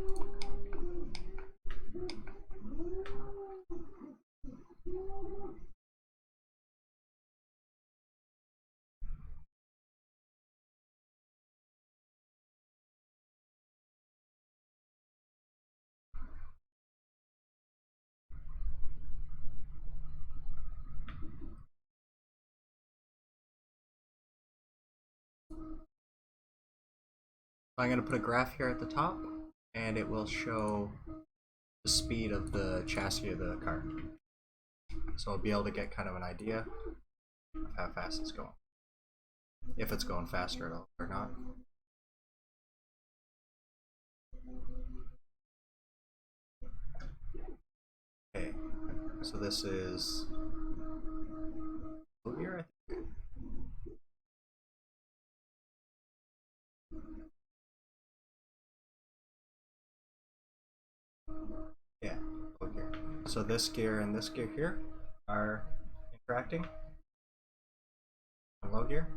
Speaker 1: I'm going to put a graph here at the top, and it will show the speed of the chassis of the car. So I'll be able to get kind of an idea of how fast it's going. If it's going faster at all or not. Okay, so this is here, I think. Yeah, over here. So this gear and this gear here are interacting on low gear.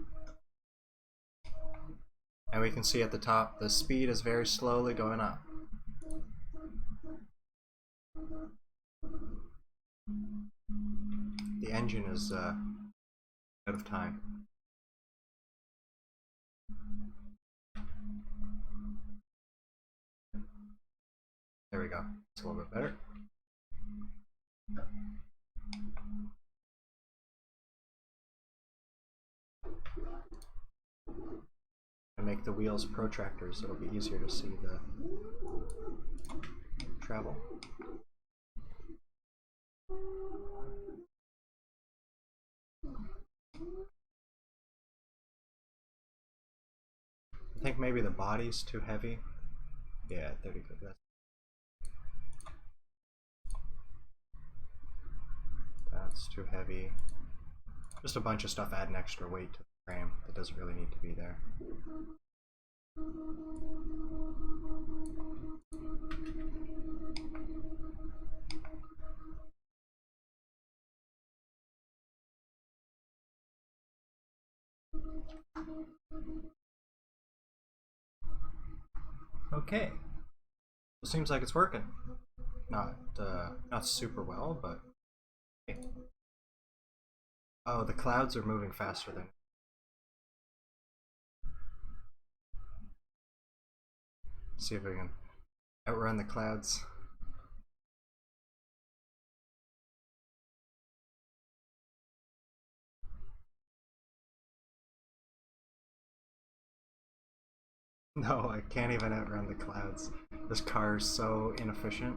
Speaker 1: And we can see at the top the speed is very slowly going up. The engine is out of time. There we go. It's a little bit better. And make the wheels protractors. It'll be easier to see the travel. I think maybe the body's too heavy. Yeah, 30 good. That's too heavy. Just a bunch of stuff adding extra weight to the frame that doesn't really need to be there. Okay, it seems like it's working. Not super well, but okay. Oh, the clouds are moving faster than. See if we can outrun the clouds. No, I can't even outrun the clouds. This car is so inefficient.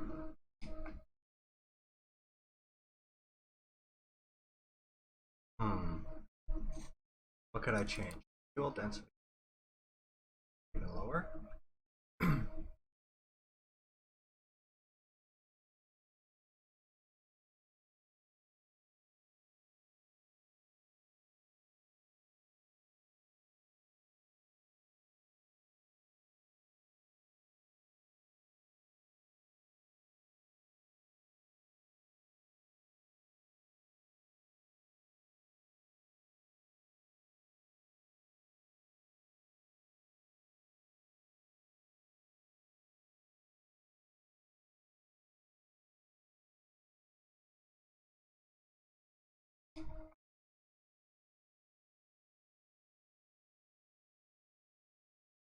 Speaker 1: What could I change? Fuel density. Even lower.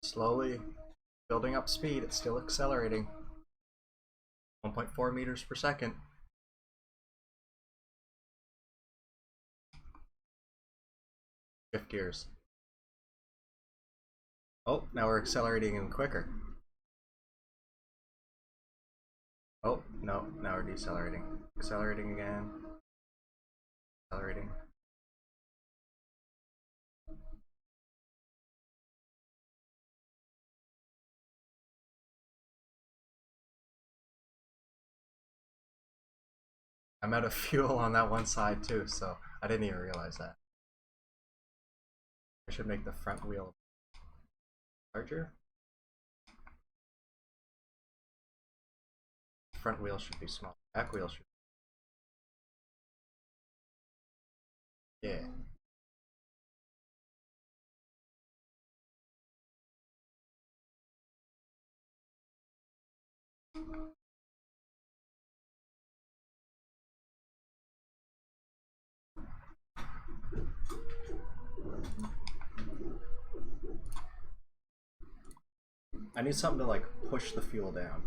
Speaker 1: Slowly building up speed. It's still accelerating. 1.4 meters per second. Shift gears. Oh, now we're accelerating even quicker. Oh, no, now we're decelerating. Accelerating again. Accelerating. I'm out of fuel on that one side too, so I didn't even realize that. I should make the front wheel larger. Front wheel should be small. Back wheel should. Yeah. I need something to like push the fuel down.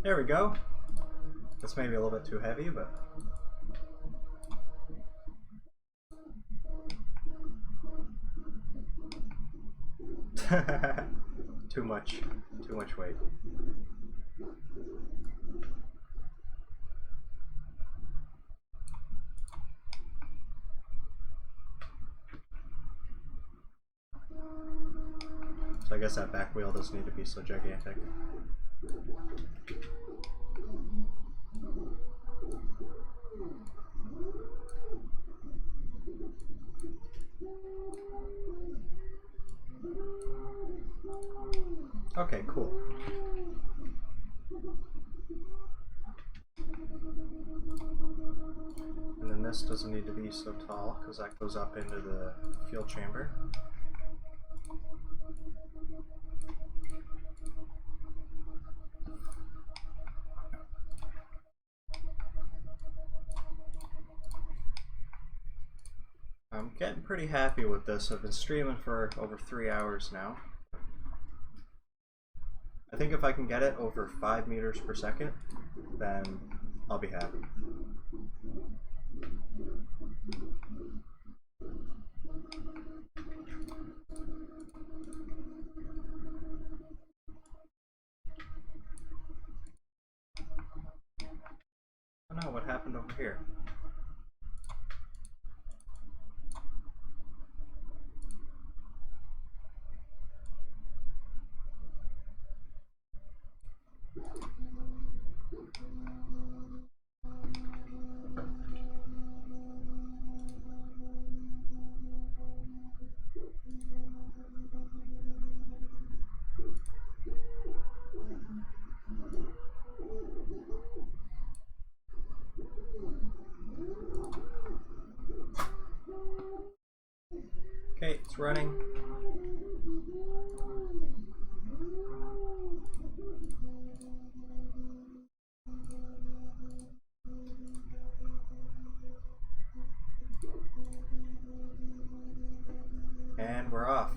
Speaker 1: There we go. That's maybe a little bit too heavy, but too much weight. So I guess that back wheel doesn't need to be so gigantic. Okay, cool. And then this doesn't need to be so tall because that goes up into the fuel chamber. I'm getting pretty happy with this. I've been streaming for over 3 hours now. I think if I can get it over 5 meters per second, then I'll be happy. Oh no, what happened over here? Okay, it's running. And we're off.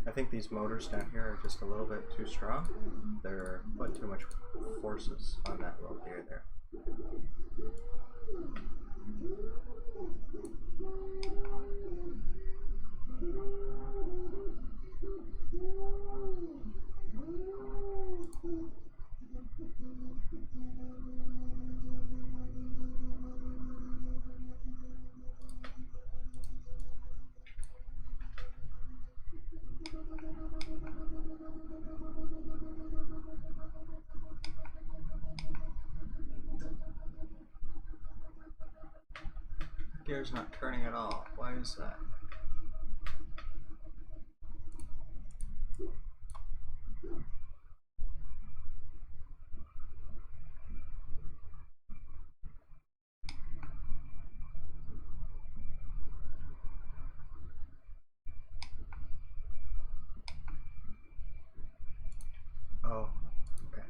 Speaker 1: I think these motors down here are just a little bit too strong. They're putting too much forces on that little gear there. Gear's not turning at all. Why is that? Oh, okay.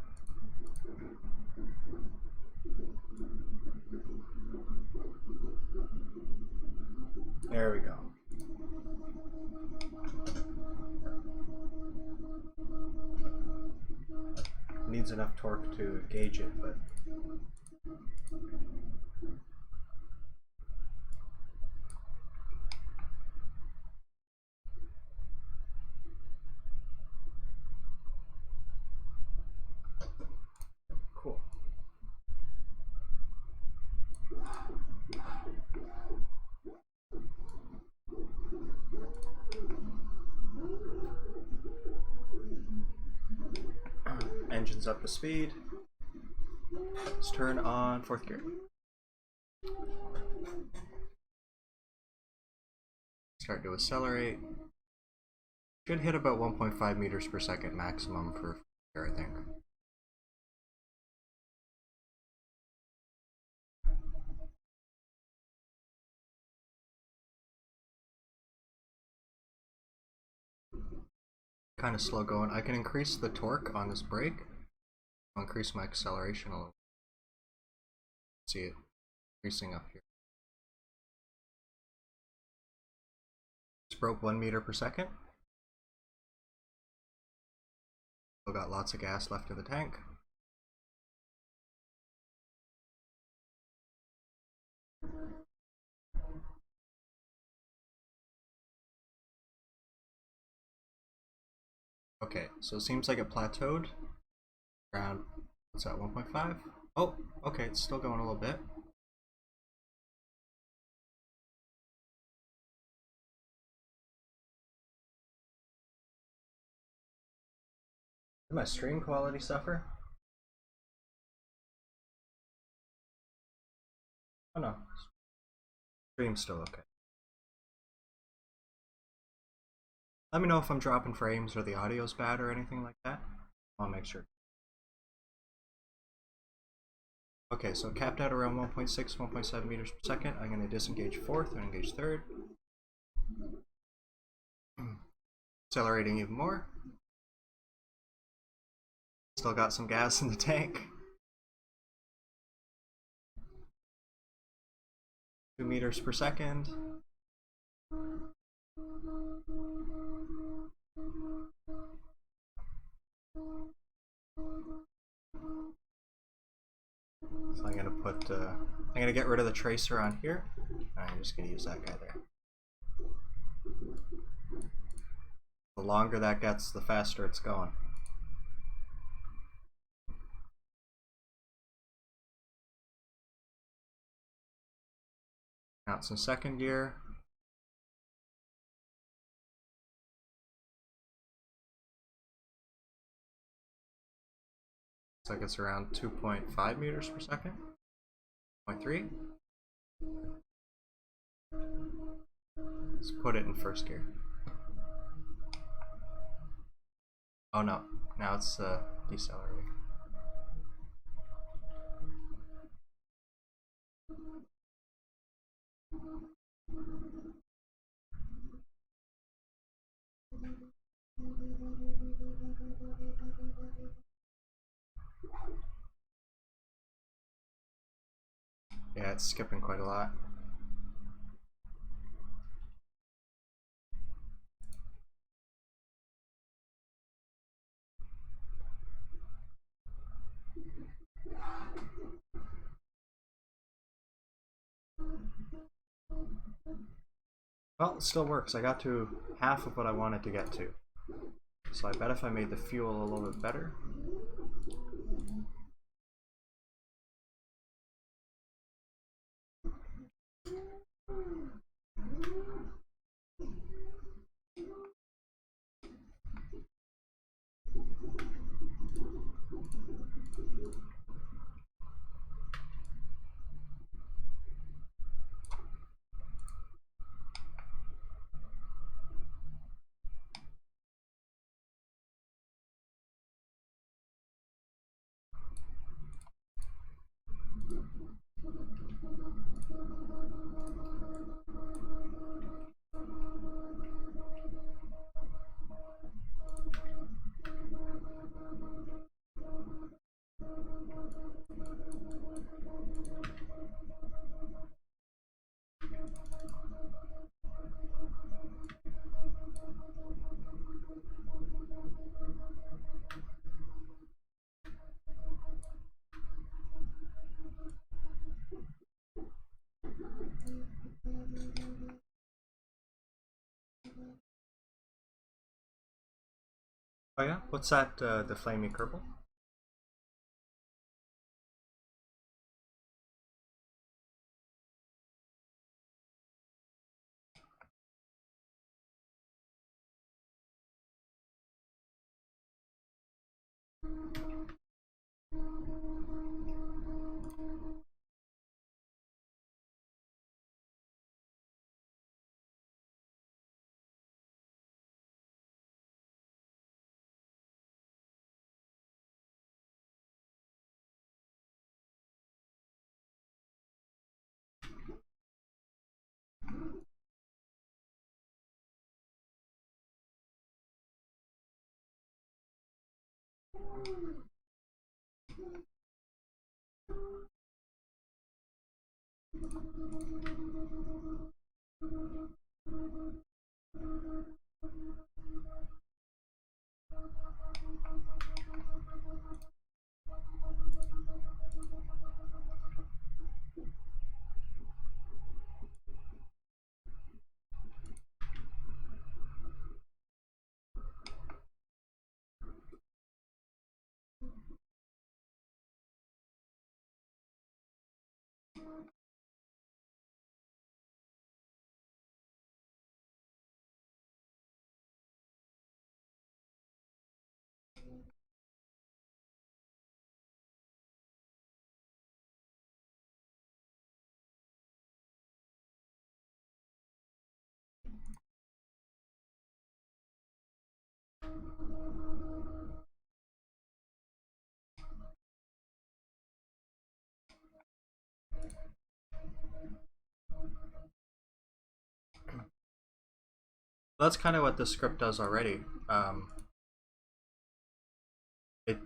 Speaker 1: There we go. Needs enough torque to gauge it, but cool. ease up the speed. Let's turn on 4th gear. Start to accelerate. Should hit about 1.5 meters per second maximum for gear, I think. Kind of slow going. I can increase the torque on this brake. I'll increase my acceleration a little. See it increasing up here. Just broke 1 meter per second. Still got lots of gas left in the tank. Okay, so it seems like it plateaued around, what's that, 1.5? Oh, okay, it's still going a little bit. Did my stream quality suffer? Oh no, stream's still okay. Let me know if I'm dropping frames or the audio's bad or anything like that. I'll make sure. Okay, so capped out around 1.6, 1.7 meters per second. I'm going to disengage 4th and engage 3rd. Accelerating even more. Still got some gas in the tank. 2 meters per second. So I'm gonna get rid of the tracer on here. I'm just gonna use that guy there. The longer that gets, the faster it's going. Now it's in 2nd gear. Looks like it's around 2.5 meters per second. 0.3. Let's put it in 1st gear. Oh no, now it's decelerating. Yeah, it's skipping quite a lot. Well, it still works. I got to half of what I wanted to get to. So I bet if I made the fuel a little bit better. Oh yeah? What's that, the flamey Kerbal? That's kind of what this script does already. It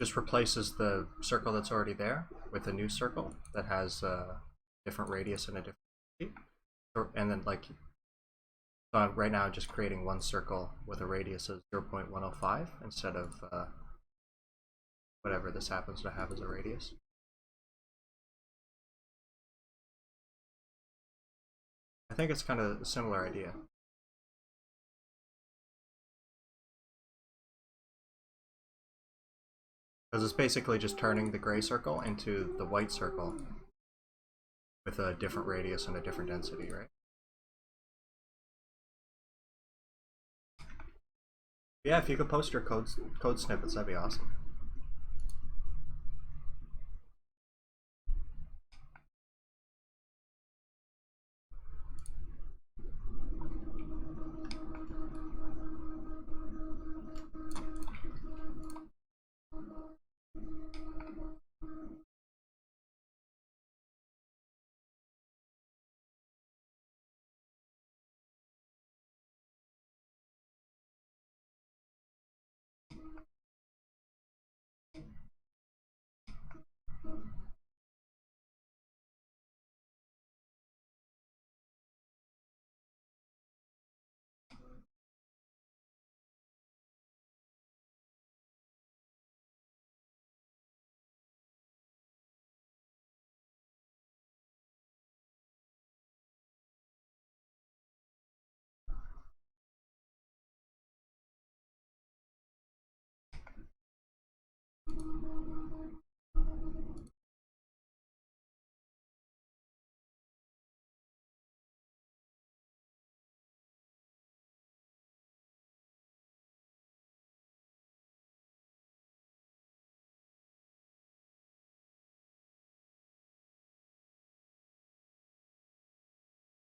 Speaker 1: just replaces the circle that's already there with a new circle that has a different radius and a different, and then like, so right now I'm just creating one circle with a radius of 0.105 instead of whatever this happens to have as a radius. I think it's kind of a similar idea. Because it's basically just turning the gray circle into the white circle with a different radius and a different density, right? Yeah, if you could post your code snippets, that'd be awesome.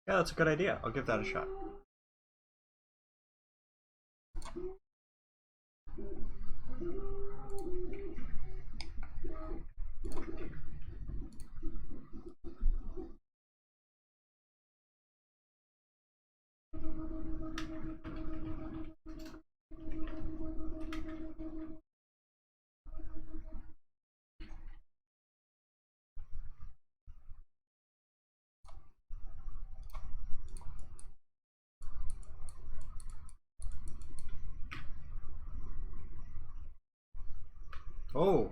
Speaker 1: Yeah, that's a good idea. I'll give that a shot. Oh,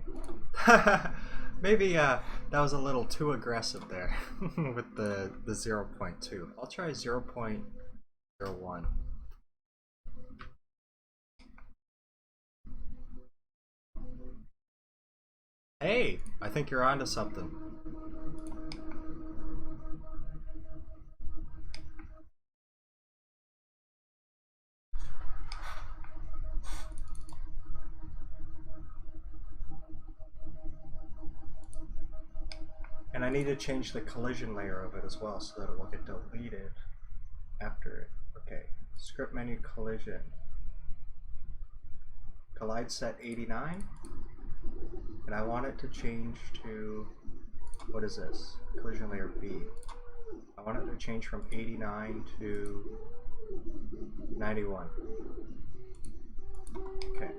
Speaker 1: maybe that was a little too aggressive there with the 0.2. I'll try 0.01. Hey, I think you're onto something. And I need to change the collision layer of it as well so that it will get deleted after it. Okay, script menu collision. Collide set 89. And I want it to change to, what is this? Collision layer B. I want it to change from 89 to 91. Okay.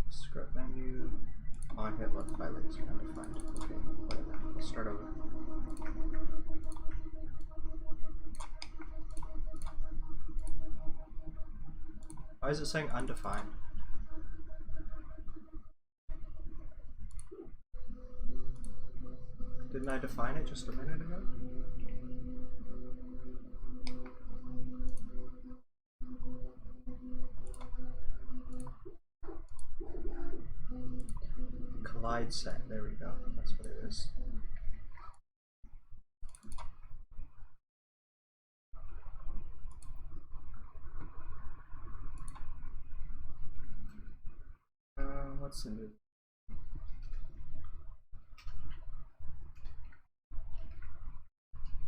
Speaker 1: Script menu, on hit left by laser, undefined. Okay, whatever. Let's start over. Why is it saying undefined? Didn't I define it just a minute ago? Collide set, there we go. That's what it is. What's the new?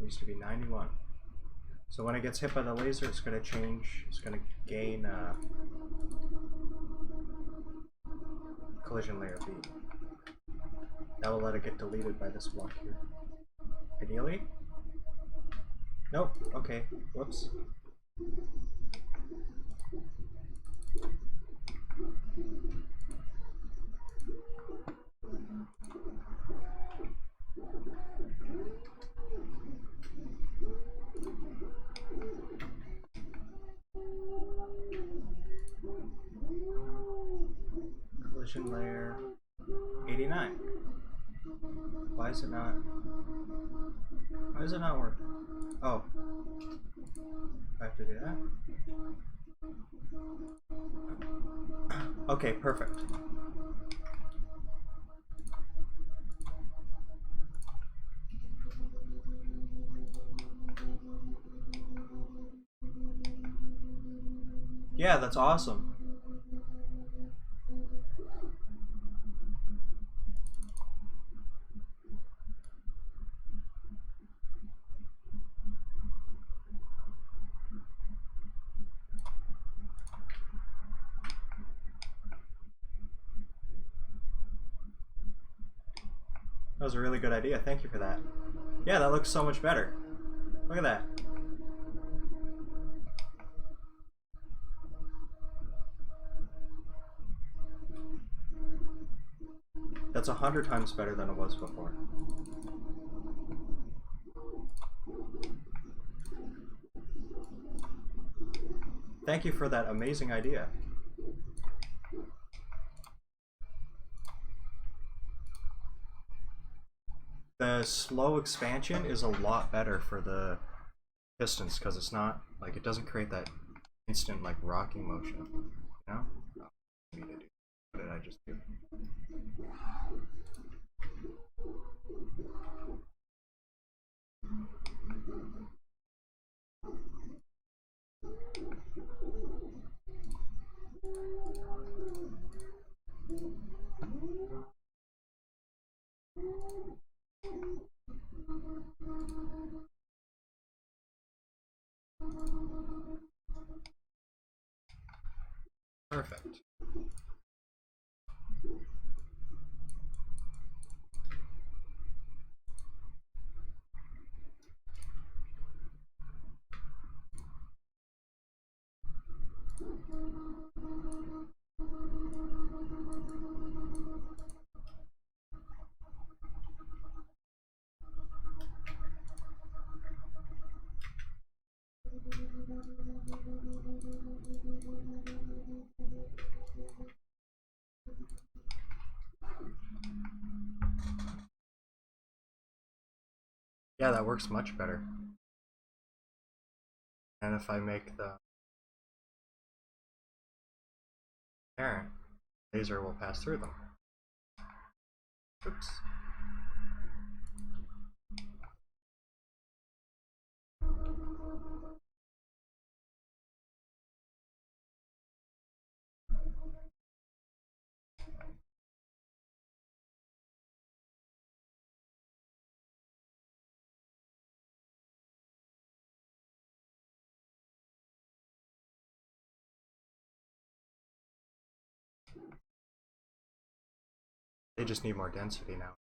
Speaker 1: Needs to be 91. So when it gets hit by the laser, it's going to change, it's going to gain collision layer B. That will let it get deleted by this block here. Ideally? Nope. Okay. Whoops. Collision layer 89. Why is it not? Why is it not working? Oh. I have to do that? Okay, perfect. Yeah, that's awesome. That was a really good idea. Thank you for that. Yeah, that looks so much better. Look at that. That's 100 times better than it was before. Thank you for that amazing idea. The slow expansion is a lot better for the pistons because it's not like it doesn't create that instant like rocking motion. You know? What did I just do? Perfect. Yeah, that works much better. And if I make the parent, laser will pass through them. Oops. They just need more density now.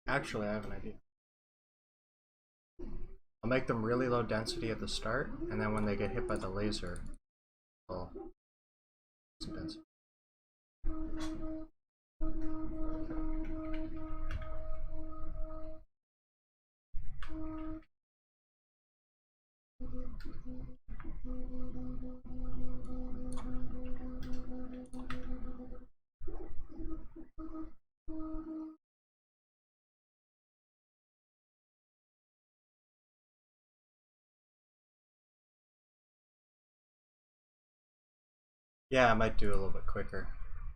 Speaker 1: Actually, I have an idea. I'll make them really low density at the start, and then when they get hit by the laser, I'll some density. Yeah, I might do a little bit quicker.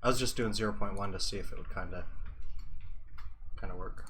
Speaker 1: I was just doing 0.1 to see if it would kind of work.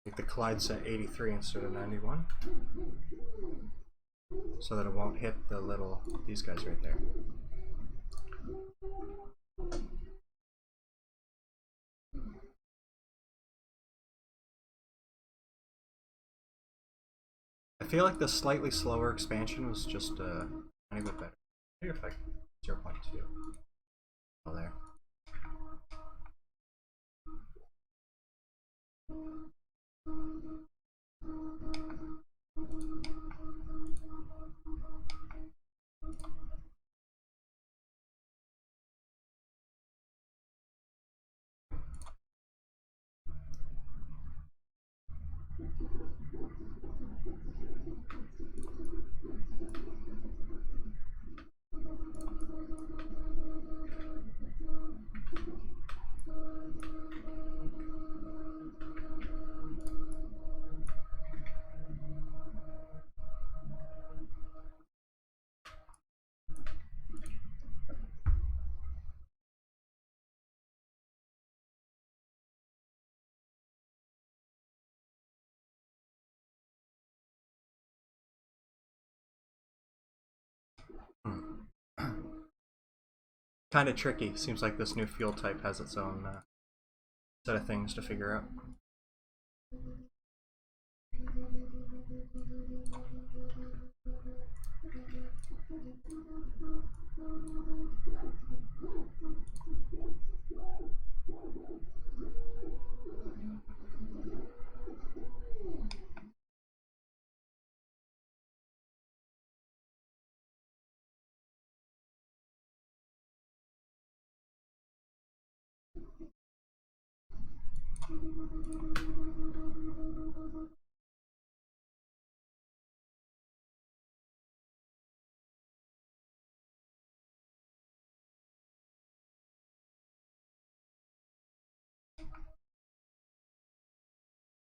Speaker 1: Make the collide set 83 instead of 91, so that it won't hit these guys right there. I feel like the slightly slower expansion was just a tiny bit better. Maybe if I 0.2. Oh, there. Kind of tricky. Seems like this new fuel type has its own set of things to figure out.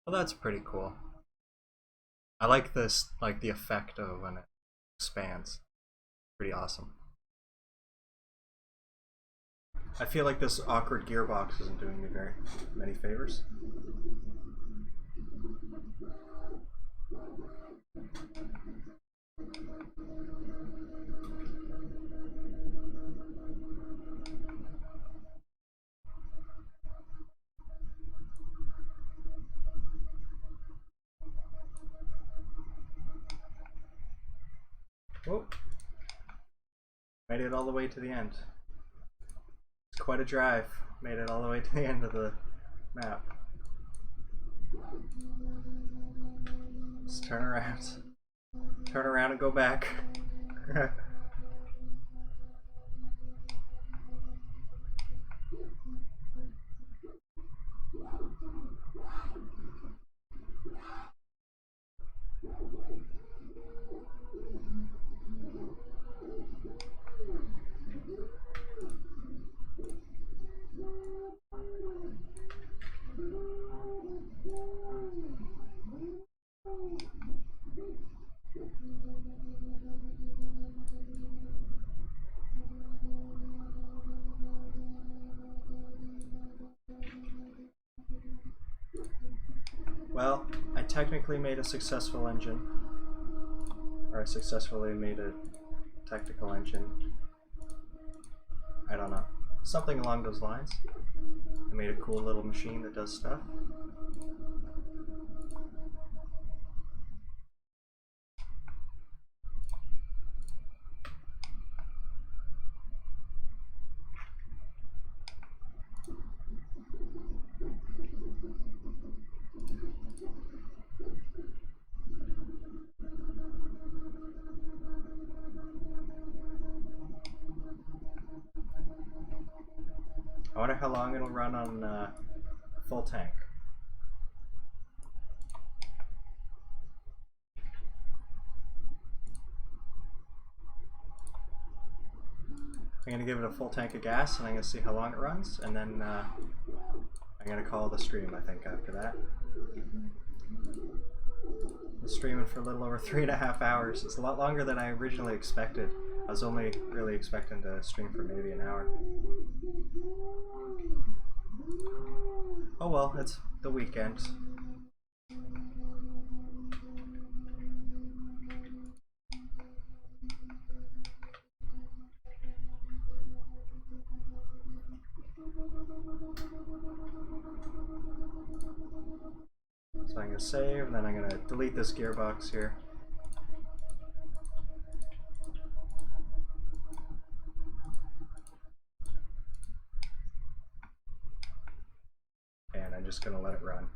Speaker 1: Well, that's pretty cool. I like this, like the effect of when it expands. Pretty awesome. I feel like this awkward gearbox isn't doing me very many favors. Oh, made it all the way to the end. It's quite a drive. Made it all the way to the end of the map. Let's turn around. Turn around and go back. technically made a successful engine, or I successfully made a technical engine. I don't know. Something along those lines. I made a cool little machine that does stuff. I wonder how long it'll run on full tank. I'm gonna give it a full tank of gas and I'm gonna see how long it runs, and then I'm gonna call the stream, I think, after that. I'm streaming for a little over 3.5 hours. It's a lot longer than I originally expected. I was only really expecting to stream for maybe an hour. Oh well, it's the weekend. So I'm going to save, and then I'm going to delete this gearbox here. And I'm just going to let it run.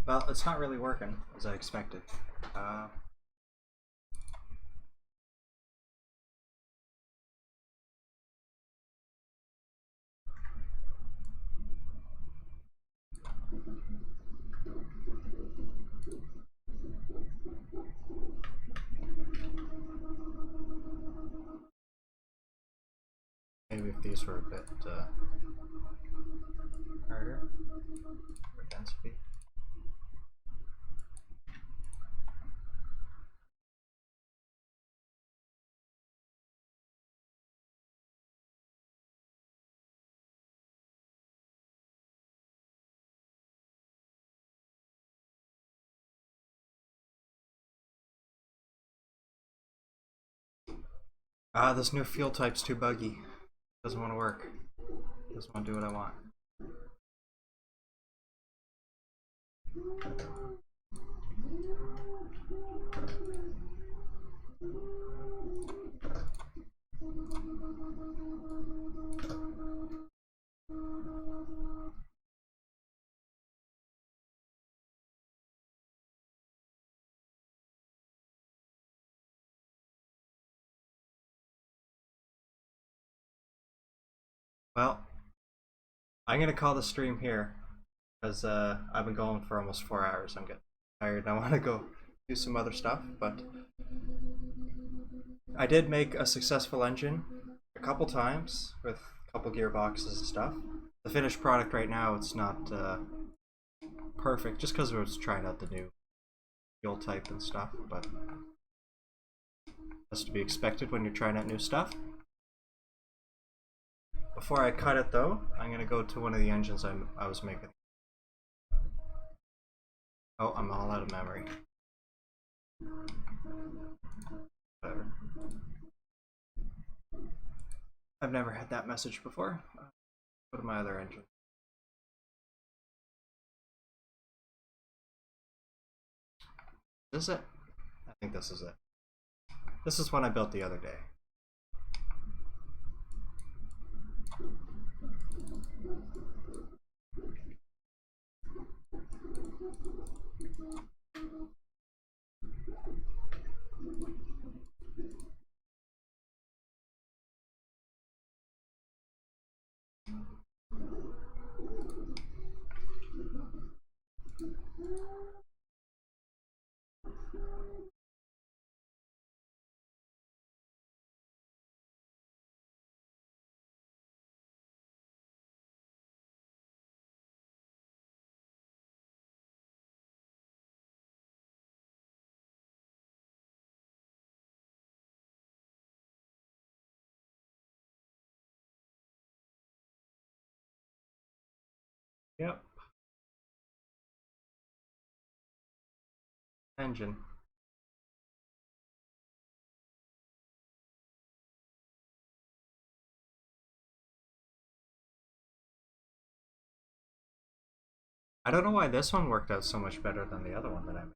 Speaker 1: Well, it's not really working as I expected. Maybe if these were a bit harder for density. This new fuel type's too buggy. Doesn't want to work. Doesn't want to do what I want. Well, I'm gonna call the stream here because I've been going for almost 4 hours. I'm getting tired and I want to go do some other stuff, but I did make a successful engine a couple times with a couple gearboxes and stuff. The finished product right now, it's not perfect just because I was trying out the new fuel type and stuff, but that's to be expected when you're trying out new stuff. Before I cut it though, I'm going to go to one of the engines I was making. Oh, I'm all out of memory. Whatever. I've never had that message before. Go to my other engine. Is this it? I think this is it. This is one I built the other day. Yep. Engine. I don't know why this one worked out so much better than the other one that I made.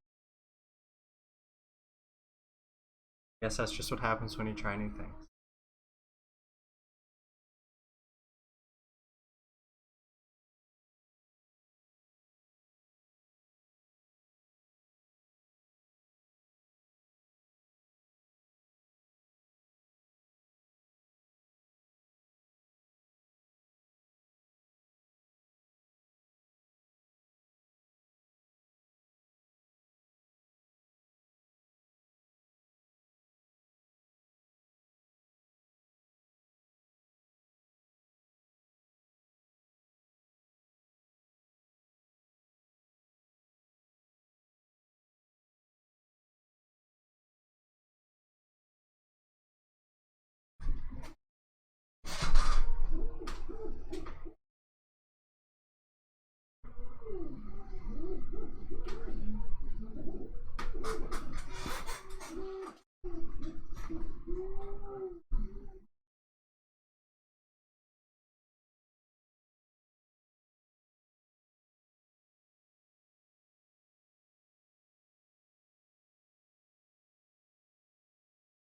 Speaker 1: Guess that's just what happens when you try new things.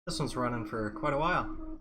Speaker 1: This one's running for quite a while.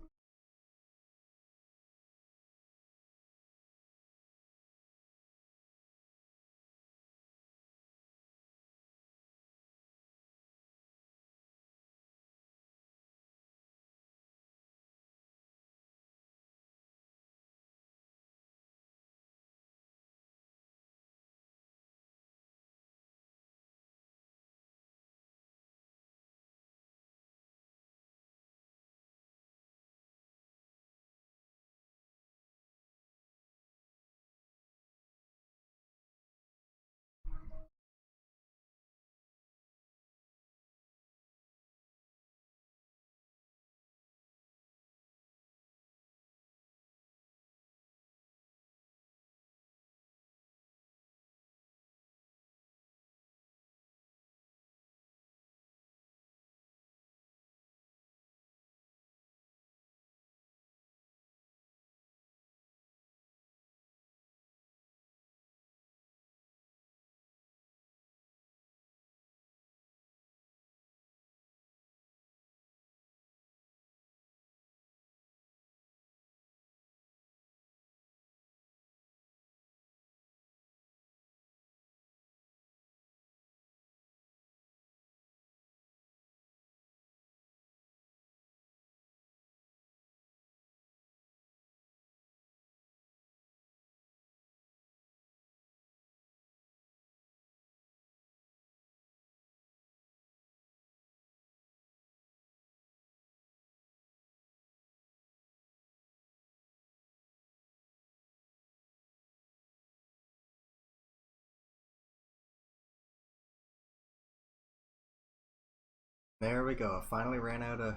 Speaker 1: There we go. I finally ran out of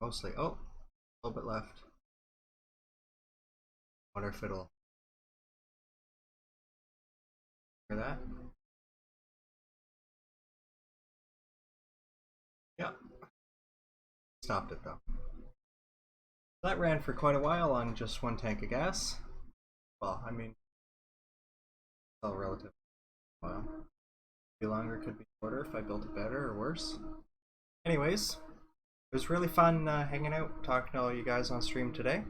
Speaker 1: mostly. Oh, a little bit left. Wonder if it'll hear that. Yeah. Stopped it though. That ran for quite a while on just one tank of gas. Well, I mean, it's all relative. Well, could be longer, could be shorter if I built it better or worse. Anyways, it was really fun hanging out, talking to all you guys on stream today.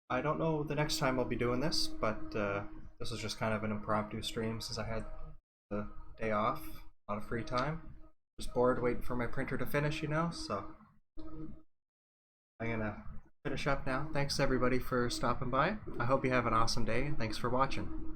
Speaker 1: I don't know the next time I'll be doing this, but this was just kind of an impromptu stream since I had the day off, a lot of free time. Just bored waiting for my printer to finish, you know, so I'm gonna finish up now. Thanks everybody for stopping by. I hope you have an awesome day, and thanks for watching.